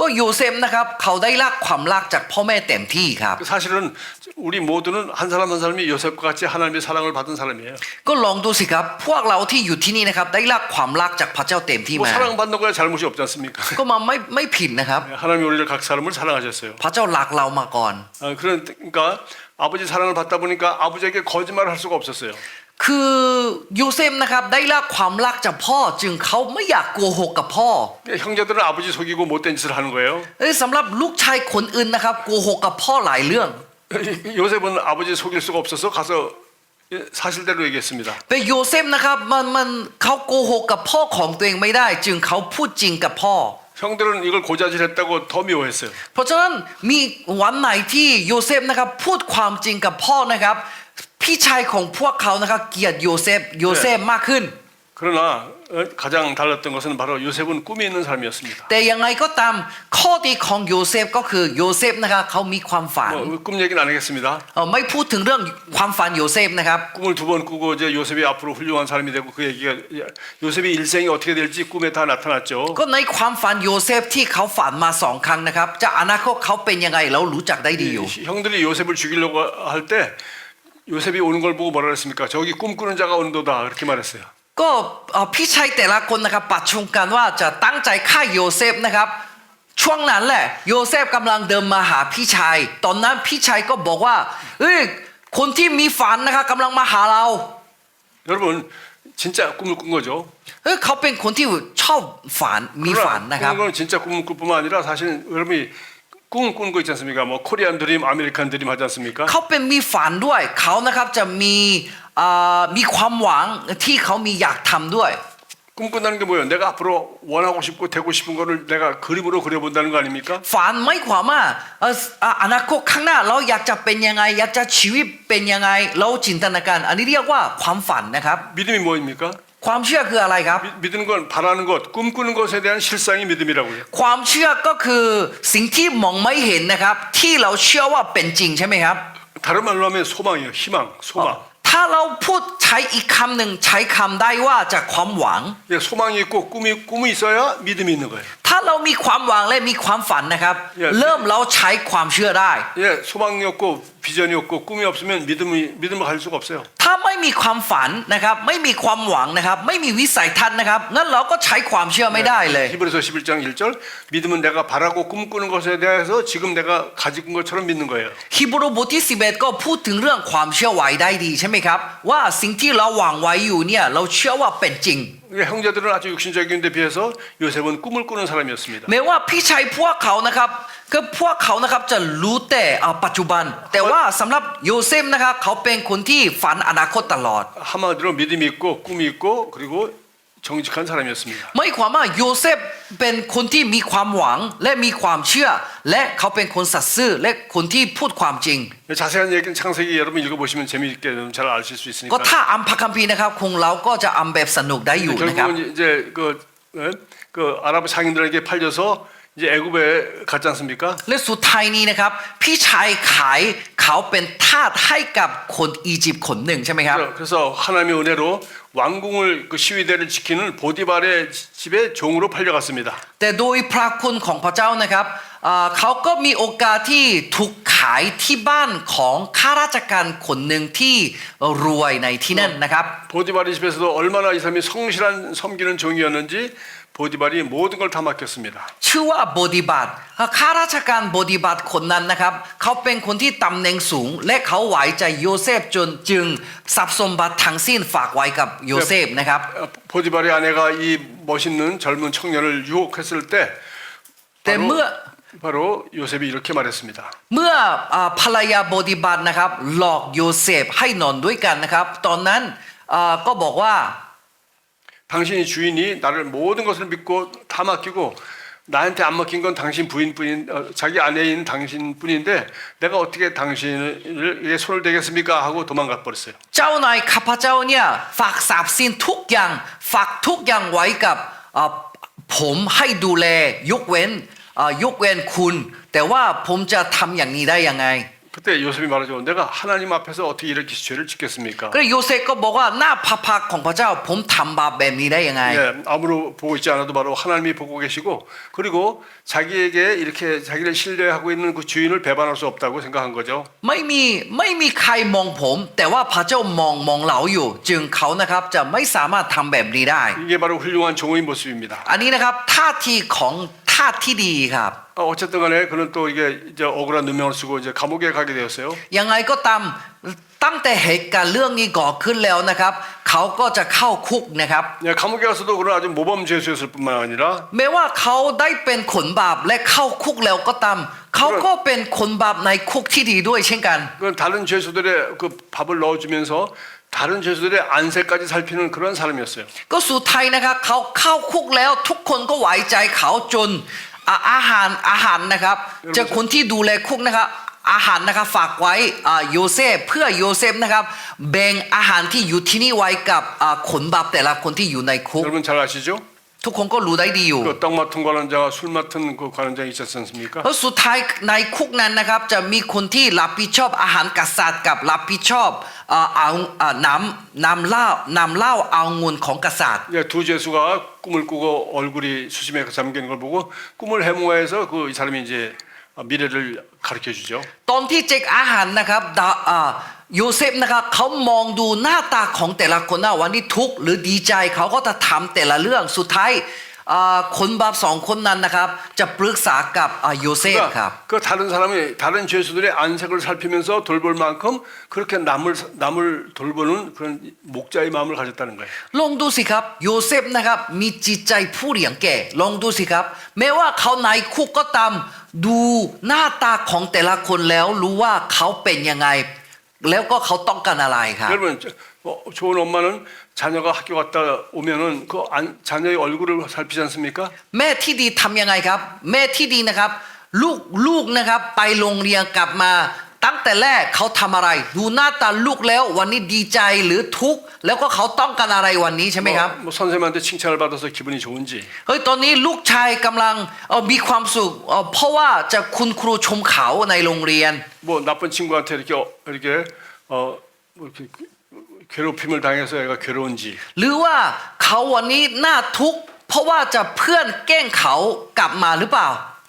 Speaker 1: ก็โยเซฟนะครับเขาได้รับความรักจากพ่อแม่เต็มที่ครับ
Speaker 2: 사실은 우리 모두는 한 사람 한 사람이 요셉과 같이 하나님의 사랑을 받은 사람이에요.
Speaker 1: ก็ลองดูสิครับพวกเราที่อยู่ที่นี่นะครับได้รับความรักจากพระเจ้าเต็มที่
Speaker 2: 뭐
Speaker 1: มา
Speaker 2: 사랑받는 거야 잘못이 없지 않습니까?
Speaker 1: ก็มาไม่ผิดนะครับ
Speaker 2: 하나님이 우리를 각 사람을 사랑하셨어요.
Speaker 1: พระเจ้ารักเรามาก่อน
Speaker 2: 그러니까 아버지 사랑을 받다 보니까 아버지에게 거짓말을 할 수가 없었어요.
Speaker 1: คือโยเซฟนะครับได้รับความรักจากพ่อจึงเขาไม่อยากโกหกกับพ่อ
Speaker 2: 형제들은 아버지 속이고 못된 짓을 하는 거예요.
Speaker 1: สำหรับลูกชายคนอื่นนะครับโกหกกับพ่อหลายเรื่อง
Speaker 2: 요셉은 아버지 속일 수가 없어서 가서 사실대로 얘기했습니다.
Speaker 1: แต่โยเซฟนะครับมันเขาโกหกกับพ่อของตัวเองไม่ได้ จึงเขาพูดจริงกับพ่อ
Speaker 2: 형들은 이걸 고자질했다고 더 미워했어요.
Speaker 1: เพราะฉะนั้นมีวันไหนที่โยเซฟนะครับพูดความจริงกับพ่อนะครับพี่ชายของพวกเขานะครับเกลียดโยเซฟมากขึ้น
Speaker 2: 그러나 가장 달랐던 것은 바로 요셉은 꿈이 있는 삶이었습니다.
Speaker 1: แต่ยังไงก็ตามข้อดีของโยเซฟก็คือโยเซฟนะครับเขามีความฝัน
Speaker 2: 꿈 얘기는 안 하겠습니다.
Speaker 1: ไม่พูดถึงเรื่องความฝันโยเซฟนะครับ
Speaker 2: 꿈을 두 번 꾸고 이제 요셉이 앞으로 훌륭한 사람이 되고 그 얘기가 요셉의 일생이 어떻게 될지 꿈에 다 나타났죠.
Speaker 1: ก็ในความฝันโยเซฟที่เขาฝันมา2 ครั้งนะครับจะอนาคตเขาเป็นยังไงเรารู้จักได้ดีอยู่
Speaker 2: 형들이 요셉을 죽이려고 할 때 요셉이 오는 걸 보고 뭐라 그랬습니까? 저기 꿈꾸는 자가 온도다 그렇게 말했어요.
Speaker 1: ก็พี่ชายแต่ละคนนะครับประชุมกันว่าจะตั้งใจฆ่าโยเซฟนะครับช่วงนั้นแหละโยเซฟกำลังเดินมาหาพี่ชายตอนนั้นพี่ชายก็บอกว่าคนที่มีฝันนะครับกำลังมาหาเรา
Speaker 2: 여러분 진짜 꿈을 꾼 거죠.
Speaker 1: เขาเป็นคนที่ชอบฝันมีฝันนะครับ
Speaker 2: 그건 진짜 꿈을 꿀 뿐만 아니라 사실 여러분이 꿈을 꾸는 거 있지 않습니까? 뭐 코리안 드림, 아메리칸 드림 하지 않습니까?
Speaker 1: เขาเป็นมีฝันด้วยเขานะครับจะมีความหวังที่เขามีอยากทำด้วย
Speaker 2: 꿈꾼다는 게 뭐예요? 내가 앞으로 원하고 싶고 되고 싶은 거를 내가 그림으로 그려본다는 거 아닙니까?
Speaker 1: ฝันไม่ความว่าอนาคตข้างหน้าเราอยากจะเป็นยังไงอยากจะชีวิตเป็นยังไงเราจินตนาการอันนี้เรียกว่าความฝันนะครับ
Speaker 2: 믿음이 뭐입니까?
Speaker 1: ความเชื่อคืออะไรครับ
Speaker 2: 믿는 건 바라는 것, 꿈꾸는 것에 대한 실상이 믿음이라고요.
Speaker 1: ความเชื่อก็คือสิ่งที่มองไม่เห็นนะครับที่เราเชื่อว่าเป็นจริงใช่ไหมครับ
Speaker 2: 다른 말로 하면 소망이에요. 희망, 소망.
Speaker 1: ถ้าเราพูดใช้อีกคำหนึ่งใช้คำได้ว่าจะความหวัง
Speaker 2: 예, 소망이 있고 꿈이 있어야 믿음이 있는 거예요.
Speaker 1: ถ้าเรามีความหวังและมีความฝันนะครับ เริ่มเราใช้ความเชื่อได้
Speaker 2: 예, 소망이 없고 비전이 없고 꿈이 없으면 믿음을 가질 수가 없어요.
Speaker 1: ถ้าไม่มีความฝันนะครับไม่มีความหวังนะครับไม่มีวิสัยทัศน์นะครับงั้นเราก็ใช้ความเชื่อไม่ได้เลย
Speaker 2: 히브리서 11장 1절 믿음은 내가 바라고 꿈꾸는 것에 대해서 지금 내가 가지고 온 것처럼 믿는 거예요.
Speaker 1: ฮีบรูบทที่11ก็พูดถึงเรื่องความเชื่อไว้ได้ดีใช่ไหมครับว่าสิ่งที่เราหวังไว้อยู่เนี่ยเราเชื่อว่าเป็นจริง
Speaker 2: 형제들은 아주 육신적인 데 비해서 요셉은 꿈을 꾸는 사람이었습니다.
Speaker 1: แม้ว่าพี่ชายพวกเขานะครับก็พวกเขานะครับจะรู้แต่ปัจจุบัน แต่ว่าสำหรับโยเซฟนะครับเขาเป็นคนที่ฝันอนาคตตลอด
Speaker 2: 한마디로 믿음이 있고 꿈이 있고 그리고 정직한 사람이었습니다.
Speaker 1: ไม่ความว่าโยเซฟเป็นคนที่มีความหวังและมีความเชื่อ และเขาเป็นคนสัตย์ซื่อและคนที่พูดความจริง
Speaker 2: 자세한 얘기는 창세기 여러분 읽어보시면 재미있게 잘 아실 수
Speaker 1: ก็
Speaker 2: 있으니까.
Speaker 1: ถ้าอ่านพระคัมภีร์นะครับคงเราก็จะอ่านแบบสนุกได้อยู่นะครับ
Speaker 2: 결국은 이제 그 아랍 상인들에게 팔려서 이제 애굽에 갔지 않습니까?
Speaker 1: และสุดท้ายนี้นะครับพี่ชายขายเขาเป็นทาสให้กับคนอียิปต์คนหนึ่งใช่ไหมครับ
Speaker 2: 그래서 하나님의 은혜로 왕궁을 그 시위대를 지키는 보디발의 집에 종으로 팔려갔습니다.
Speaker 1: แต่โดยพระคุณของพระเจ้านะครับเขาก็มีโอกาสที่ถูกขายที่บ้านของข้าราชการคนหนึ่งที่รวยในที่นั่นนะครับ
Speaker 2: 보디발의 집에서도 얼마나 이 사람이 성실한 섬기는 종이었는지 보디발이 모든 걸 다 맡겼습니다.
Speaker 1: ชื่อว่าโบดิบัตข้าราชการโบดิบัตคนนั้นนะครับเขาเป็นคนที่ตำแหน่งสูงและเขาไว้ใจโยเซฟจึงทรัพย์สมบัติทั้งสิ้นฝากไว้กับโยเซฟนะครับ
Speaker 2: 보디발의 아내가 이 멋있는 젊은 청년을 유혹했을 때
Speaker 1: แต่เมื่อ
Speaker 2: 바로 요셉이 이렇게 말했습니다.
Speaker 1: เมื่อภรรยาโบดิบัตนะครับหลอกโยเซฟให้นอนด้วยกันนะครับตอนนั้นก็บอกว่า
Speaker 2: 당신이 주인이 나를 모든 것을 믿고 다 맡기고 나한테 안 맡긴 건 당신 부인뿐인 자기 아내인 당신뿐인데 내가 어떻게 당신에게 손을 대겠습니까? 하고 도망가 버렸어요.
Speaker 1: เจ้านายข้าพเจ้าเนี่ยฝากทรัพย์สินทุกอย่างฝากทุกอย่างไว้กับผมให้ดูแลยกเว้นคุณแต่ว่าผมจะทำอย่างนี้ได้ยังไง
Speaker 2: 그때 요셉이 말하죠. 내가 하나님 앞에서 어떻게 이렇게 죄를 짓겠습니까?
Speaker 1: ก็โยเซฟก็บอกว่าหน้าพระพักตร์ของพระเจ้าผมทำบาปแบบนี้ได้ยังไง
Speaker 2: 예, 아무로 보고 있지 않아도 바로 하나님이 보고 계시고 그리고 자기에게 이렇게 자기를 신뢰하고 있는 그 주인을 배반할 수 없다고 생각한 거죠.
Speaker 1: ไม่มีใครมองผมแต่ว่าพระเจ้ามองเราอยู่ จึงเขานะครับจะไม่สามารถทำแบบนี้ได้
Speaker 2: 이게 바로 훌륭한 종의 모습입니다.
Speaker 1: อันนี้นะครับท่าทีของทาสที่ดีครับ
Speaker 2: 어쨌든 간에 그는 또 이게 이제 억울한 누명을 쓰고 이제 감옥에 가게 되었어요.
Speaker 1: ยังไงก็ตามตั้งแต่เหตุการณ์เรื่องนี้ก่อขึ้นแล้วนะครับเขาก็จะเข้าคุกนะครับ
Speaker 2: 예, 감옥에 가서도 그는 아주 모범 죄수였을 뿐만 아니라
Speaker 1: แม้ว่าเขาได้เป็นคนบาปและเข้าคุกแล้วก็ตามเขาก็เป็นคนบาปในคุกที่ดีด้วยเช่นกัน
Speaker 2: 그 다른 죄수들의 그 밥을 넣어주면서 다른 죄수들의 안세까지 살피는 그런 사람이었어요.
Speaker 1: ก็สุดท้ายนะครับเขาเข้าคุกแล้วทุกคนก็ไว้ใจเขาจนอาหารนะครับจะคนที่ดูแลคุกนะครับอาหารนะครับฝากไว้โยเซฟเพื่อโยเซฟนะครับแบ่งอาหารที่อยู่ที่นี่ไว้กับคนบาปแต่ละคนที่อยู่ในคุก
Speaker 2: 여러분 잘 아시죠?
Speaker 1: ทุกคนก็รู้ได้ดีอยู่
Speaker 2: 그 떡 맡은 관원자와 술 맡은 그 관원장이 있었지 않습니까?
Speaker 1: แล้วสุดท้ายในคุกนั้นนะครับจะมีคนที่รับผิดชอบอาหารกษัตริย์กับรับผิดชอบน้ำเหล้าเอาเงินของกษัตริย์
Speaker 2: 예, 두 죄수가 꿈을 꾸고 얼굴이 수심에 잠기는 걸 보고 꿈을 해몽해서 그 이 사람이 이제 미래를 가르쳐 주죠.
Speaker 1: ตอนที่เจ๊กอาหารนะครับโยเซฟนะครับเขามองดูหน้าตาของแต่ละคนนะวันนี้ทุกข์หรือดีใจเขาก็จะทำแต่ละเรื่องสุดท้ายคนบาปสองคนนั้นนะครับจะปรึกษากับโยเซฟครับ
Speaker 2: 그 다른 사람이 다른 죄수들의 안색을 살피면서 돌볼 만큼 그렇게 남을 돌보는 그런 목자의 마음을 가졌다는 거예요.
Speaker 1: ลองดูสิครับโยเซฟนะครับมีจิตใจผู้เลี้ยงแก่ลองดูสิครับแม้ว่าเขาในคุกก็ตามดูหน้าตาของแต่ละคนแล้วรู้ว่าเขาเป็นยังไงแล้วก็เขาต้องการอะไรครับ
Speaker 2: 여러분 좋은 엄마는 자녀가 학교 갔다 오면은 그 자녀의 얼굴을 살피지 않습니까?
Speaker 1: แม่ที่ดีทำยังไงครับแม่ที่ดีนะครับลูกนะครับไปโรงเรียนกลับมาตั้งแต่แรกเขาทำอะไรดูหน้าตาลูกแล้ววันนี้ดีใจหรือทุกข์แล้วก็เขาต้องการอะไรวันนี้ใช่ไหมครับ
Speaker 2: 뭐 선생님한테 칭찬을 받아서 기분이 좋은지
Speaker 1: เฮ้ยตอนนี้ลูกชายกำลังมีความสุขเพราะว่าจะคุณครูชมเขาในโรงเรียน
Speaker 2: 뭐 나쁜 친구한테 이렇게 이렇게 괴롭힘을 당해서 애가 괴로운지
Speaker 1: หรือว่าเขาวันนี้น่าทุกข์เพราะว่าจะเพื่อนแกล้งเขากลับมาหรือเปล่า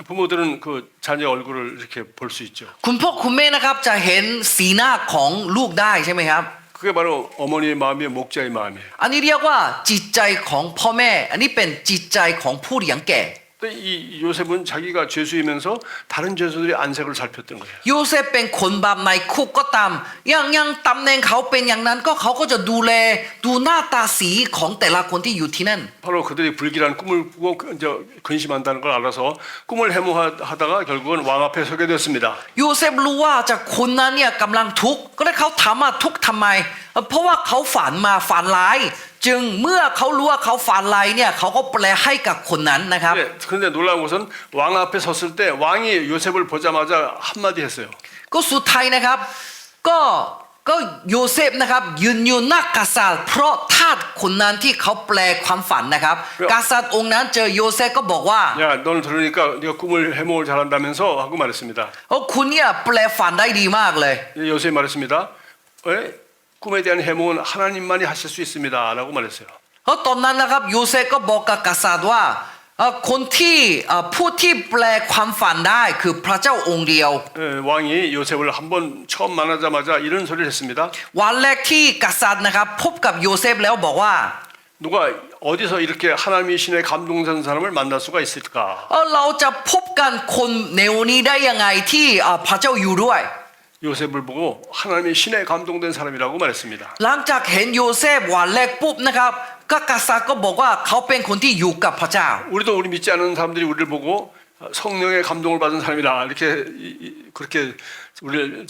Speaker 2: 부모들은 그 자녀 얼굴을 이렇게 볼 수 있죠.
Speaker 1: คุณพ่อคุณแม่นะครับจะเห็นสีหน้าของลูกได้ใช่ไหมครับ
Speaker 2: 그게 바로 어머니의 마음이에요, 목자의 마음이에요.
Speaker 1: อันนี้เรียกว่าจิตใจของพ่อแม่อันนี้เป็นจิตใจของผู้เลี้ยงแก่
Speaker 2: 근데 이 요셉은 자기가 죄수이면서 다른 죄수들의 안색을 살폈던 거예요.
Speaker 1: โยเซฟเป็นคนบาปในคุกก็ตามยังตำแหน่งเขาเป็นอย่างนั้นก็เขาก็จะดูแลดูหน้าตาสีของแต่ละคนที่อยู่ที่นั่น
Speaker 2: 바로 그들이 불길한 꿈을 꾸고 이제 근심한다는 걸 알아서 꿈을 해몽하다가 결국은 왕 앞에 서게 됐습니다.
Speaker 1: โยเซฟรู้ว่าจากคนนั้นเนี่ยกำลังทุกข์ก็เลยเขาถามว่าทุกข์ทำไมเพราะว่าเขาฝันร้ายจึงเมื่อเขารู้ว่าเขาฝันร้ายเนี่ยเขาก็แปลให้กับคนนั้นนะครับ
Speaker 2: 그런데 놀라운 것은 왕 앞에 섰을 때 왕이 요셉을 보자마자 한마디 했어요.
Speaker 1: ก็สุดท้ายนะครับก็โยเซฟนะครับยืนอยู่หน้ากษัตริย์เพราะทาสคนนั้นที่เขาแปลความฝันนะครับกษัตริย์องค์นั้นเจอโยเซฟก็บอกว่า
Speaker 2: 야, 너는 들으니까 네가 꿈을 해몽을 잘한다면서 하고 말했습니다.
Speaker 1: คุณเนี่ยแปลฝันได้ดีมากเลย
Speaker 2: 요셉이 말했습니다. 왜? 꿈에 대한 해몽은 하나님만이 하실 수 있습니다라고 말했어요.
Speaker 1: เพราะตอนนั้นนะครับโยเซฟก็บอกกับกษัตริย์ว่าคนที่ผู้ที่แปลความฝันได้คือพระเจ้าองค์เดียว
Speaker 2: 왕이 요셉을 한번 처음 만나자마자 이런 소리를 했습니다.
Speaker 1: วันแรกที่กษัตริย์นะครับพบกับโยเซฟแล้วบอกว่า
Speaker 2: 누가 어디서 이렇게 하나님의 신의 감동된 사람을 만날 수가 있을까?
Speaker 1: เราจะพบกันคนแนวนี้ได้ยังไงที่พระเจ้าอยู่ด้วย
Speaker 2: 요셉을 보고 하나님의 신의 감동된 사람이라고 말했습니다.
Speaker 1: หลังจากเห็นโยเซฟวันแรกปุ๊บนะครับก็กษัตริย์ก็บอกว่าเขาเป็นคนที่อยู่กับพระเจ้า
Speaker 2: 우리도 우리 믿지 않는 사람들이 우리를 보고 성령의 감동을 받은 사람이다 이렇게 그렇게 우리를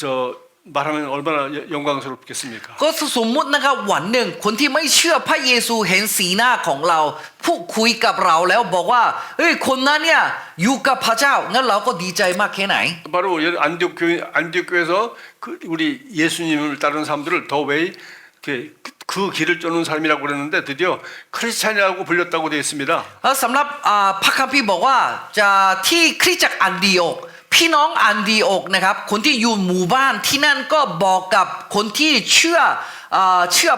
Speaker 2: 말하면 얼마나 영광스럽겠습니까?
Speaker 1: ก็สมมุตินะครับวันหนึ่งคนที่ไม่เชื่อพระเยซูเห็นสีหน้าของเราพูดคุยกับเราแล้วบอกว่าเฮ้ยคนนั้นเนี่ยอยู่กับพระเจ้างั้นเราก็ดีใจมากแค่ไหน
Speaker 2: 바로 안디옥 교회에서 우리 예수님을 따르는 사람들을 더웨이 그 길을 쫓는 사람이라고 그랬는데 드디어 크리스찬이라고 불렸다고 되어 있습니다.
Speaker 1: แล้วสำหรับพระคัมภีร์บอกว่าจะที่คริสตจักรอันดิโอกพี่น้องอันดิโอกนะครับคนที่อยู่หมู่บ้านที่นั่นก็บอกกับคนที่เชื่อ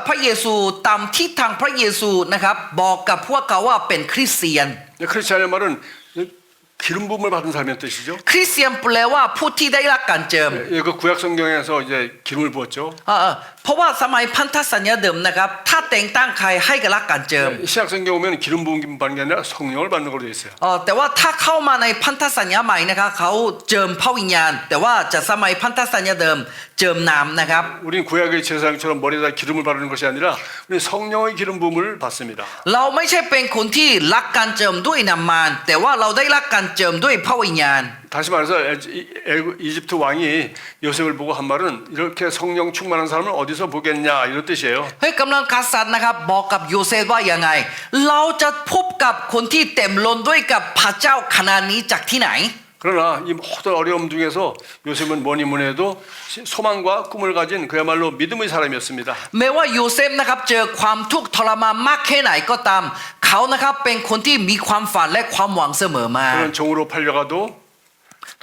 Speaker 1: พระเยซูตามทิศทางพระเยซูนะครับบอกกับพวกเขาว่าเป็นคริสเตียน
Speaker 2: 크리스찬의 말은 기름 부음을 받은 사람이란 뜻이죠.
Speaker 1: คริสเตียนแปลว่าผู้ที่ได้รับการเจิม
Speaker 2: 그 구약 성경에서 이제 기름을 부었죠.
Speaker 1: เพราะว่าสมัยพันธสัญญาเดิมนะครับถ้าแต่งตั้งใครให้กับรับการเจิม
Speaker 2: 신약 성경 오면 기름 부음 받는 게 아니라 성령을 받는 걸로 되어 있어요.
Speaker 1: แต่ว่าถ้าเข้ามาในพันธสัญญาใหม่นะครับเขาเจิมพระวิญญาณแต่ว่าจะสมัยพันธสัญญาเดิมเจิมน้ำนะครับ
Speaker 2: 우리는 구약의 제사장처럼 머리에다 기름을 바르는 것이 아니라 우리 성령의 기름 부음을 받습니다.
Speaker 1: เราไม่ใช่เป็นคนที่รักการเจิมด้วยน้ำมันแต่ว่าเราได้รับการเจิมด้วยพระวิญญาณ
Speaker 2: 다시 말해서 이집트 왕이 요셉을 보고 한 말은 이렇게 성령 충만한 사람을 어디서 보겠냐 이런 뜻이에요.
Speaker 1: เฮ้ยกำลังกษัตริย์นะครับบอกกับโยเซฟว่ายังไงเราจะพบกับคนที่เต็มล้นด้วยกับพระเจ้าขนาดนี้จากที่ไหน
Speaker 2: 그러나 이 모든 어려움 중에서 요셉은 뭐니 뭐니 해도 소망과 꿈을 가진 그야말로 믿음의 사람이었습니다.
Speaker 1: แม้ว่าโยเซฟนะครับเจอความทุกข์ทรมานมากแค่ไหนก็ตามเขานะครับเป็นคนที่มีความฝันและความหวังเสมอมา
Speaker 2: 그는 종으로 팔려가도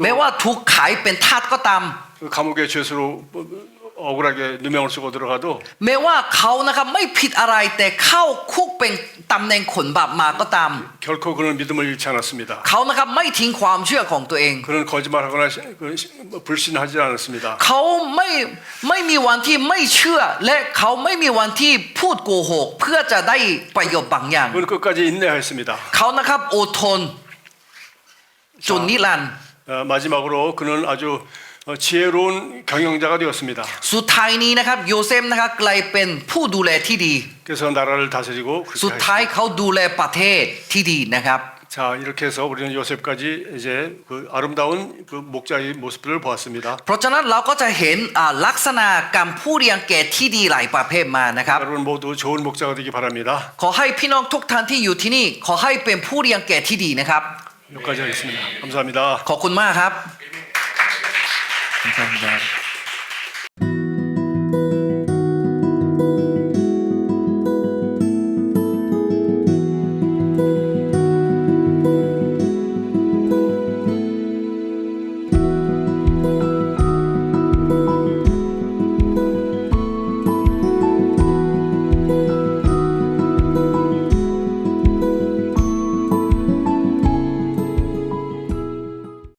Speaker 1: แม้ว่าถูกขายเป็นทาสก็ตาม
Speaker 2: 감옥의 죄수로 억울하게 누명을 쓰고 들어가도
Speaker 1: แม้ว่าเขานะครับไม่ผิดอะไรแต่เข้าคุกเป็นตำแหน่งขนบาปมาก็ตาม
Speaker 2: 결코 그는 믿음을 잃지 않았습니다.
Speaker 1: เขานะครับไม่ทิ้งความเชื่อของตัวเอง
Speaker 2: 그는 거짓말하거나 불신하지 않았습니다.
Speaker 1: เขาไม่มีวันที่ไม่เชื่อและเขาไม่มีวันที่พูดโกหกเพื่อจะได้ประโยชน์บางอย่าง
Speaker 2: 그는 끝까지 인내하였습니다.
Speaker 1: เขานะครับอดทนจนนิรันดร์
Speaker 2: 마지막으로 그는 아주 지혜로운 경영자가 되었습니다.
Speaker 1: สุดท้ายนี้นะครับโยเซฟนะครับกลายเป็นผู้ดูแลที่ดี
Speaker 2: 그래서 나라를 다스리고
Speaker 1: สุด
Speaker 2: 그렇게
Speaker 1: ท้าย
Speaker 2: 하였습니다.
Speaker 1: เขาดูแลประเทศที่ดีนะครับ
Speaker 2: 자 이렇게 해서 우리는 요셉까지 이제 그 아름다운 그 목자의 모습들을 보았습니다.
Speaker 1: เพราะฉะนั้นเราก็จะเห็นลักษณะการผู้เลี้ยงแกะที่ดีหลายประเภทมานะครับ
Speaker 2: 여러분 모두 좋은 목자가 되기 바랍니다.
Speaker 1: ขอให้พี่น้องทุกท่านที่อยู่ที่นี่ขอให้เป็นผู้เลี้ยงแกะที่ดีนะครับ
Speaker 2: 여기까지 하겠습니다. 감사합니다.
Speaker 1: ขอบคุณมากครับ